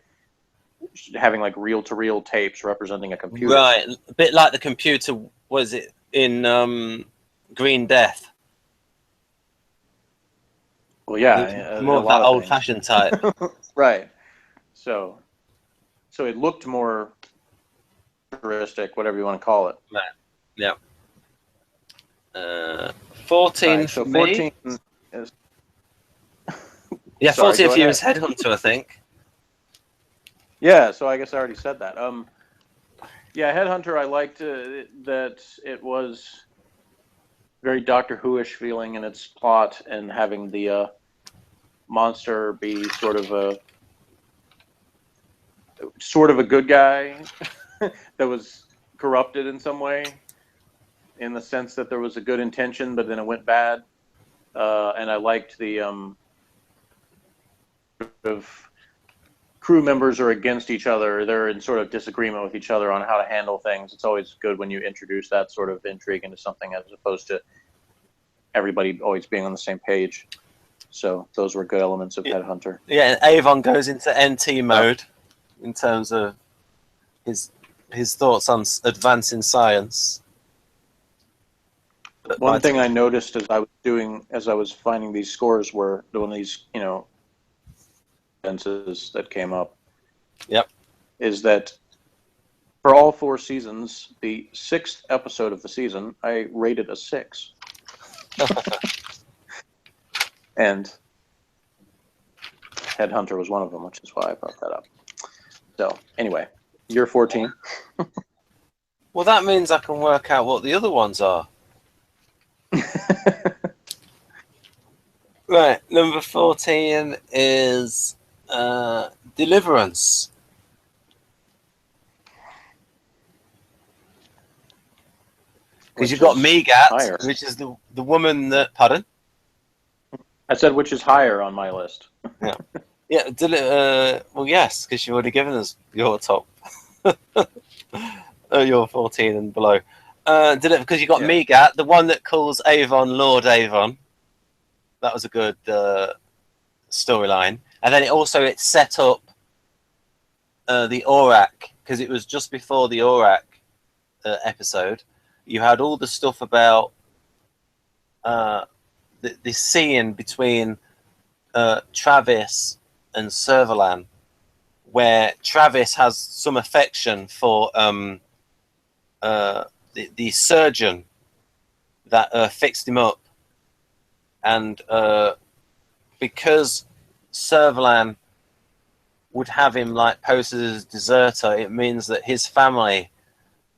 having, like, reel-to-reel tapes representing a computer. Right, a bit like the computer, was it, in Green Death? Well, yeah. More of that old-fashioned type. Right. So it looked more futuristic, whatever you want to call it. Right. Yeah. 14 Right, for so me. 14 is Yeah, Sorry, 14 go for you ahead. is Headhunter, I think. Yeah, so I guess I already said that. Yeah, Headhunter, I liked that it was very Doctor Who-ish feeling in its plot, and having the monster be sort of a good guy that was corrupted in some way, in the sense that there was a good intention, but then it went bad. And I liked the sort of crew members are against each other. They're in sort of disagreement with each other on how to handle things. It's always good when you introduce that sort of intrigue into something, as opposed to everybody always being on the same page. So those were good elements of Headhunter. Yeah, and Avon goes into NT mode in terms of his thoughts on advancing science. One thing I noticed as I was finding these scores were one of these, sentences that came up. Yep. Is that for all 4 seasons, the 6th episode of the season, I rated a 6. And Headhunter was one of them, which is why I brought that up. So, anyway, you're 14. Well, that means I can work out what the other ones are. Right, number 14 is Deliverance. Because you've got Megat, which is the woman that... Pardon? I said which is higher on my list. Yeah. Yeah, well, yes, because you've already given us your top. Your 14 and below. Because you got Megat, the one that calls Avon Lord Avon. That was a good storyline. And then it set up the Aurak, because it was just before the Aurak episode. You had all the stuff about the scene between Travis and Servalan, where Travis has some affection for the surgeon that fixed him up, and because Servalan would have him posted as a deserter, it means that his family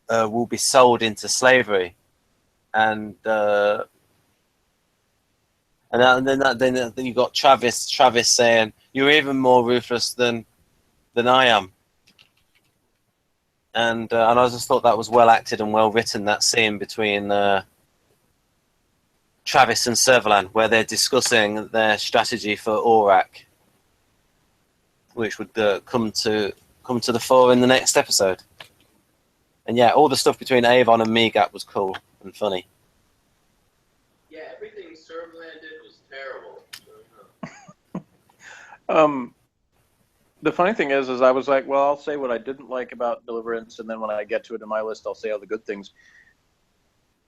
will be sold into slavery, and then you got Travis saying, "You're even more ruthless than I am," and I just thought that was well acted and well written. That scene between Travis and Servalan, where they're discussing their strategy for Aurak, which would come to the fore in the next episode. And yeah, all the stuff between Avon and Megat was cool and funny. Yeah, everything Servalan did was terrible. The funny thing is I was like, well, I'll say what I didn't like about Deliverance, and then when I get to it in my list, I'll say all the good things.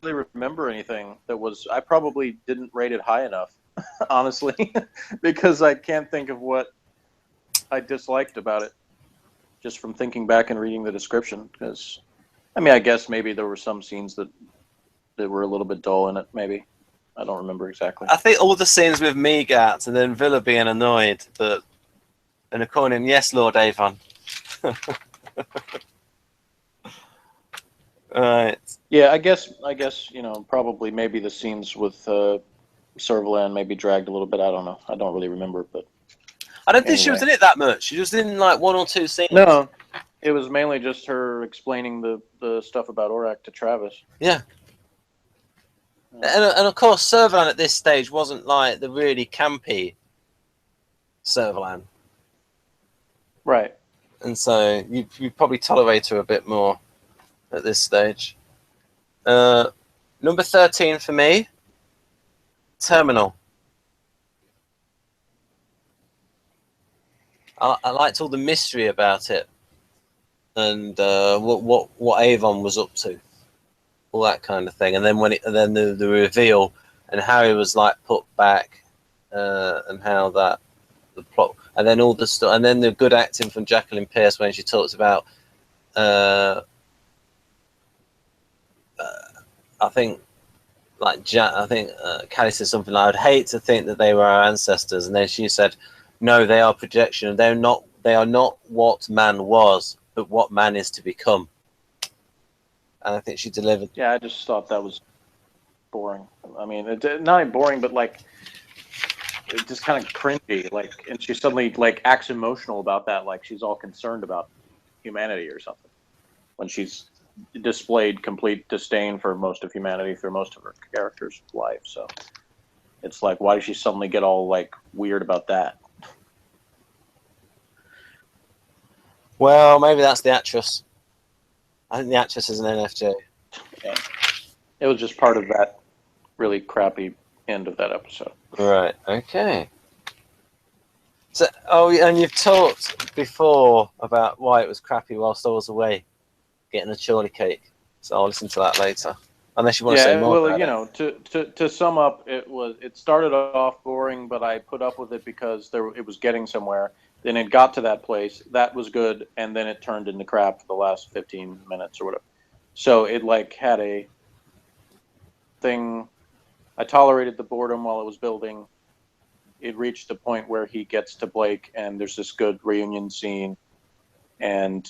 I don't really remember anything that was... I probably didn't rate it high enough, honestly, because I can't think of what I disliked about it, just from thinking back and reading the description. Because, I guess maybe there were some scenes that were a little bit dull in it, maybe. I don't remember exactly. I think all the scenes with Megat and then Villa being annoyed that... And according, yes, Lord Avon. Right. Yeah, I guess probably maybe the scenes with Servalan maybe dragged a little bit. I don't know. I don't really remember, but I don't think she was in it that much. She was in 1 or 2 scenes. No, it was mainly just her explaining the stuff about Aurak to Travis. Yeah. And of course, Servalan at this stage wasn't the really campy Servalan. Right. And so you probably tolerate her a bit more at this stage. Number 13 for me, Terminal. I liked all the mystery about it, and what Avon was up to, all that kind of thing. And then the reveal and how he was put back, and how that the plot, and then all the stuff, and then the good acting from Jacqueline Pearce when she talks about I think like I think Callie said something like, "I'd hate to think that they were our ancestors," and then she said, "No, they are projection. They're not. They are not what man was, but what man is to become." And I think she delivered. Yeah, I just thought that was boring. I mean, not even boring, but like it's just kind of cringy. Like, and she suddenly like acts emotional about that, like she's all concerned about humanity or something, when she's displayed complete disdain for most of humanity through most of her character's life. So it's like, why does she suddenly get all like weird about that? Well, maybe that's the actress. I think the actress is an NFJ. Yeah. It was just part of that really crappy end of that episode. Right. Okay. So, and you've talked before about why it was crappy whilst I was away, getting a chorley cake. So I'll listen to that later. Unless you want to say more. Well, about you know, to sum up, it started off boring, but I put up with it because it was getting somewhere. Then it got to that place that was good, and then it turned into crap for the last 15 minutes or whatever. So it like had a thing. I tolerated the boredom while it was building. It reached the point where he gets to Blake, and there's this good reunion scene, and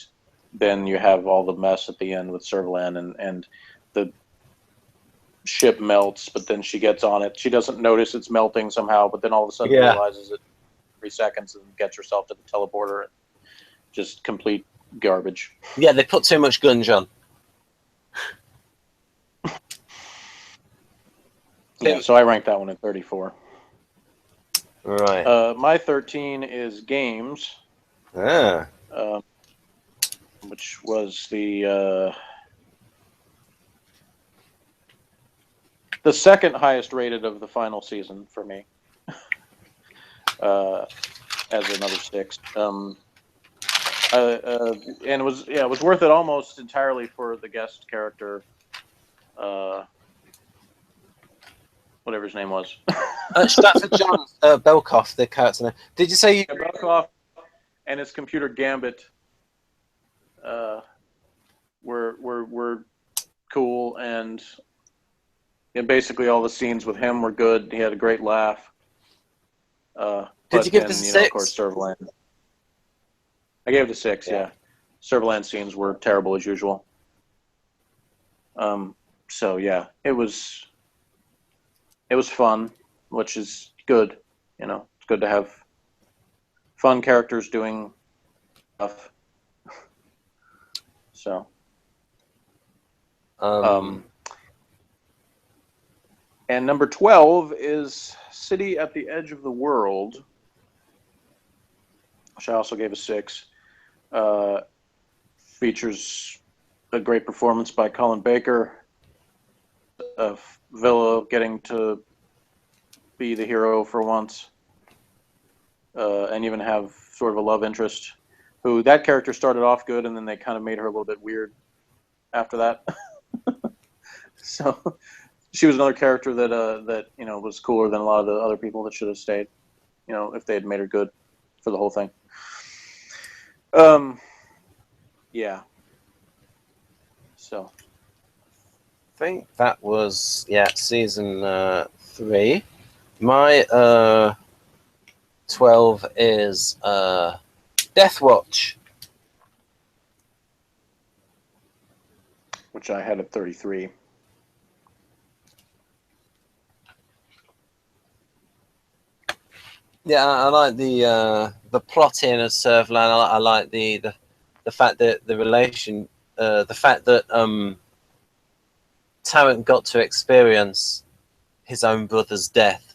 then you have all the mess at the end with Servalan, and the ship melts, but then she gets on it. She doesn't notice it's melting somehow, but then all of a sudden realizes it 3 seconds and gets herself to the teleporter. Just complete garbage. Yeah, they put too much gunge on. Yeah, so I ranked that one at 34. Right. My 13 is games. Ah. Which was the second highest rated of the final season for me, as another 6. And it was worth it almost entirely for the guest character, whatever his name was. Stratford John Belkoff, the character name. Did you say Belkoff and his computer Gambit were cool, and basically all the scenes with him were good. He had a great laugh. Did you give this a 6? Of course, Servalan. I gave it a 6. Yeah. Servalan scenes were terrible as usual. So yeah, it was fun, which is good. You know, it's good to have fun characters doing stuff. So. And number 12 is City at the Edge of the World, which I also gave a 6. Features a great performance by Colin Baker, of Villa getting to be the hero for once, and even have sort of a love interest, who that character started off good, and then they kind of made her a little bit weird after that. So she was another character that was cooler than a lot of the other people that should have stayed, if they had made her good for the whole thing. Yeah. So I think that was season 3. My 12 is Death Watch, which I had at 33. Yeah, I like the plotting of Servalan. I like the fact that the fact that Tarrant got to experience his own brother's death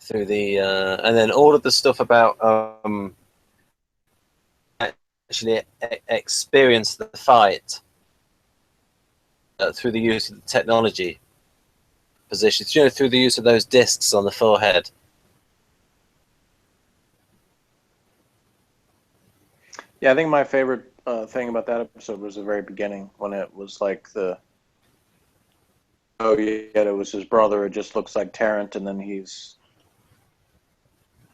through the and then all of the stuff about actually experience the fight through the use of the technology positions, through the use of those discs on the forehead. Yeah, I think my favorite thing about that episode was the very beginning, when it was like it was his brother. It just looks like Tarrant, and then he's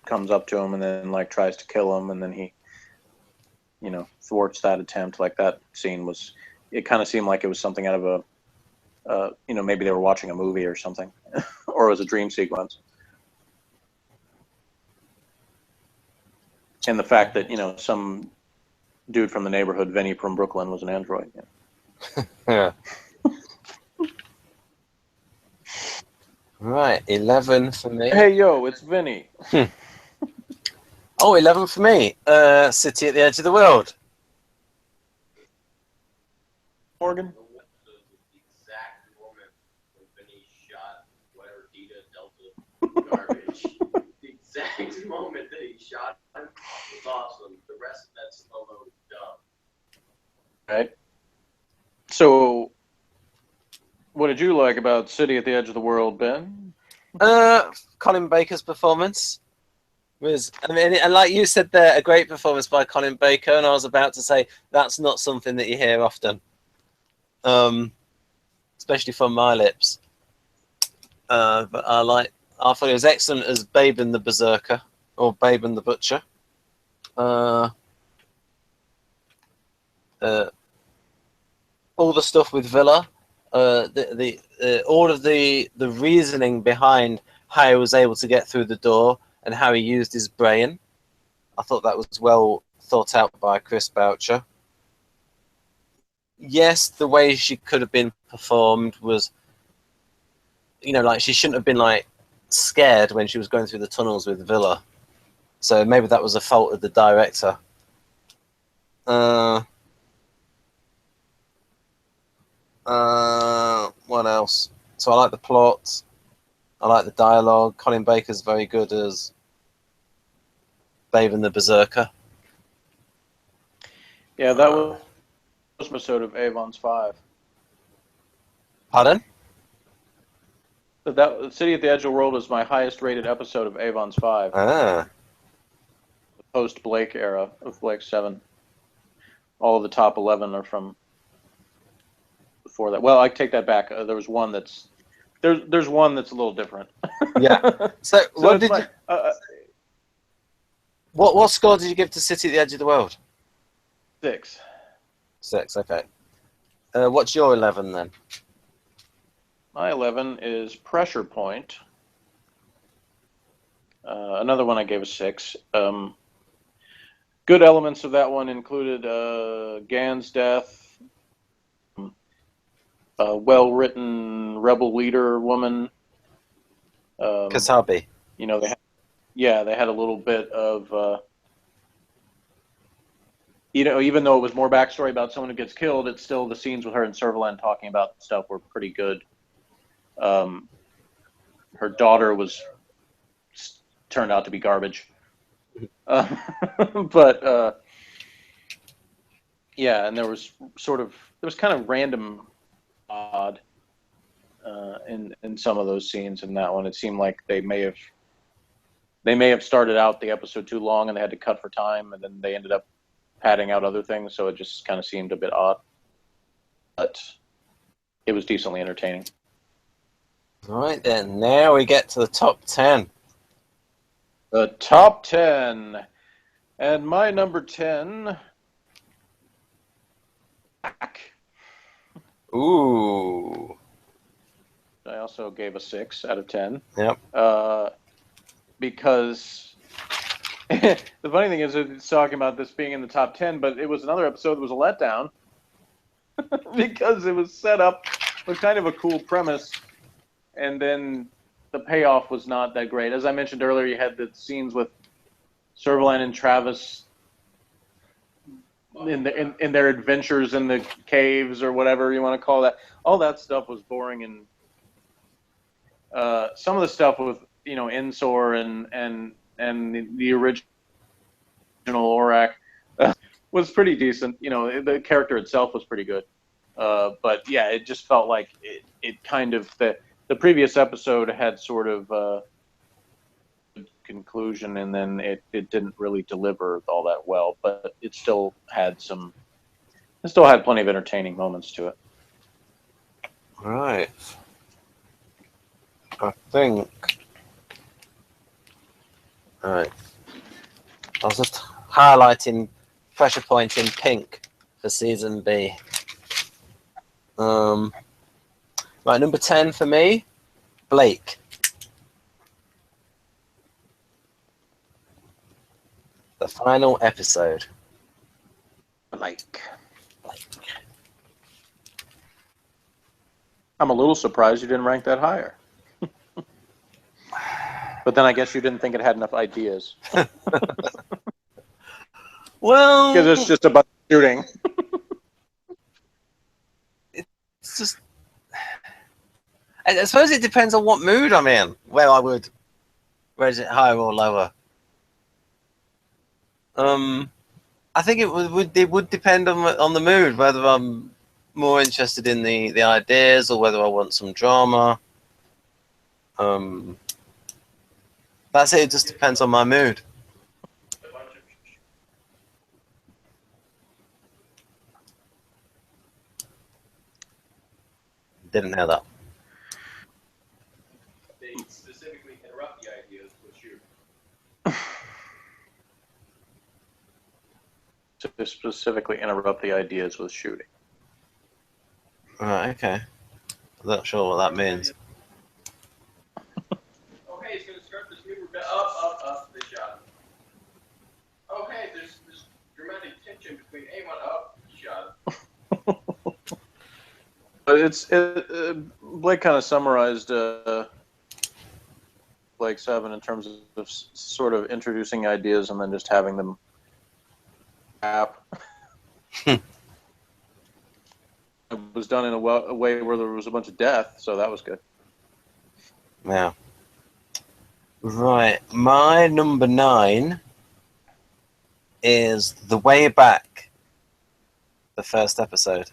comes up to him and then like tries to kill him, and then he, thwarts that attempt. Like that scene it kind of seemed like it was something out of maybe they were watching a movie or something, or it was a dream sequence. And the fact that, some dude from the neighborhood, Vinny from Brooklyn, was an android. Yeah. Right, 11 for me. Hey, yo, it's Vinny. Oh, 11 for me. City at the Edge of the World. Morgan? The exact moment when Vinny shot whatever Dita Delta garbage. The exact moment that he shot him was awesome. The rest of that slow-mo was dumb. Right. So, what did you like about City at the Edge of the World, Ben? Colin Baker's performance was, and like you said there, a great performance by Colin Baker, and I was about to say that's not something that you hear often, especially from my lips. But I thought it was excellent as Baben the Berserker, or Baben the Butcher. All the stuff with Villa, all of the reasoning behind how he was able to get through the door and how he used his brain, I thought that was well thought out by Chris Boucher. Yes, the way she could have been performed was, like she shouldn't have been like scared when she was going through the tunnels with Villa. So maybe that was a fault of the director. What else? So I like the plot. I like the dialogue. Colin Baker's very good as Baben the Berserker. Yeah, that was an episode of Avon's 5. Pardon? That City at the Edge of the World is my highest rated episode of Avon's 5. Ah. The post-Blake era of Blake 7. All of the top 11 are from before that. Well, I take that back. There was one that's there's one that's a little different. Yeah. So what did like, what score did you give to City at the Edge of the World? 6. 6. Okay. What's your 11 then? My 11 is Pressure Point. Another one I gave a 6. Good elements of that one included Gan's death, a well-written rebel leader woman. Kasabi. They had a little bit of, even though it was more backstory about someone who gets killed, it's still the scenes with her and Servalan talking about stuff were pretty good. Her daughter turned out to be garbage. But yeah, and there was kind of random odd in some of those scenes in that one. It seemed like they may have started out the episode too long and they had to cut for time, and then they ended up padding out other things, so it just kind of seemed a bit odd. But it was decently entertaining. Right then, now we get to the top 10. The top 10. And my number 10. Ooh. I also gave a 6 out of 10. Yep. Because the funny thing is, it's talking about this being in the top 10, but it was another episode that was a letdown because it was set up with kind of a cool premise, and then the payoff was not that great. As I mentioned earlier, you had the scenes with Servalan and Travis in their adventures in the caves or whatever you want to call that. All that stuff was boring, and some of the stuff with Ensor and the original Orak was pretty decent. The character itself was pretty good, but yeah, it just felt like it kind of the previous episode had sort of a conclusion, and then it didn't really deliver all that well, but it still had plenty of entertaining moments to it. Right. I think. All right. I was just highlighting Pressure Point in pink for season B. Right, number 10 for me, Blake. The final episode. Like, I'm a little surprised you didn't rank that higher. But then I guess you didn't think it had enough ideas. Well, Because it's just about shooting. it's just... I suppose it depends on what mood I'm in, where I would rate it higher or lower. I think it would depend on the mood, whether I'm more interested in the ideas or whether I want some drama. That's it. It just depends on my mood. Didn't know that. They specifically interrupt the ideas with shooting. To specifically interrupt the ideas with shooting. Right. Okay. I'm not sure what that means. Okay, he's going to start this new up, they shot him. Okay, there's this dramatic tension between A1 up, he shot him. But Blake kind of summarized Blake 7 in terms of sort of introducing ideas and then just having them happen. It was done in a way where there was a bunch of death, so that was good. Yeah. Right. My number 9 is The Way Back, the first episode.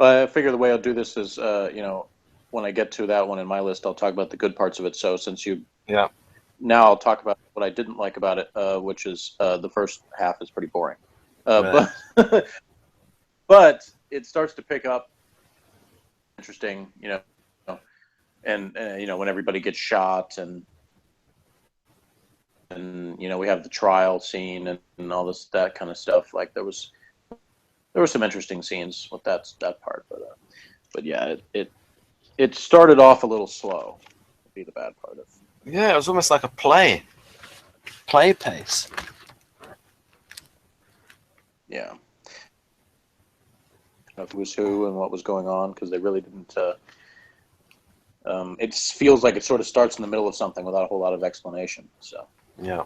I figure the way I'll do this is, when I get to that one in my list, I'll talk about the good parts of it. So since you, now I'll talk about what I didn't like about it, which is the first half is pretty boring. Right. But it starts to pick up interesting, and when everybody gets shot and we have the trial scene and all that kind of stuff. Like there were some interesting scenes with that part, but yeah, it started off a little slow. Would be the bad part of. Yeah, it was almost like a play pace. Yeah. Of who's who and what was going on, because they really didn't. It feels like it sort of starts in the middle of something without a whole lot of explanation. So. Yeah.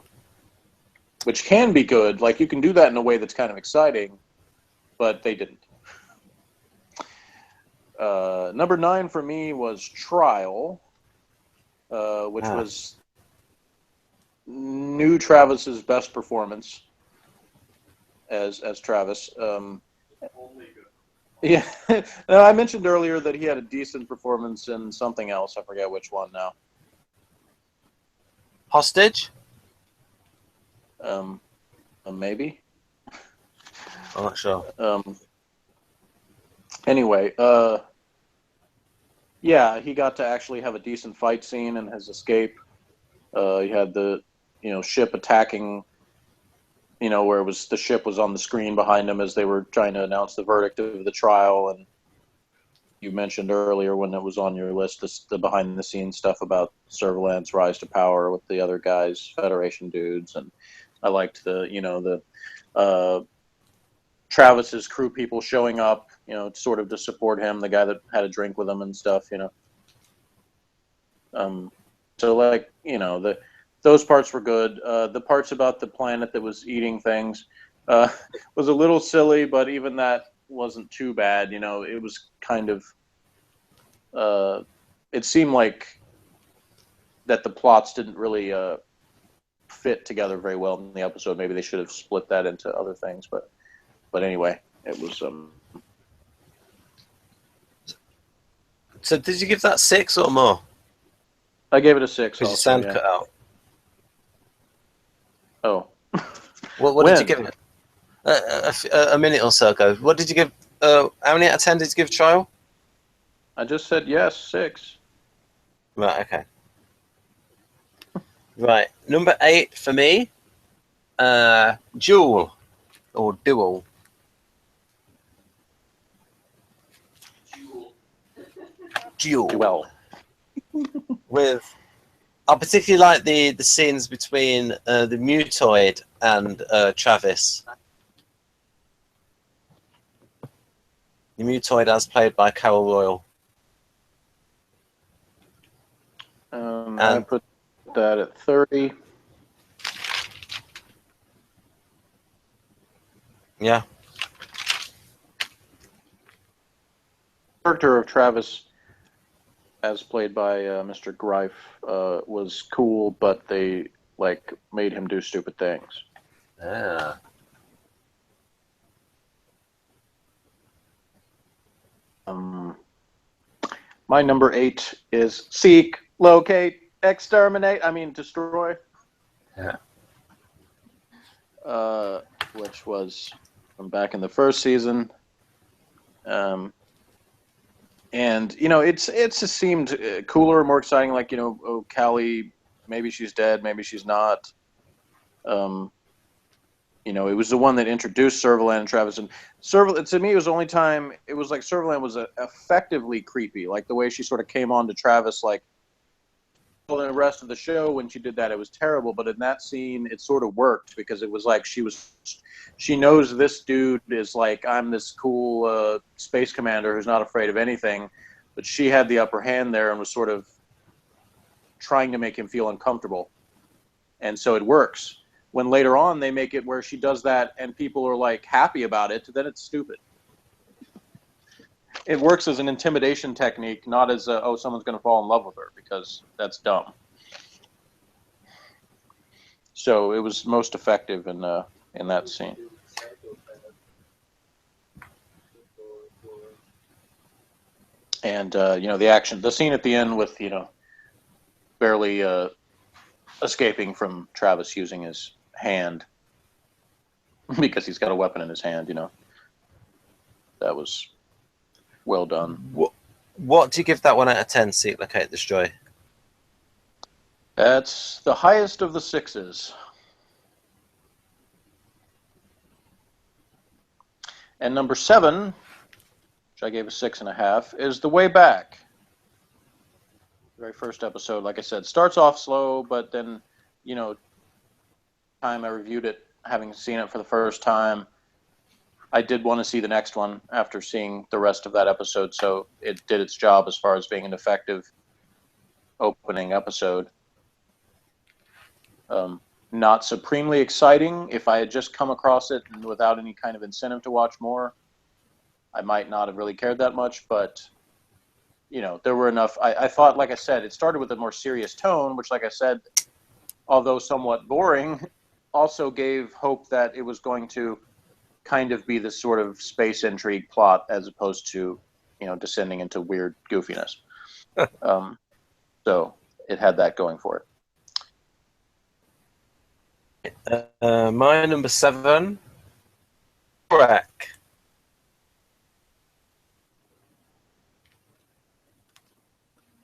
Which can be good. Like you can do that in a way that's kind of exciting, but they didn't. Number 9 for me was Trial, which was new Travis's best performance as Travis. Only good. Yeah, I mentioned earlier that he had a decent performance in something else. I forget which one now. Hostage? Maybe. I'm not sure. Anyway, yeah, he got to actually have a decent fight scene in his escape. He had the, ship attacking, where it was the ship was on the screen behind him as they were trying to announce the verdict of the trial. And you mentioned earlier when it was on your list, the behind the scenes stuff about Servalan's rise to power with the other guys, Federation dudes. And I liked the Travis's crew people showing up, sort of to support him, the guy that had a drink with him and stuff, So like, those parts were good. The parts about the planet that was eating things was a little silly, but even that wasn't too bad. It was kind of, it seemed like that the plots didn't really fit together very well in the episode. Maybe they should have split that into other things, but anyway, it was. So did you give that 6 or more? I gave it a 6. Because your sound cut out. Oh. What did you give it? A minute or so ago. What did you give? How many out of 10 did you give Trial? I just said yes, 6. Right. Okay. Right. Number 8 for me. Jewel. or duel. Duel. With, I particularly like the scenes between the Mutoid and Travis. The Mutoid as played by Carol Royal. I put that at 30. Yeah. Character of Travis, as played by Mr. Greif, was cool, but they made him do stupid things. Yeah. My number 8 is seek, locate, exterminate. I mean, destroy. Yeah. Which was from back in the first season. And it's just seemed cooler, more exciting. Like oh, Callie, maybe she's dead, maybe she's not. It was the one that introduced Servalan and Travis. And Servalan, to me, it was the only time it was like Servalan was effectively creepy. Like the way she sort of came on to Travis, like, well, in the rest of the show when she did that, it was terrible. But in that scene, it sort of worked because it was like she knows this dude is like, I'm this cool space commander who's not afraid of anything. But she had the upper hand there and was sort of trying to make him feel uncomfortable. And so it works. When later on they make it where she does that and people are like happy about it, then it's stupid. It works as an intimidation technique, not as oh, someone's going to fall in love with her, because that's dumb. So it was most effective in that scene. And the action, the scene at the end with barely escaping from Travis using his hand because he's got a weapon in his hand, that was well done. What do you give that one out of 10, Seek, Locate, Destroy? That's the highest of the 6s. And number 7, which I gave a 6.5, is The Way Back. The very first episode, like I said, starts off slow, but then, time I reviewed it, having seen it for the first time, I did want to see the next one after seeing the rest of that episode, so it did its job as far as being an effective opening episode. Not supremely exciting. If I had just come across it and without any kind of incentive to watch more, I might not have really cared that much, but there were enough. I thought, like I said, it started with a more serious tone, which, like I said, although somewhat boring, also gave hope that it was going to kind of be this sort of space intrigue plot as opposed to, descending into weird goofiness. So it had that going for it. My number 7, Aurak.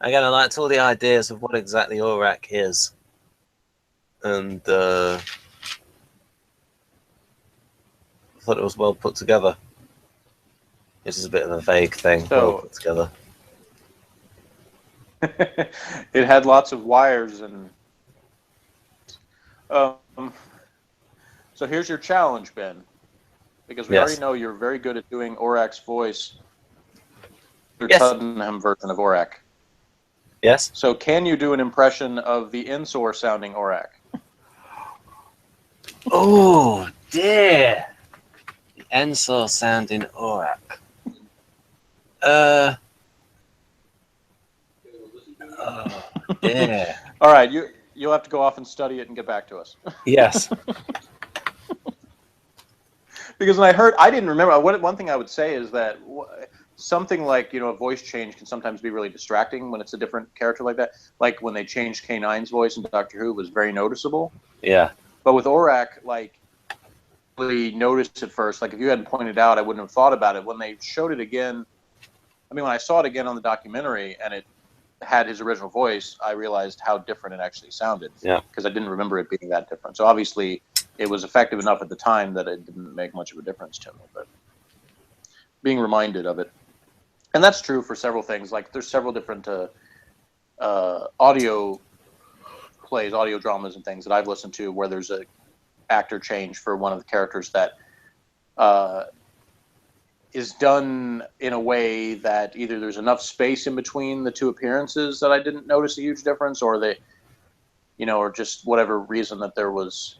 Again, I liked all the ideas of what exactly Aurak is. And I thought it was well put together. This is a bit of a vague thing, well put together. It had lots of wires and... So here's your challenge, Ben. Because we already know you're very good at doing Aurak's voice. Your Tottenham version of Aurak. Yes. So can you do an impression of the Ensor sounding Aurak? Oh, dear. The Ensor sounding Aurak. Oh, dear. All right, you'll have to go off and study it and get back to us. Yes. Because when I didn't remember. One thing I would say is that something like, a voice change can sometimes be really distracting when it's a different character like that. Like when they changed K9's voice in Doctor Who, it was very noticeable. Yeah. But with Aurak, really noticed at first. Like if you hadn't pointed out, I wouldn't have thought about it. When they showed it again, when I saw it again on the documentary and it had his original voice, I realized how different it actually sounded. Yeah. Because I didn't remember it being that different. So obviously it was effective enough at the time that it didn't make much of a difference to me. But being reminded of it, and that's true for several things. Like there's several different audio plays, audio dramas, and things that I've listened to where there's a actor change for one of the characters that is done in a way that either there's enough space in between the two appearances that I didn't notice a huge difference, or they, or just whatever reason that there was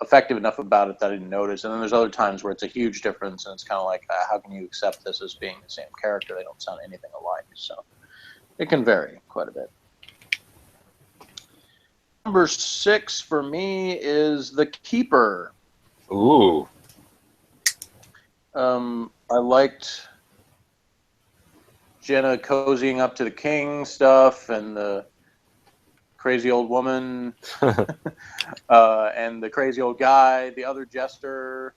effective enough about it that I didn't notice. And then there's other times where it's a huge difference, and it's kind of like, how can you accept this as being the same character? They don't sound anything alike. So it can vary quite a bit. Number 6 for me is The Keeper. Ooh. I liked Jenna cozying up to the king stuff and the crazy old woman and the crazy old guy, the other jester.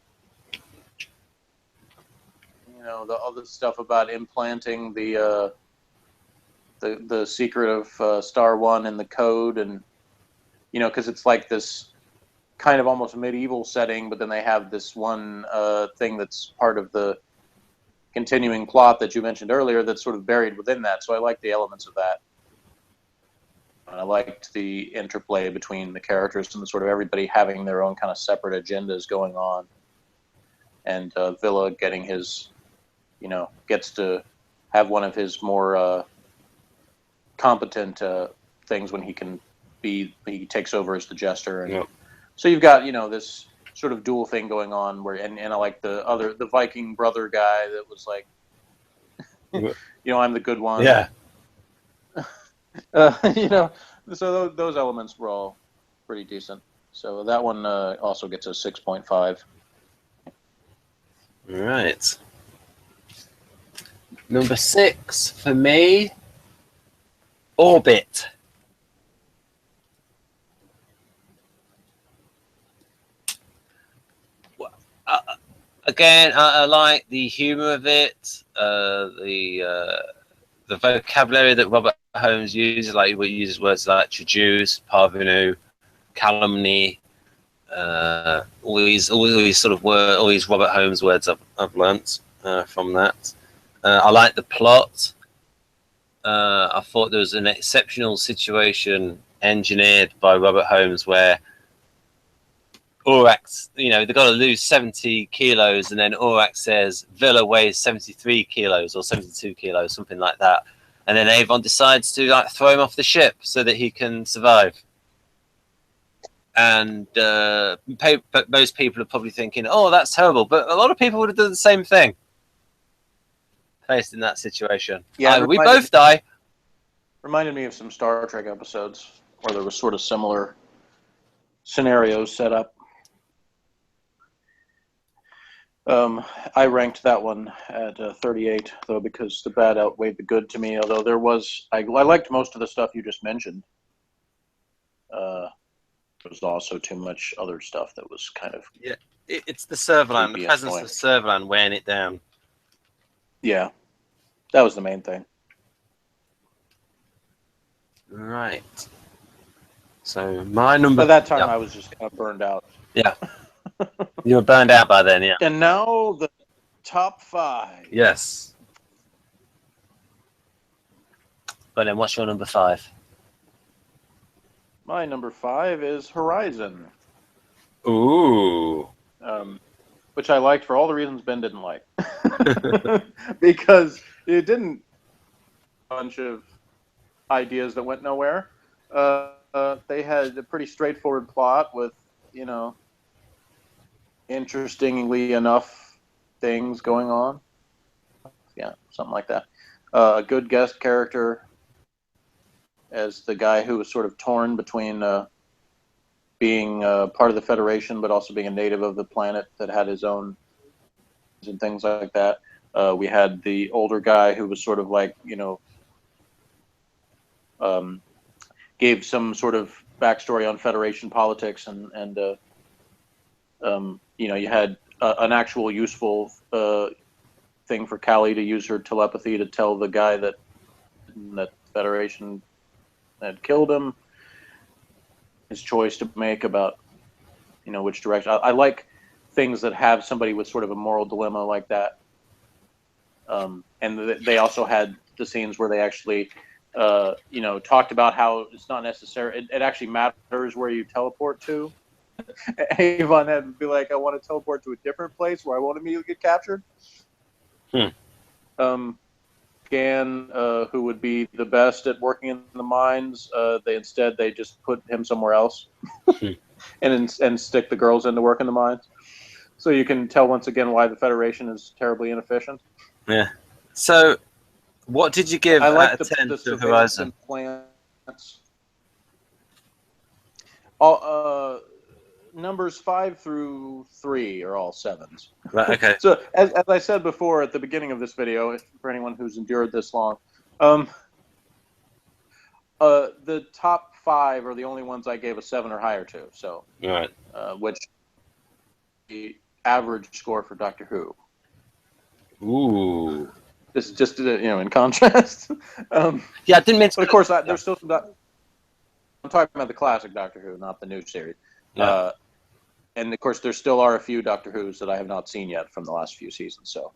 The other stuff about implanting the secret of Star One in the code, and because it's like this kind of almost medieval setting, but then they have this one thing that's part of the continuing plot that you mentioned earlier that's sort of buried within that. So I like the elements of that. And I liked the interplay between the characters and sort of everybody having their own kind of separate agendas going on. And Villa getting his, gets to have one of his more competent things when he takes over as the jester. And yep. So you've got, this sort of dual thing going on where, and I like the Viking brother guy that was like, I'm the good one. Yeah. So those elements were all pretty decent. So that one also gets a 6.5. Right. Number 6 for me, Orbit. Again, I like the humor of it, the vocabulary that Robert Holmes uses, like he uses words like traduce, parvenu, calumny, all these sort of words, all these Robert Holmes words I've learnt from that. I like the plot. I thought there was an exceptional situation engineered by Robert Holmes where Aurak, they've got to lose 70 kilos, and then Aurak says Villa weighs 73 kilos or 72 kilos, something like that. And then Avon decides to throw him off the ship so that he can survive. And most people are probably thinking, oh, that's terrible. But a lot of people would have done the same thing faced in that situation. Yeah, we both die. Reminded me of some Star Trek episodes where there was sort of similar scenarios set up. I ranked that one at 38, though, because the bad outweighed the good to me. Although I liked most of the stuff you just mentioned. There was also too much other stuff that was kind of it's the Servalan, the presence of Servalan weighing it down. Yeah, that was the main thing. Right. So my number. By that time, I was just kind of burned out. Yeah. You were burned out by then, yeah. And now the top 5. Yes. But then what's your number 5? My number 5 is Horizon. Ooh. Which I liked for all the reasons Ben didn't like. Because it didn't a bunch of ideas that went nowhere. They had a pretty straightforward plot with, interestingly enough things going on. Yeah, something like that. A good guest character as the guy who was sort of torn between being part of the Federation but also being a native of the planet that had his own and things like that. We had the older guy who was sort of like, gave some sort of backstory on Federation politics and you had an actual useful thing for Callie to use her telepathy to tell the guy that Federation had killed him. His choice to make about, which direction. I like things that have somebody with sort of a moral dilemma like that. And they also had the scenes where they actually, talked about how it's not necessary. It actually matters where you teleport to. Avon had to be like, I want to teleport to a different place where I won't immediately get captured. Gan, who would be the best at working in the mines, they just put him somewhere else and stick the girls in to work in the mines. So you can tell once again why the Federation is terribly inefficient. Yeah. So, what did you give I like out of 10 the to Horizon? Plants. All numbers 5 through 3 are all 7s. Right. Okay. So as I said before at the beginning of this video, for anyone who's endured this long, the top 5 are the only ones I gave a 7 or higher to. So, right. Which the average score for Doctor Who. Ooh. This is just in contrast. Yeah, I didn't mean to. But of course, there's still some. I'm talking about the classic Doctor Who, not the new series. Yeah. And of course, there still are a few Doctor Who's that I have not seen yet from the last few seasons. So,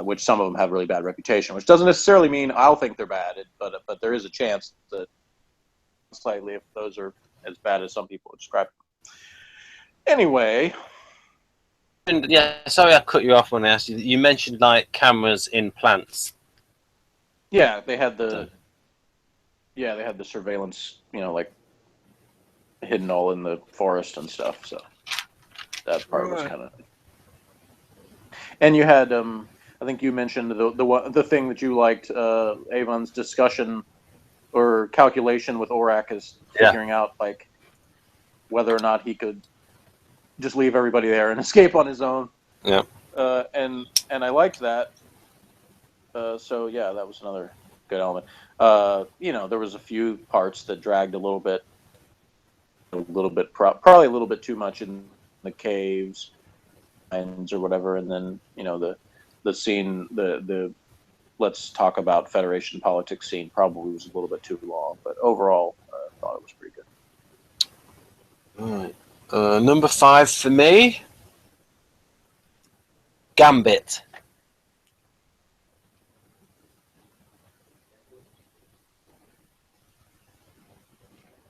which some of them have really bad reputation, which doesn't necessarily mean I'll think they're bad, but there is a chance that slightly if those are as bad as some people describe them. Anyway. And yeah, sorry I cut you off when I asked you. You mentioned like cameras in plants. Yeah, they had the surveillance, like hidden all in the forest and stuff. So that part was kind of. And you had, I think you mentioned the thing that you liked, Avon's discussion or calculation with Aurak is figuring out like whether or not he could just leave everybody there and escape on his own. Yeah. And I liked that. So yeah, that was another good element. There was a few parts that dragged a little bit, probably a little bit too much in the caves, or whatever, and then the scene, the let's talk about Federation politics scene probably was a little bit too long, but overall, I thought it was pretty good. All right. Number 5 for me, Gambit.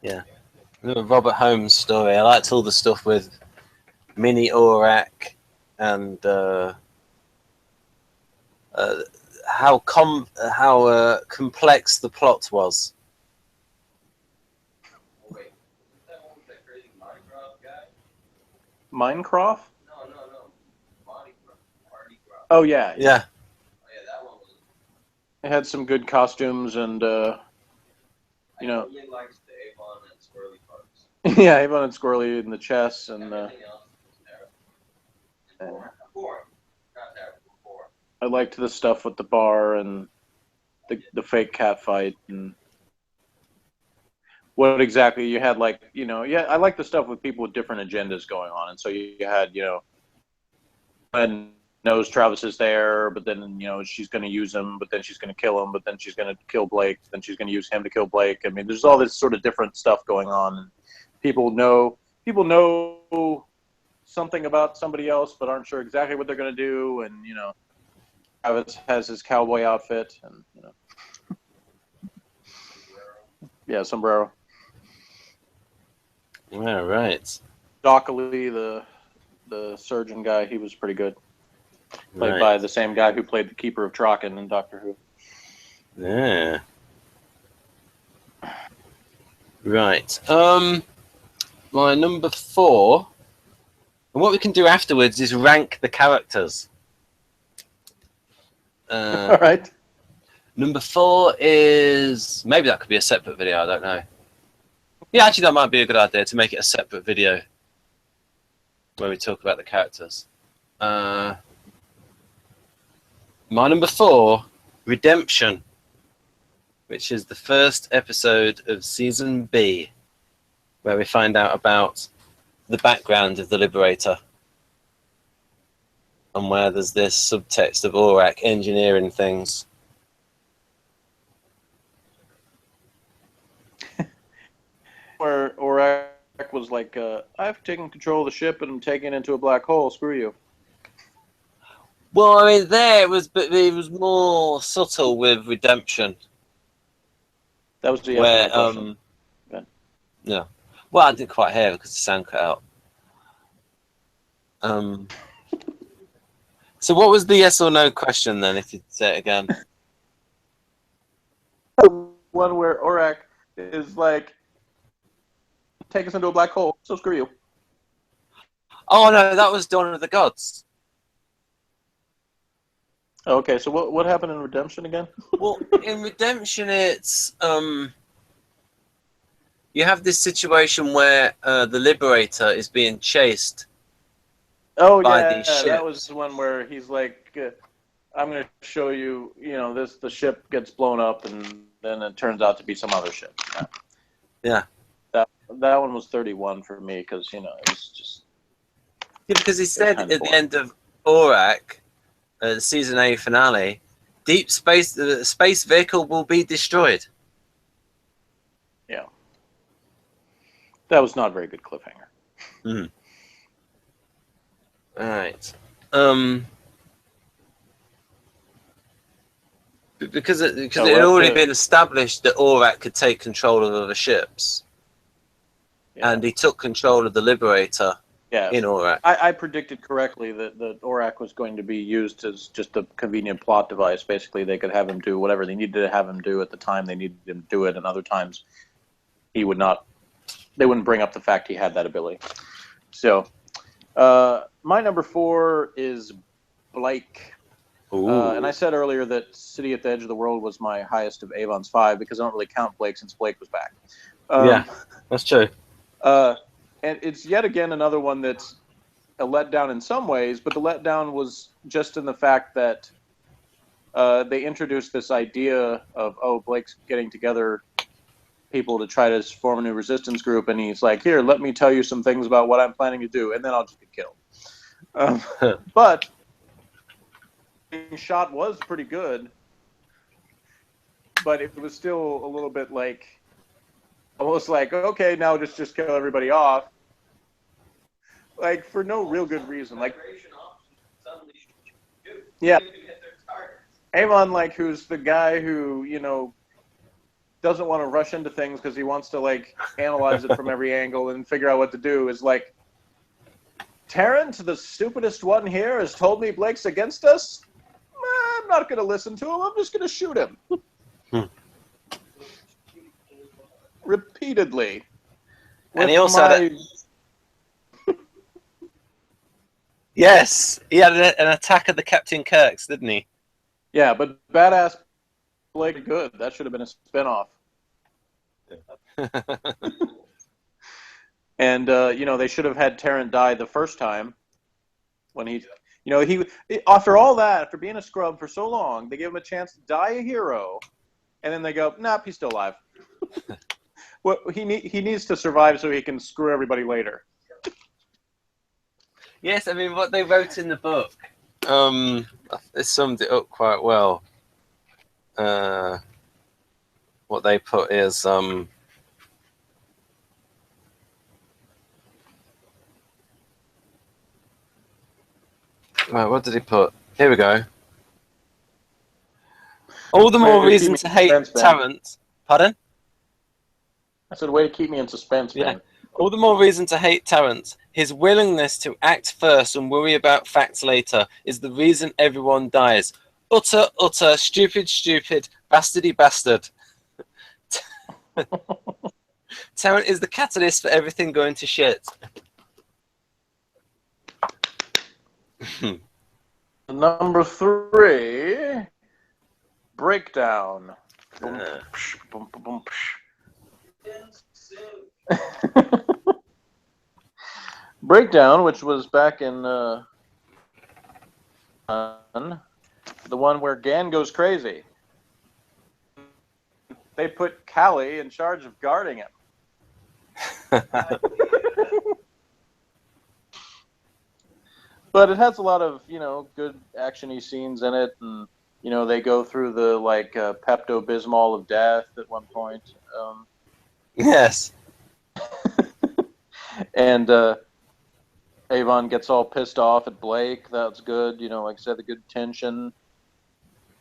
Yeah, the Robert Holmes story. I liked all the stuff with Mini Aurak and how complex the plot was. Wait, is that one with that crazy Minecraft guy? Minecraft? No. Mardi Gras. Oh yeah. Yeah. Oh yeah, that one was. It had some good costumes and I really liked the Avon and Squirrely parts. yeah, Avon and Squirrely in the chess and Everything else was terrible. Boring. Not terrible. Boring. I liked the stuff with the bar and the fake cat fight and what exactly you had, like, I like the stuff with people with different agendas going on. And so you had, and knows Travis is there, but then, she's going to use him, but then she's going to kill him, but then she's going to kill Blake, then she's going to use him to kill Blake. I mean, there's all this sort of different stuff going on. And people know something about somebody else, but aren't sure exactly what they're going to do. And, Travis has his cowboy outfit and, yeah, sombrero. Yeah, right. Dockley, the surgeon guy, he was pretty good. Played Right. by the same guy who played the Keeper of Traken in Doctor Who. Yeah. Right. My number 4. And what we can do afterwards is rank the characters. All right. Number 4 is, maybe that could be a separate video. I don't know. Yeah, actually, that might be a good idea to make it a separate video where we talk about the characters. My number 4, Redemption, which is the first episode of Season B, where we find out about the background of the Liberator and where there's this subtext of Aurak engineering things. Where Aurak was like, I've taken control of the ship and I'm taking it into a black hole. Screw you. Well, I mean, there it was, but it was more subtle with Redemption. That was the where yes or no question. yeah. Well, I didn't quite hear it because the sound cut out. So what was the yes or no question then, if you'd say it again? One where Orak is like, take us into a black hole, so screw you. Oh no, that was Dawn of the Gods. Okay, so what happened in Redemption again? Well, in Redemption, it's you have this situation where the Liberator is being chased. Oh by yeah, these ships. that was the one where he's like, "I'm going to show you, the ship gets blown up, and then it turns out to be some other ship." Yeah. That one was 31 for me because it was just. Yeah, because he said at the end of Orak, the season 8 finale, the space vehicle will be destroyed. Yeah. That was not a very good cliffhanger. Mm-hmm. All right. Because it had already been established that Orak could take control of other ships. Yeah. And he took control of the Liberator in Orak. I predicted correctly that Orak was going to be used as just a convenient plot device. Basically, they could have him do whatever they needed to have him do at the time they needed him to do it, and other times he would not. They wouldn't bring up the fact he had that ability. So, my number 4 is Blake. And I said earlier that City at the Edge of the World was my highest of Avon's 5 because I don't really count Blake since Blake was back. Yeah, that's true. And it's yet again another one that's a letdown in some ways, but the letdown was just in the fact that they introduced this idea of, Blake's getting together people to try to form a new resistance group, and he's like, here, let me tell you some things about what I'm planning to do, and then I'll just get killed. But shot was pretty good, but it was still a little bit like, almost like, okay, now just kill everybody off, like for no real good reason. Like, yeah, Avon, like, who's the guy who doesn't want to rush into things because he wants to like analyze it from every angle and figure out what to do, is like, Tarrant, the stupidest one here, has told me Blake's against us. I'm not going to listen to him. I'm just going to shoot him. Repeatedly. And he also had yes, he had an attack of the Captain Kirks, didn't he? Yeah, but badass Blake good. That should have been a spinoff. And, they should have had Tarrant die the first time when he after all that, after being a scrub for so long, they gave him a chance to die a hero, and then they go, nope, he's still alive. Well, he needs to survive so he can screw everybody later. Yes, I mean, what they wrote in the book, they summed it up quite well. What they put is, right, what did he put? Here we go. All the more reason to hate Tarrant. Pardon? I said, way to keep me in suspense, man. Yeah. All the more reason to hate Tarrant. His willingness to act first and worry about facts later is the reason everyone dies. Utter, stupid, bastardy bastard. Tarrant is the catalyst for everything going to shit. Number 3, Breakdown. Breakdown, which was back in the one where Gan goes crazy. They put Callie in charge of guarding him. But it has a lot of, good action-y scenes in it, and, they go through the, like, Pepto-Bismol of death at one point. Yes. And Avon gets all pissed off at Blake. That's good. Like I said, the good tension.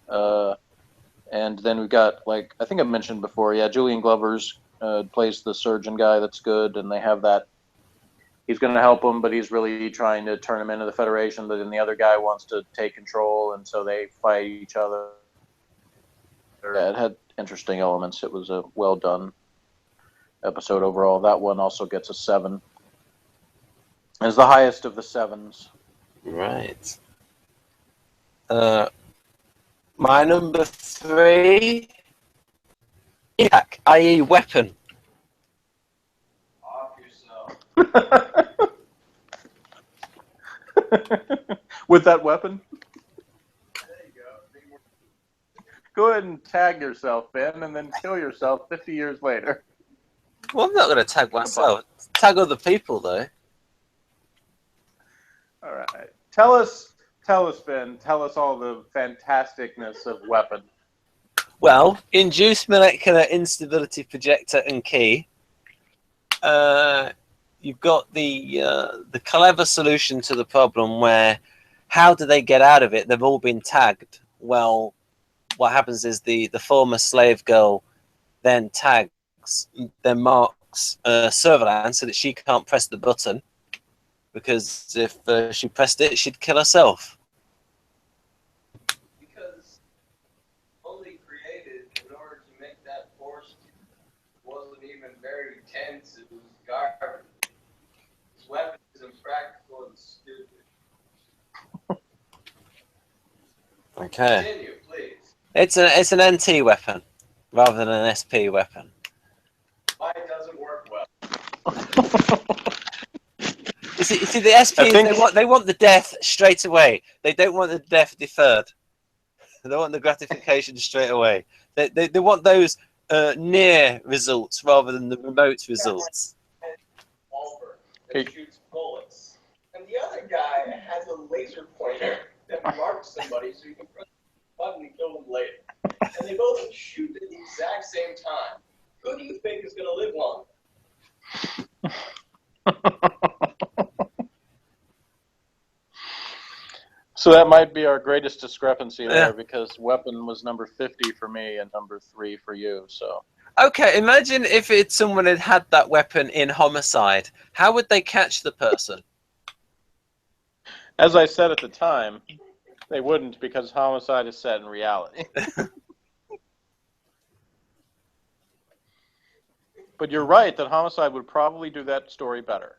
And then we've got, like, I think I mentioned before, Julian Glover's plays the surgeon guy. That's good. And they have that. He's going to help him, but he's really trying to turn him into the Federation. But then the other guy wants to take control, and so they fight each other. Yeah, it had interesting elements. It was a well done episode overall. That one also gets a 7. It's the highest of the 7s. Right. My number 3, EHAC, i.e. weapon. Off yourself. With that weapon? There you go. Go ahead and tag yourself, Ben, and then kill yourself 50 years later. Well, I'm not going to tag myself. Tag other people, though. All right. Tell us, Ben. Tell us all the fantasticness of weapon. Well, induced molecular instability projector and key. You've got the clever solution to the problem where how do they get out of it? They've all been tagged. Well, what happens is the former slave girl then marks Servalan so that she can't press the button, because if she pressed it, she'd kill herself. Because only created in order to make that force wasn't even very tense. It was garbage. This weapon is impractical and stupid. Okay. Continue, please. It's an NT weapon rather than an SP weapon. Why it doesn't work well. You see, the SPs, they want the death straight away. They don't want the death deferred. They want the gratification straight away. They want those near results rather than the remote results. Revolver that shoots bullets. And the other guy has a laser pointer that marks somebody so you can press the button and kill them later. And they both shoot at the exact same time. Who do you think is going to live longer? So that might be our greatest discrepancy there, because weapon was number 50 for me and number 3 for you. So okay, imagine if someone had that weapon in Homicide. How would they catch the person? as I said at the time, they wouldn't, because Homicide is set in reality. But you're right that Homicide would probably do that story better.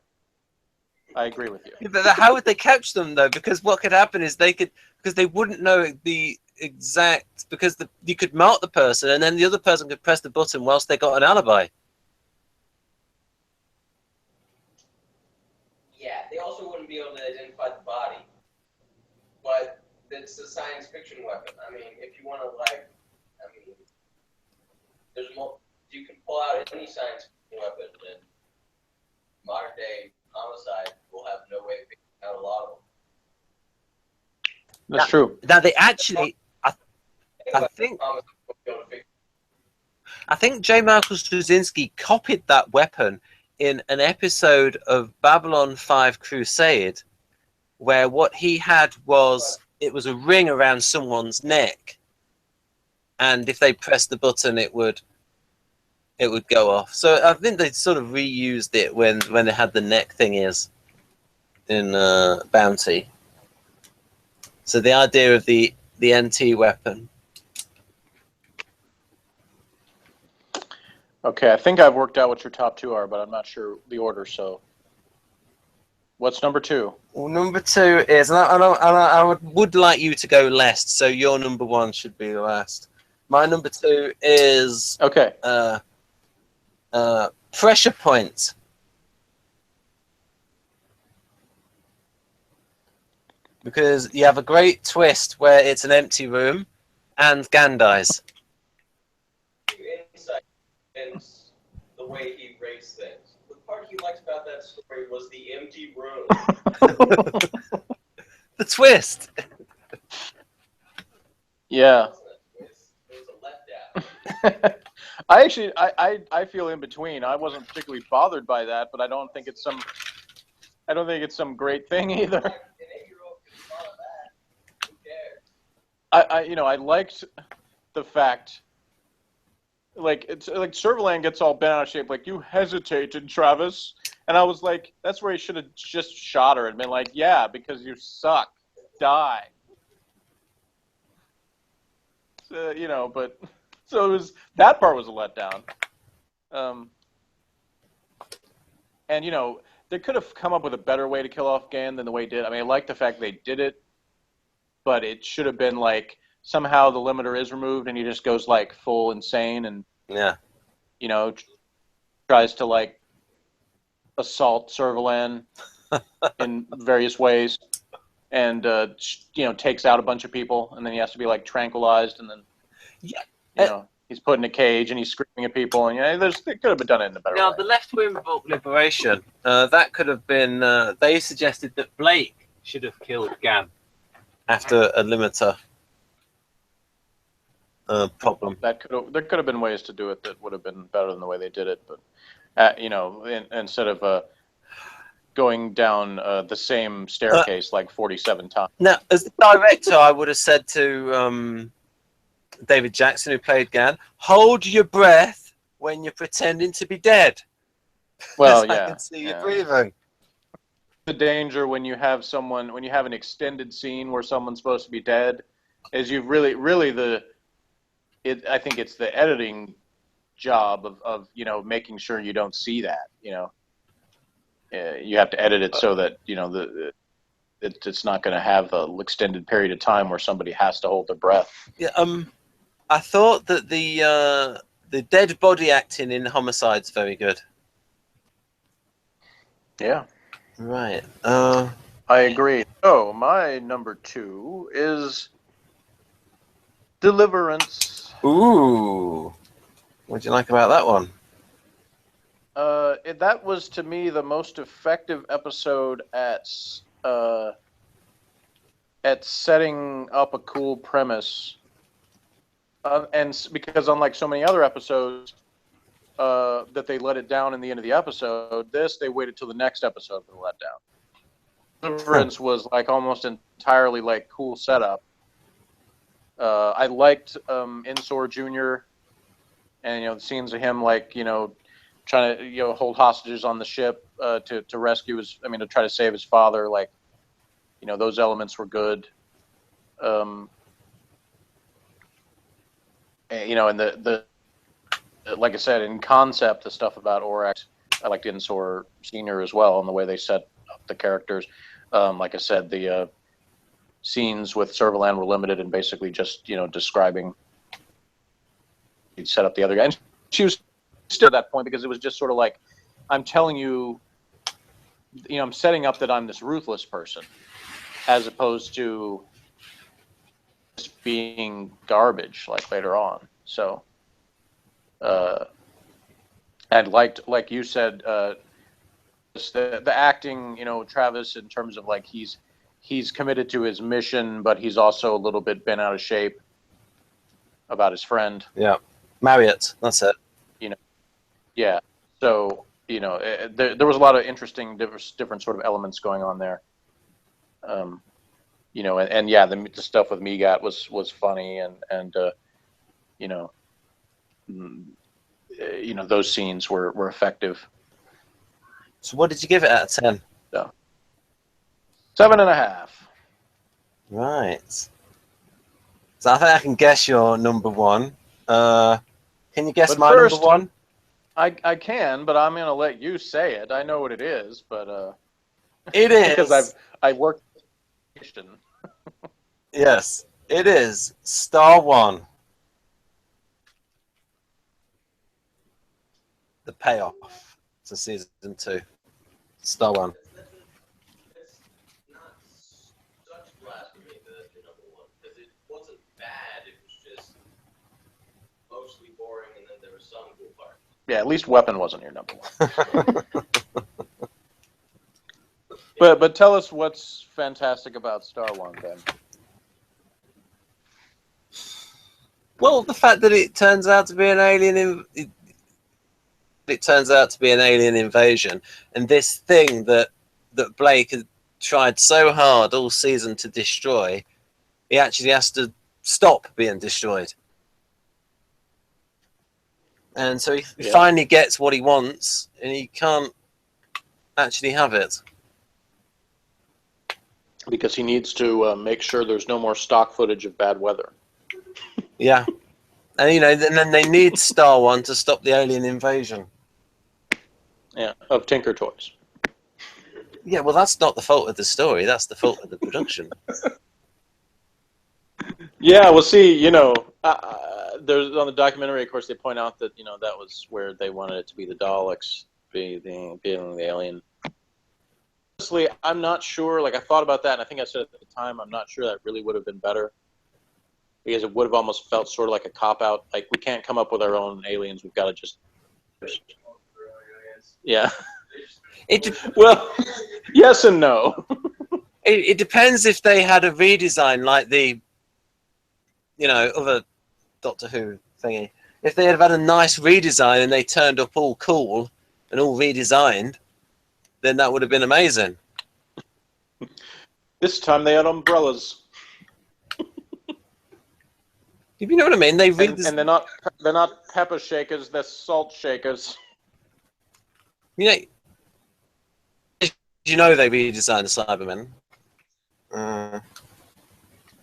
I agree with you. Yeah, but how would they catch them, though? Because what could happen is because they wouldn't know the exact, because you could mark the person and then the other person could press the button whilst they got an alibi. Yeah, they also wouldn't be able to identify the body. But it's a science fiction weapon. I mean, if you want to, there's more. You can pull out any science fiction weapon, and modern day Homicide will have no way of figuring out a lot of them. That's true. Now they actually, I think J. Michael Straczynski copied that weapon in an episode of Babylon 5 Crusade, where what he had was, it was a ring around someone's neck, and if they pressed the button, it would go off. So I think they sort of reused it when they had the neck thingies in Bounty. So the idea of the NT weapon. Okay, I think I've worked out what your top 2 are, but I'm not sure the order. So, what's number 2? Well, number 2 is, and I would like you to go last. So your number 1 should be the last. My number 2 is okay. Pressure Point. Because you have a great twist where it's an empty room and Gan dies. Insight and the way he rates things. The part he liked about that story was the empty room. The twist. Yeah. It was a letdown. I actually, I feel in between. I wasn't particularly bothered by that, but I don't think it's some great thing either. I liked the fact, like, it's like Servalan gets all bent out of shape, like, you hesitated, Travis, and I was like, that's where he should have just shot her and been like, yeah, because you suck, die. But so it was, that part was a letdown. And they could have come up with a better way to kill off Gan than the way he did. I mean, I like the fact they did it, but it should have been like somehow the limiter is removed and he just goes like full insane and tries to like assault Servalan in various ways and takes out a bunch of people, and then he has to be like tranquilized, and then he's put in a cage and he's screaming at people, and they could have been done it in a better way. Now, the left-wing book Liberation, that could have been. They suggested that Blake should have killed Gan after a limiter problem. There could have been ways to do it that would have been better than the way they did it, but instead of going down the same staircase like 47 times. Now, as the director, I would have said to David Jackson, who played Gan, hold your breath when you're pretending to be dead. Well, I can see you breathing. The danger when you have an extended scene where someone's supposed to be dead is you've really I think it's the editing job of making sure you don't see that. You have to edit it so that it's not going to have an extended period of time where somebody has to hold their breath. Yeah. I thought that the dead body acting in Homicide's very good. Yeah. Right. I agree. Oh, my number 2 is Deliverance. Ooh. What do you like about that one? That was, to me, the most effective episode at setting up a cool premise. And because unlike so many other episodes that they let it down in the end of the episode, they waited till the next episode for the letdown. Deliverance was like almost entirely like cool setup. I liked Insor Jr. and the scenes of him like trying to hold hostages on the ship to rescue to try to save his father. Like those elements were good. And the like I said, in concept, the stuff about Orax, I liked Insor Senior as well, and the way they set up the characters. Like I said, the scenes with Servalan were limited and basically just describing. He'd set up the other guy, and she was still at that point because it was just sort of like, I'm telling you, I'm setting up that I'm this ruthless person, as opposed to just being garbage like later on. So, I'd liked, like you said, the acting, Travis, in terms of like he's committed to his mission, but he's also a little bit bent out of shape about his friend. Yeah, Marriott, that's it. Yeah. So there was a lot of interesting different sort of elements going on there. And yeah, the stuff with Megat was funny, and those scenes were effective. So what did you give it out of 10? So 7.5. Right. So I think I can guess your number 1. Can you guess my number 1? I can, but I'm going to let you say it. I know what it is, but it is because I worked. Yes, it is Star 1. The payoff to season 2. Star 1. It's not such blasphemy that you're number 1, because it wasn't bad. It was just mostly boring, and then there was some cool parts. Yeah, at least Weapon wasn't your number 1. But tell us what's fantastic about Star 1, then. Well, the fact that it turns out to be an alien, it turns out to be an alien invasion, and this thing that Blake had tried so hard all season to destroy, he actually has to stop being destroyed. And so he finally gets what he wants, and he can't actually have it. Because he needs to make sure there's no more stock footage of bad weather. Yeah. And, you know, and then they need Star One to stop the alien invasion. Yeah, of Tinker Toys. Yeah, well, that's not the fault of the story. That's the fault of the production. Yeah, well, see, you know, there's on the documentary, of course, they point out that, you know, that was where they wanted it to be the Daleks being the alien. Honestly, I'm not sure. Like, I thought about that, and I think I said at the time, I'm not sure that really would have been better. Because it would have almost felt sort of like a cop-out. Like, we can't come up with our own aliens. We've got to just... Yeah. Well, yes and no. It depends if they had a redesign like the, you know, other Doctor Who thingy. If they had a nice redesign and they turned up all cool and all redesigned, then that would have been amazing. This time they had umbrellas. You know what I mean? They and they're not pepper shakers. They're salt shakers. You know they redesigned the Cybermen.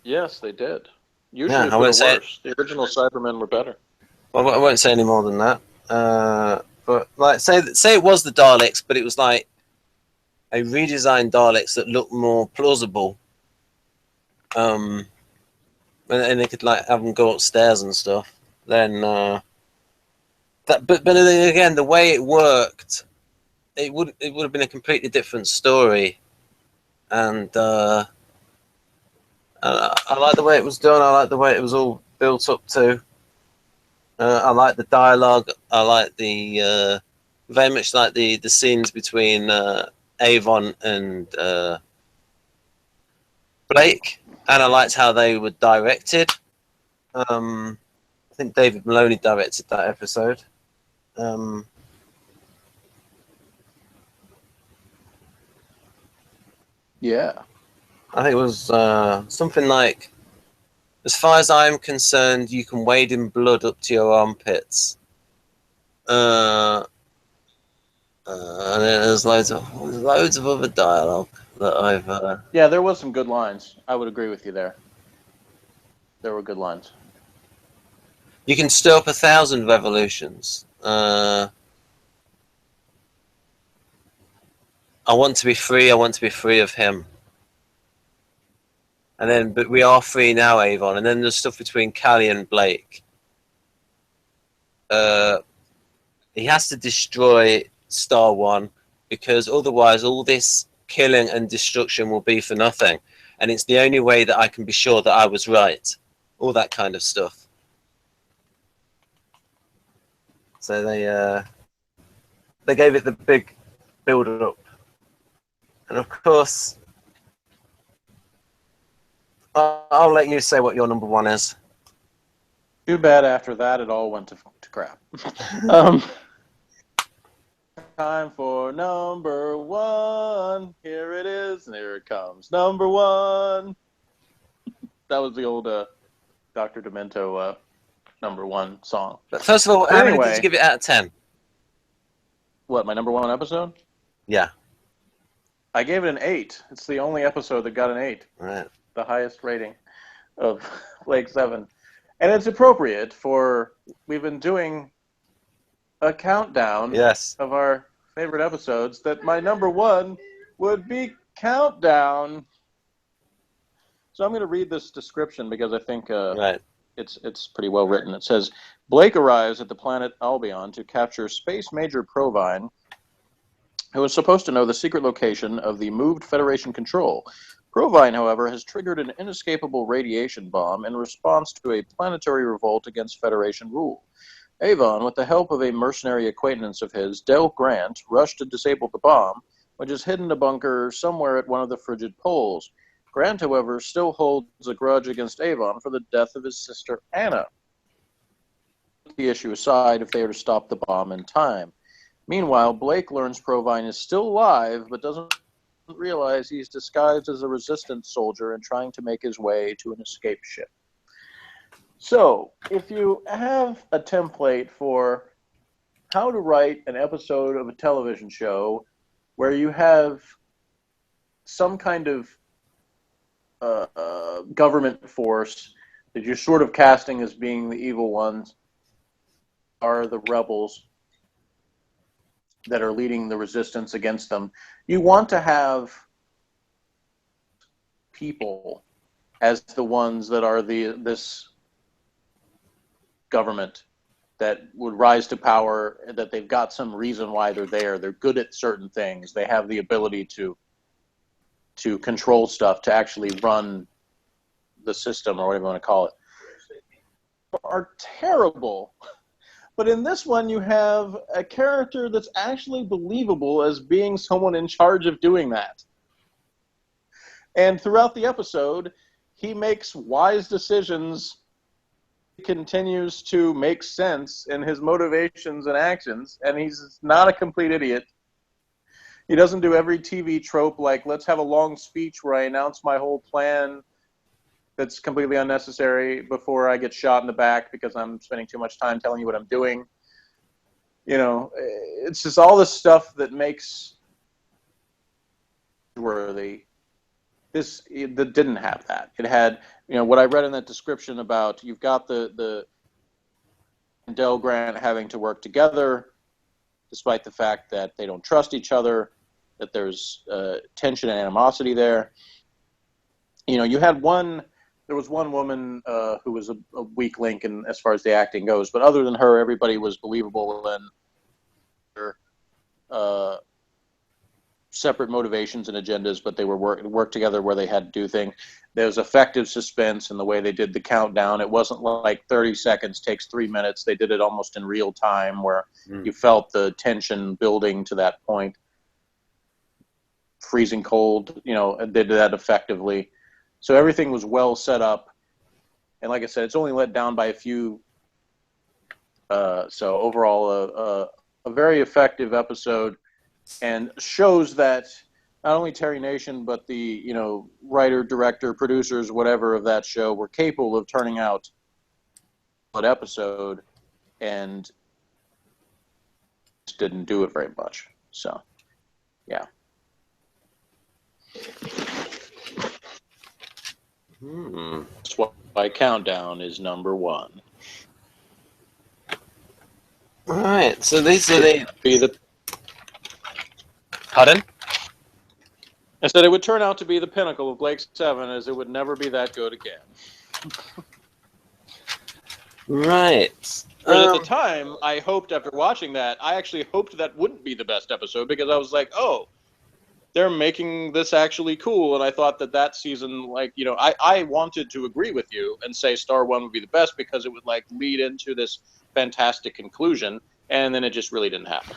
Yes, they did. Usually, I won't say worse. The original Cybermen were better. Well, I won't say any more than that. But like, say it was the Daleks, but it was like a redesigned Daleks that looked more plausible. And they could like have them go upstairs and stuff. Then but then again, the way it worked, it would have been a completely different story. And I like the way it was done. I like the way it was all built up to. I like the dialogue. I like the very much like the scenes between Avon and Blake, and I liked how they were directed. I think David Maloney directed that episode. Yeah. I think it was something like, as far as I'm concerned, you can wade in blood up to your armpits. And then there's loads of other dialogue that I've... Yeah, there was some good lines. I would agree with you there. There were good lines. You can stir up 1,000 revolutions. I want to be free. I want to be free of him. And then, but we are free now, Avon. And then there's stuff between Callie and Blake. He has to destroy Star One, because otherwise all this killing and destruction will be for nothing. And it's the only way that I can be sure that I was right. All that kind of stuff. So they gave it the big build-up. And of course, I'll let you say what your number one is. Too bad after that it all went to crap. Time for number one. Here it is, and here it comes. Number one. That was the old Dr. Demento number one song. But first of all, how many did you give it out of 10? What, my number one episode? Yeah. I gave it an 8. It's the only episode that got an 8. Right. The highest rating of Lake 7. And it's appropriate for, we've been doing a countdown of our favorite episodes, that my number one would be Countdown. So I'm going to read this description because I think it's pretty well written. It says, Blake arrives at the planet Albion to capture Space Major Provine, who is supposed to know the secret location of the moved Federation control. Provine, however, has triggered an inescapable radiation bomb in response to a planetary revolt against Federation rule. Avon, with the help of a mercenary acquaintance of his, Del Grant, rushed to disable the bomb, which is hidden in a bunker somewhere at one of the frigid poles. Grant, however, still holds a grudge against Avon for the death of his sister Anna. the issue aside if they are to stop the bomb in time. Meanwhile, Blake learns Provine is still alive, but doesn't realize he's disguised as a resistance soldier and trying to make his way to an escape ship. So, if you have a template for how to write an episode of a television show where you have some kind of government force that you're sort of casting as being the evil ones, are the rebels that are leading the resistance against them, you want to have people as the ones that are this government that would rise to power, that they've got some reason why they're there. They're good at certain things. They have the ability to control stuff, to actually run the system, or whatever you want to call it, are terrible. But in this one, you have a character that's actually believable as being someone in charge of doing that. And throughout the episode, he makes wise decisions. He continues to make sense in his motivations and actions, and he's not a complete idiot. He doesn't do every TV trope like, let's have a long speech where I announce my whole plan that's completely unnecessary before I get shot in the back because I'm spending too much time telling you what I'm doing. You know, it's just all this stuff that makes worthy. That didn't have that. It had, you know, what I read in that description about, you've got the Del Grant having to work together despite the fact that they don't trust each other, that there's tension and animosity there. You know, there was one woman who was a weak link in, as far as the acting goes, but other than her, everybody was believable, and separate motivations and agendas, but they were work together where they had to do things. There was effective suspense in the way they did the countdown. It wasn't like 30 seconds takes 3 minutes. They did it almost in real time, where you felt the tension building to that point. Freezing cold, you know, they did that effectively. So everything was well set up. And like I said, it's only let down by a few. So overall, a very effective episode, and shows that not only Terry Nation, but the, you know, writer, director, producers, whatever of that show were capable of turning out an episode, and just didn't do it very much. So, yeah. That's why Countdown is number one. All right, so these are the. Pardon? I said it would turn out to be the pinnacle of Blake's 7, as it would never be that good again. Right. But at the time, I hoped, after watching that, I actually hoped that wouldn't be the best episode, because I was like, oh, they're making this actually cool. And I thought that season, like, you know, I wanted to agree with you and say Star 1 would be the best, because it would, like, lead into this fantastic conclusion, and then it just really didn't happen.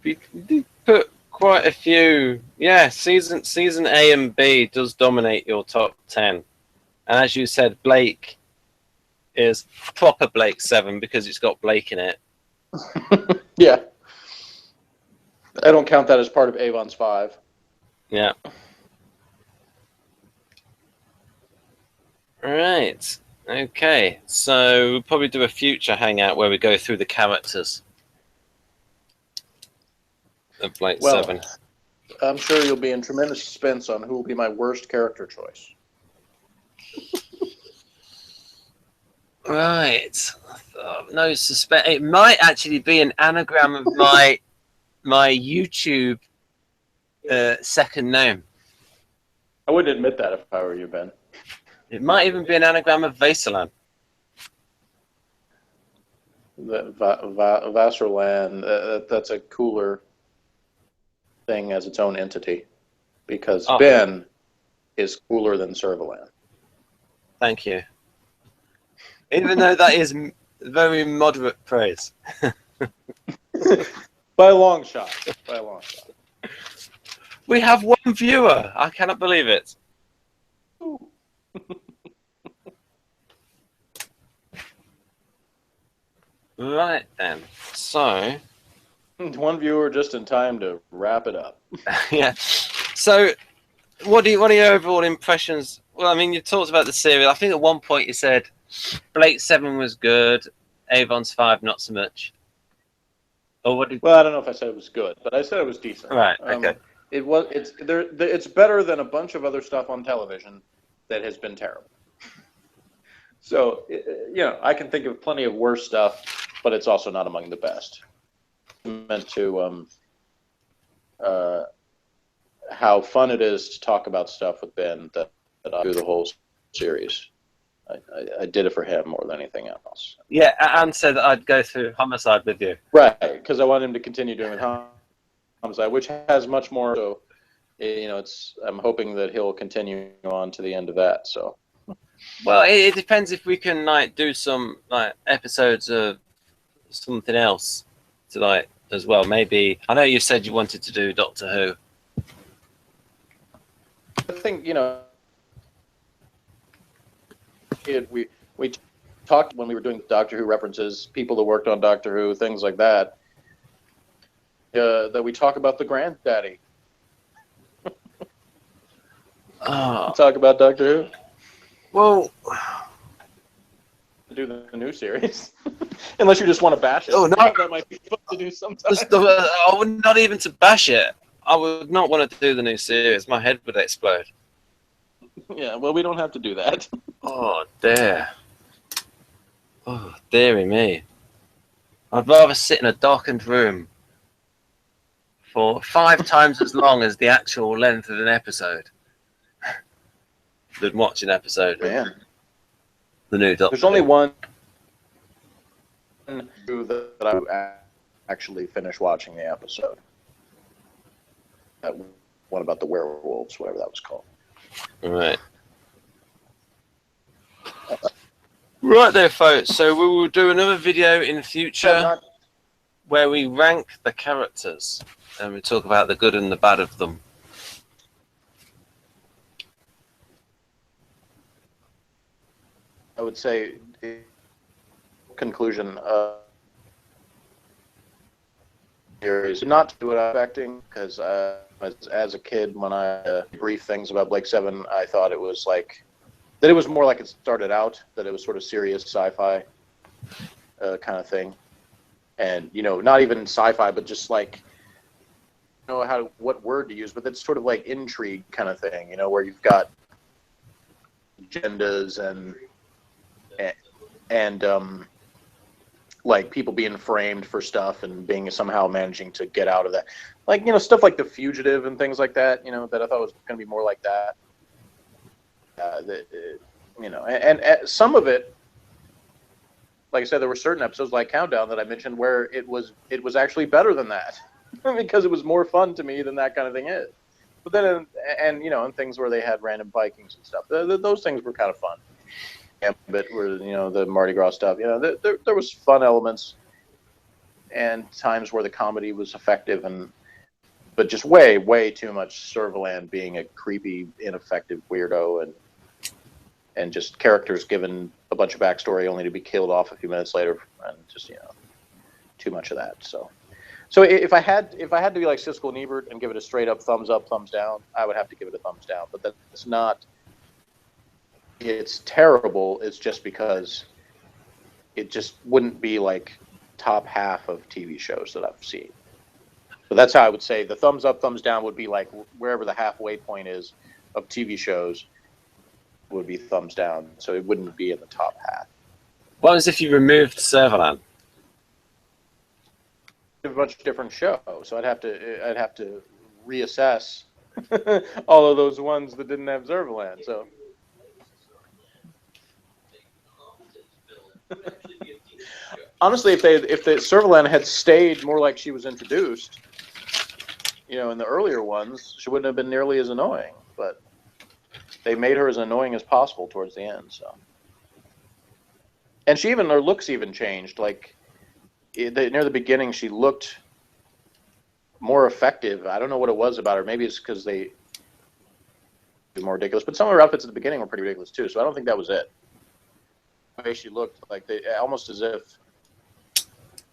We did put quite a few. Yeah, season A and B does dominate your top 10, and as you said, Blake is proper Blake 7 because it's got Blake in it. Yeah, I don't count that as part of Avon's 5. Yeah. Right. Okay. So we'll probably do a future hangout where we go through the characters of Blake 7. I'm sure you'll be in tremendous suspense on who will be my worst character choice. Right. No suspense. It might actually be an anagram of my YouTube second name. I wouldn't admit that if I were you, Ben. It might even be an anagram of Vaselan. Vaserland, that's a cooler thing as its own entity, because Ben is cooler than Servalan. Thank you. Even though that is very moderate praise. By a long shot. By a long shot. We have one viewer. I cannot believe it. Right then. So, One viewer just in time to wrap it up. yeah. So, what are your overall impressions? Well, I mean, you talked about the series. I think at one point you said Blake's 7 was good, Avon's 5 not so much. Or what did? Well, I don't know if I said it was good, but I said it was decent. Right. Okay. It's better than a bunch of other stuff on television that has been terrible. So, I can think of plenty of worse stuff, but it's also not among the best. I'm meant to how fun it is to talk about stuff with Ben that I do the whole series. I did it for him more than anything else. Yeah, and said that I'd go through Homicide with you. Right, because I want him to continue doing Homicide, which has much more. So, I'm hoping that he'll continue on to the end of that. So, well, it depends if we can do some episodes of something else to as well. Maybe I know you said you wanted to do Doctor Who. I think we talked when we were doing Doctor Who references, people that worked on Doctor Who, things like that. That we talk about the granddaddy. Talk about Doctor Who. Well, do the new series, unless you just want to bash it. Oh no, that might be fun to do sometimes. I would not even to bash it. I would not want to do the new series. My head would explode. Yeah, well, we don't have to do that. Oh dear. Oh dearie me. I'd rather sit in a darkened room for 5 times as long as the actual length of an episode than watch an episode. Man. The new Doctor. There's only one that I actually finished watching the episode. That one about the werewolves, whatever that was called. All right. Right there, folks. So we will do another video in the future where we rank the characters and we talk about the good and the bad of them. I would say, conclusion, series not do what I'm expecting, because as a kid, when I brief things about Blake 7, I thought it was that it was more like it started out, that it was sort of serious sci-fi kind of thing, and not even sci-fi, but just what word to use, but it's sort of like intrigue kind of thing, where you've got agendas and people being framed for stuff and being somehow managing to get out of that, stuff like The Fugitive and things like that, that I thought was going to be more like that. And some of it, like I said, there were certain episodes like Countdown that I mentioned where it was actually better than that because it was more fun to me than that kind of thing is. But then, and things where they had random Vikings and stuff, those things were kind of fun. But where the Mardi Gras stuff, there was fun elements and times where the comedy was effective, but just way too much Servalan being a creepy, ineffective weirdo, and just characters given a bunch of backstory only to be killed off a few minutes later, and just too much of that. So if I had to be like Siskel and Ebert and give it a straight up thumbs up, thumbs down, I would have to give it a thumbs down. But that's not. It's terrible. It's just because it just wouldn't be top half of TV shows that I've seen. So that's how I would say the thumbs up, thumbs down would be wherever the halfway point is of TV shows would be thumbs down. So it wouldn't be in the top half. What as if you removed Servalan? A bunch of different shows, so I'd have to reassess all of those ones that didn't have Servalan. So. Honestly, if the Servalan had stayed more like she was introduced, in the earlier ones, she wouldn't have been nearly as annoying. But they made her as annoying as possible towards the end. So, and her looks even changed. Near the beginning, she looked more effective. I don't know what it was about her. Maybe it's because they were more ridiculous. But some of her outfits at the beginning were pretty ridiculous too. So I don't think that was it. The way she looked, almost as if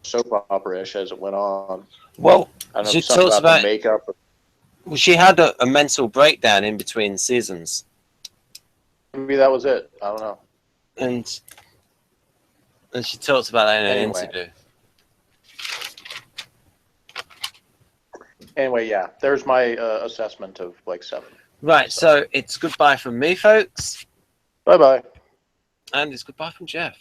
soap opera-ish as it went on. Well, I don't know, she something talks about the about. makeup. Well, she had a mental breakdown in between seasons, Maybe that was it. I don't know. and she talks about that in an Anyway. interview. Anyway, yeah, there's my assessment of Blake 7. Right, so it's goodbye from me, folks, Bye-bye. and it's goodbye from Jeff.